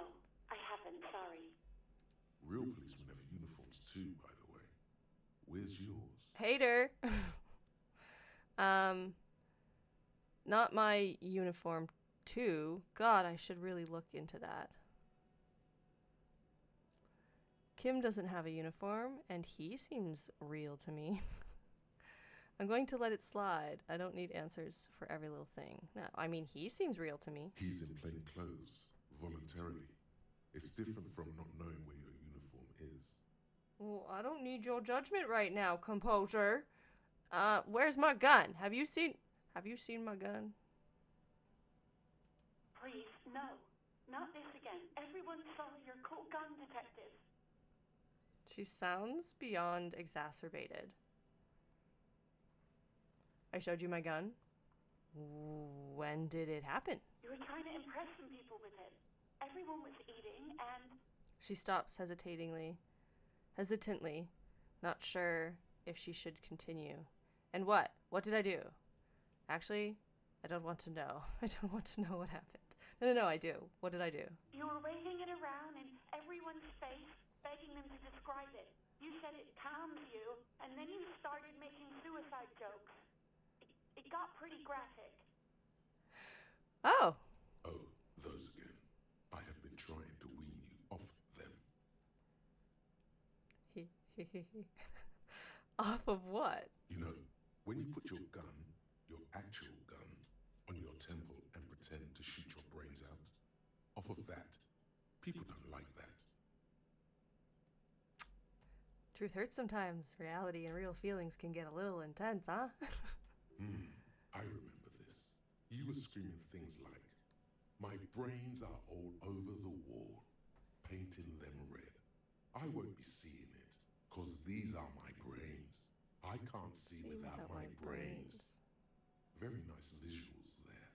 I haven't, sorry. Real policemen have uniforms too, by the way. Where's yours? Hater! Not my uniform too. God, I should really look into that. Kim doesn't have a uniform, and he seems real to me. I'm going to let it slide. I don't need answers for every little thing. No, I mean, he seems real to me. He's in plain clothes, voluntarily. It's different from not knowing where your uniform is. Well, I don't need your judgment right now, composure. Where's my gun? Have you seen my gun? Please, no. Not this again. Everyone saw your cool gun detective. She sounds beyond exacerbated. I showed you my gun. When did it happen? You were trying to impress some people with it. Everyone was eating and... She stops hesitantly, not sure if she should continue. And what? What did I do? Actually, I don't want to know. I don't want to know what happened. No, I do. What did I do? You were waving it around in everyone's face, begging them to describe it. You said it calms you, and then you started making suicide jokes. It got pretty graphic. Oh. Oh, those again. I have been trying to wean you off them. Off of what? You know, when you put your gun, your actual gun, on your temple and pretend to shoot your brains out, off of that, people don't like that. Truth hurts sometimes. Reality and real feelings can get a little intense, huh? I remember this. You were screaming things like, "My brains are all over the wall, painting them red. I won't be seeing it, 'cause these are my brains. I can't see without my brains." Very nice visuals there.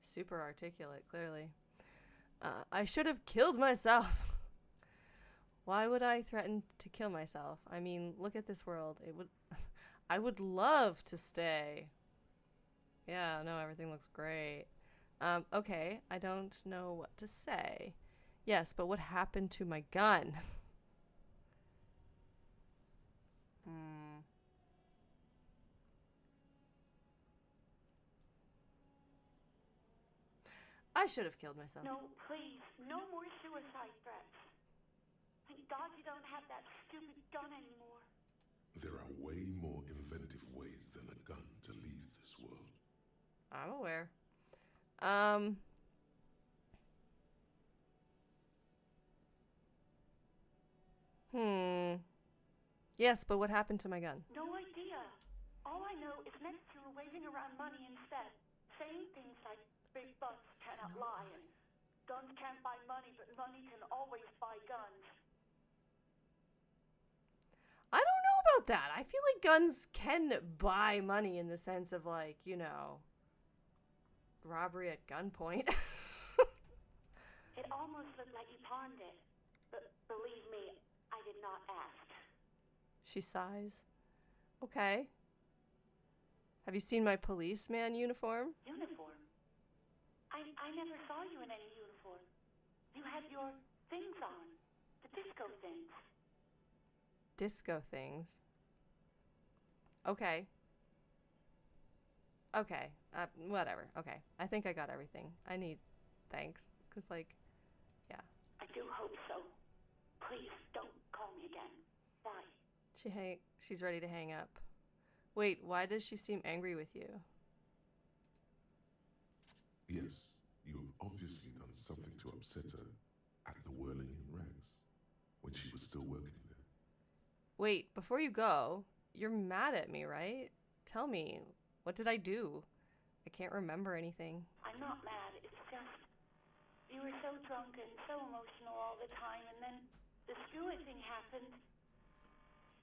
Super articulate, clearly. I should have killed myself. Why would I threaten to kill myself? I mean, look at this world. I would love to stay. Yeah, no, everything looks great. Okay, I don't know what to say. Yes, but what happened to my gun? I should have killed myself. No, please, no more suicide threats. Thank God you don't have that stupid gun anymore. There are way more inventive ways than a gun to leave this world. I'm aware. Yes, but what happened to my gun? No idea. All I know is next you were waving around money instead. saying things like big butts cannot lie and guns can't buy money, but money can always buy guns. I don't know about that. I feel like guns can buy money in the sense of, like, you know, robbery at gunpoint. It almost looked like you pawned it. But believe me, I did not ask. She sighs. Okay. Have you seen my policeman uniform? Uniform? I never saw you in any uniform. You had your things on. The disco things. Disco things. Okay. Okay. Whatever. Okay. I think I got everything. I need thanks. Because, like, yeah. I do hope so. Please, don't call me again. Bye. She's ready to hang up. Wait, why does she seem angry with you? Yes, you have obviously done something to upset her at the Whirling in Rags when she was still working there. Wait, before you go, you're mad at me, right? Tell me, what did I do? I can't remember anything. I'm not mad, it's just... You were so drunk and so emotional all the time, and then the skewer thing happened.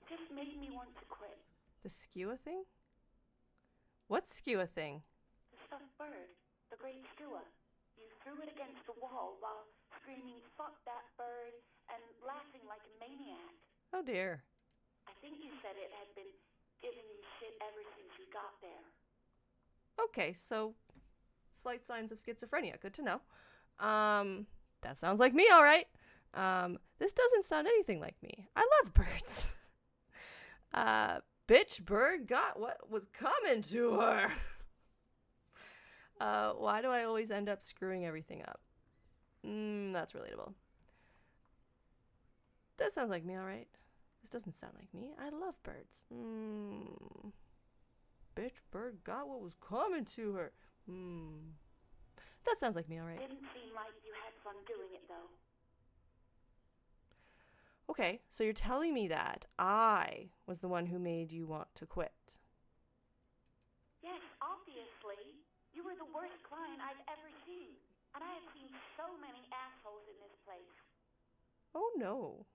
It just made me want to quit. The skewer thing? What skewer thing? The stuffed bird. The great skewer. You threw it against the wall while screaming, "Fuck that bird," and laughing like a maniac. Oh dear. I think you said it had been giving you shit ever since you got there. Okay, so slight signs of schizophrenia. Good to know. That sounds like me, all right. This doesn't sound anything like me. I love birds. Bitch bird got what was coming to her. Why do I always end up screwing everything up? That's relatable. That sounds like me, all right. This doesn't sound like me. I love birds. Bitch bird got what was coming to her. That sounds like me, all right. Didn't seem like you had fun doing it, though. Okay, so you're telling me that I was the one who made you want to quit. Yes, obviously. You were the worst client I've ever seen. And I have seen so many assholes in this place. Oh no.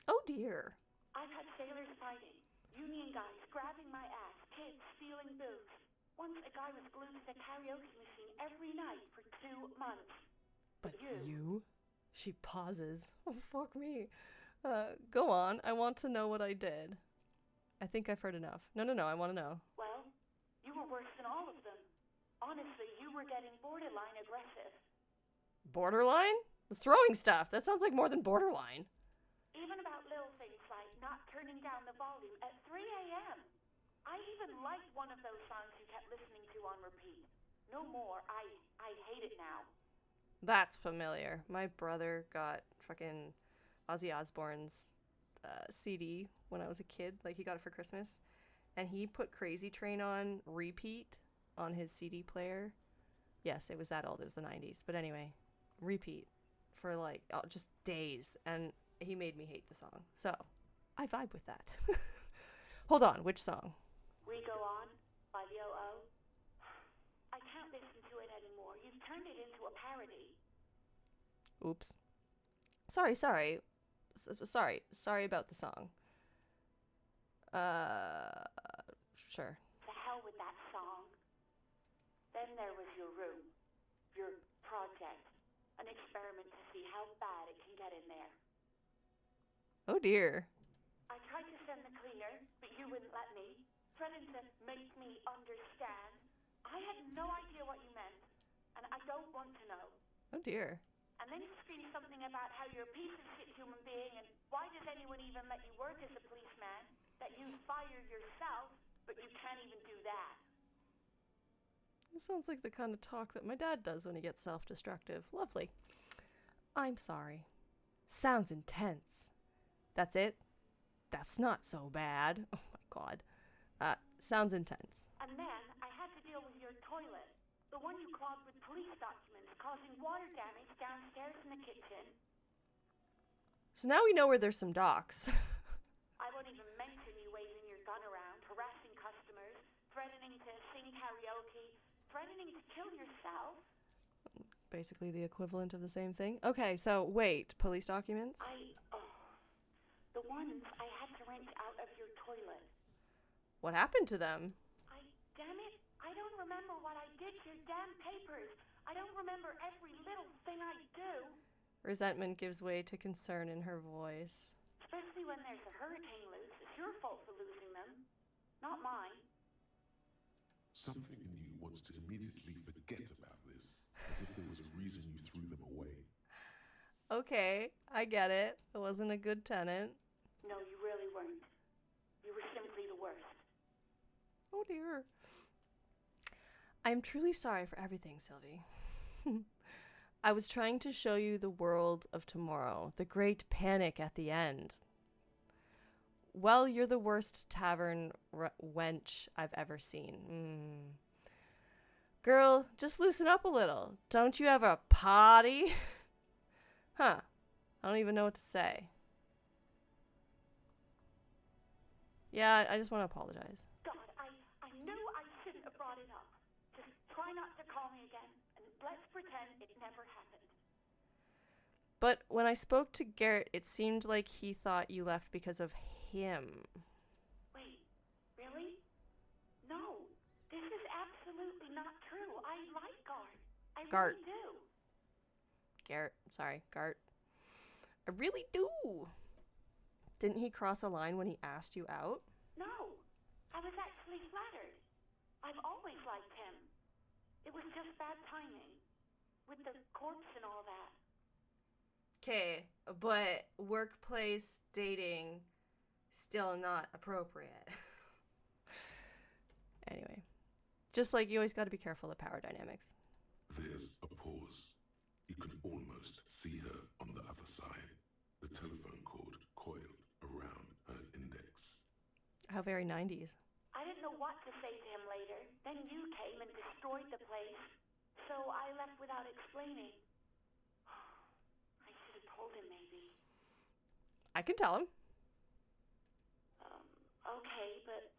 Oh dear. I've had sailors fighting, union guys grabbing my ass, kids stealing booze. Once a guy was glued to the karaoke machine every night for 2 months. But you? She pauses. Oh, fuck me. Go on. I want to know what I did. I think I've heard enough. No, I want to know. Well, you were worse than all of them. Honestly, you were getting borderline aggressive. Borderline? Throwing stuff. That sounds like more than borderline. Even about little things like not turning down the volume at 3 a.m. I even liked one of those songs you kept listening to on repeat. No more. I hate it now. That's familiar. My brother got fucking Ozzy Osbourne's CD when I was a kid. Like, he got it for Christmas. And he put Crazy Train on repeat on his CD player. Yes, it was that old. It was the 90s. But anyway, repeat for, like, just days. And he made me hate the song. So, I vibe with that. Hold on. Which song? We Go On by the O.O. I can't listen to it anymore. You've turned it into a parody. Oops. Sorry about the song. Sure. To hell with that song. Then there was your room. Your project. An experiment to see how bad it can get in there. Oh dear. I tried to send the cleaner, but you wouldn't let me. Threatened to make me understand. I had no idea what you meant, and I don't want to know. Oh dear. And then you screamed something about how you're a piece of shit human being, and why does anyone even let you work as a policeman? That you fire yourself, but you can't even do that. This sounds like the kind of talk that my dad does when he gets self-destructive. Lovely. I'm sorry. Sounds intense. That's it? That's not so bad. Oh my god. Sounds intense. And then I had to deal with your toilet. The one you clogged with police documents, causing water damage downstairs in the kitchen. So now we know where there's some docks. I won't even mention you waving your gun around, harassing customers, threatening to sing karaoke, threatening to kill yourself. Basically the equivalent of the same thing. Okay, so wait, police documents? The ones I had to wrench out of your toilet. What happened to them? Damn it, I don't remember what I did to your damn papers. I don't remember every little thing I do. Resentment gives way to concern in her voice. Especially when there's a hurricane loose. It's your fault for losing them, not mine. Something in you wants to immediately forget about this, as if there was a reason you threw them away. Okay, I get it. I wasn't a good tenant. No, you really weren't. You were simply the worst. Oh dear. I'm truly sorry for everything, Sylvie. I was trying to show you the world of tomorrow, the great panic at the end. Well, you're the worst tavern wench I've ever seen. Girl, just loosen up a little. Don't you have a potty? Huh. I don't even know what to say. Yeah, I just want to apologize. God, I knew I shouldn't have brought it up. Just try not to call me again, and let's pretend it never happened. But when I spoke to Garrett, it seemed like he thought you left because of him. Wait, really? No, this is absolutely not true. I like Gart. I Gart. really do. Garrett. Sorry, Gart. I really do. Didn't he cross a line when he asked you out? No, I was actually flattered. I've always liked him. It was just bad timing. With the corpse and all that. Okay, but workplace dating, still not appropriate. Anyway, just like you always got to be careful of power dynamics. There's a pause. You can almost see her on the other side. The telephone cord coiled around her index. How very 90s. I didn't know what to say to him later. Then you came and destroyed the place. So I left without explaining. I should have told him, maybe. I can tell him. Okay, but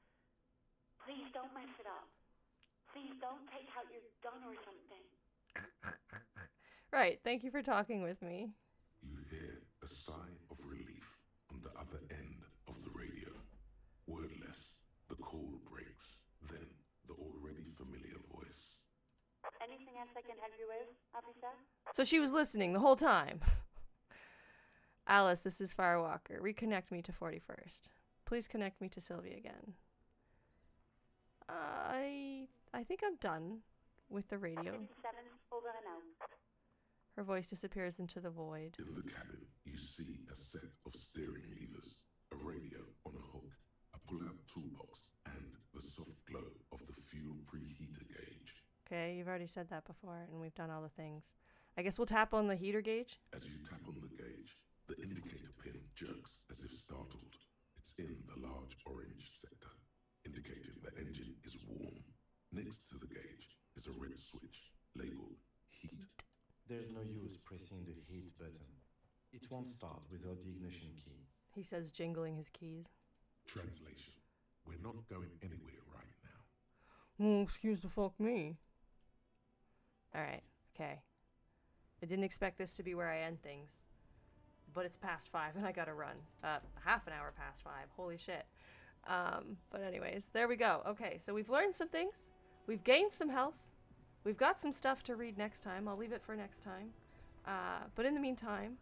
please don't mess it up. Please don't take out your gun or something. Right, thank you for talking with me. You hear a sigh of relief on the other end of the radio. Wordless, the call breaks. Then the already familiar voice. Anything else I can help you with, officer? So she was listening the whole time. Alice, this is Firewalker. Reconnect me to 41st. Please connect me to Sylvie again. I think I'm done with the radio. 57, over and out. Her voice disappears into the void. In the cabin, you see a set of steering levers, a radio on a hook, a pull-out toolbox, and the soft glow of the fuel preheater gauge. Okay, you've already said that before, and we've done all the things. I guess we'll tap on the heater gauge. As you tap on the gauge, the indicator pin jerks as if startled. It's in the large orange sector, indicating the engine is warm. Next to the gauge is a red switch labeled heat. There's no use pressing the heat button. It won't start without the ignition key. He says, jingling his keys. Translation: we're not going anywhere right now. Oh, excuse the fuck me. Alright, okay. I didn't expect this to be where I end things. But it's past 5 and I gotta run. Half an hour past 5. Holy shit. But anyways, there we go. Okay, so we've learned some things. We've gained some health. We've got some stuff to read next time. I'll leave it for next time. But in the meantime,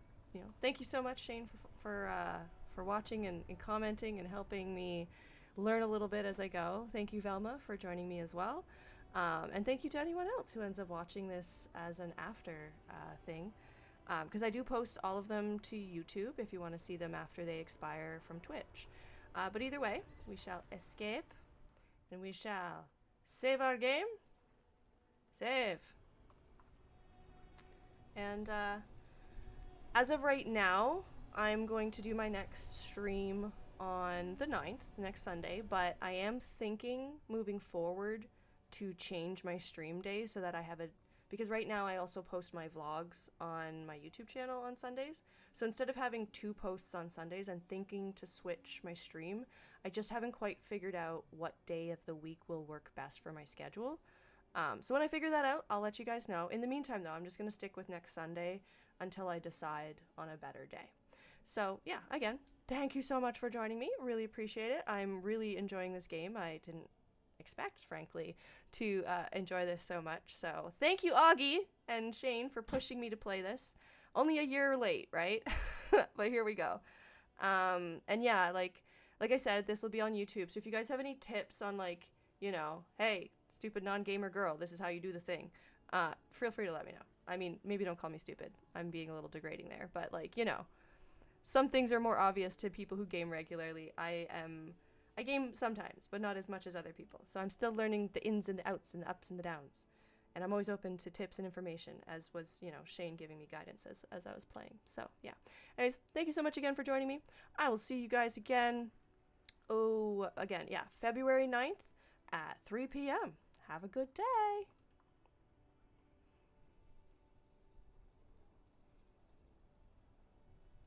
thank you so much, Shane, for watching and commenting and helping me learn a little bit as I go. Thank you, Velma, for joining me as well. And thank you to anyone else who ends up watching this as an after thing. Because I do post all of them to YouTube if you want to see them after they expire from Twitch. But either way, we shall escape and we shall save our game. Save. And as of right now, I'm going to do my next stream on the 9th, next Sunday, but I am thinking moving forward to change my stream day so that I have because right now I also post my vlogs on my YouTube channel on Sundays. So instead of having 2 posts on Sundays, I'm thinking to switch my stream. I just haven't quite figured out what day of the week will work best for my schedule. So when I figure that out, I'll let you guys know. In the meantime, though, I'm just going to stick with next Sunday until I decide on a better day. So, yeah, again, thank you so much for joining me. Really appreciate it. I'm really enjoying this game. I didn't expect, frankly, to enjoy this so much. So thank you, Augie and Shane, for pushing me to play this. Only a year late, right? But here we go. And yeah, like I said, this will be on YouTube. So if you guys have any tips on, like, you know, hey, stupid non-gamer girl, this is how you do the thing, feel free to let me know. I mean, maybe don't call me stupid. I'm being a little degrading there. But, like, you know, some things are more obvious to people who game regularly. I game sometimes, but not as much as other people. So I'm still learning the ins and the outs and the ups and the downs. And I'm always open to tips and information, as was, you know, Shane giving me guidance as I was playing. So, yeah. Anyways, thank you so much again for joining me. I will see you guys again. February 9th at 3 p.m. Have a good day.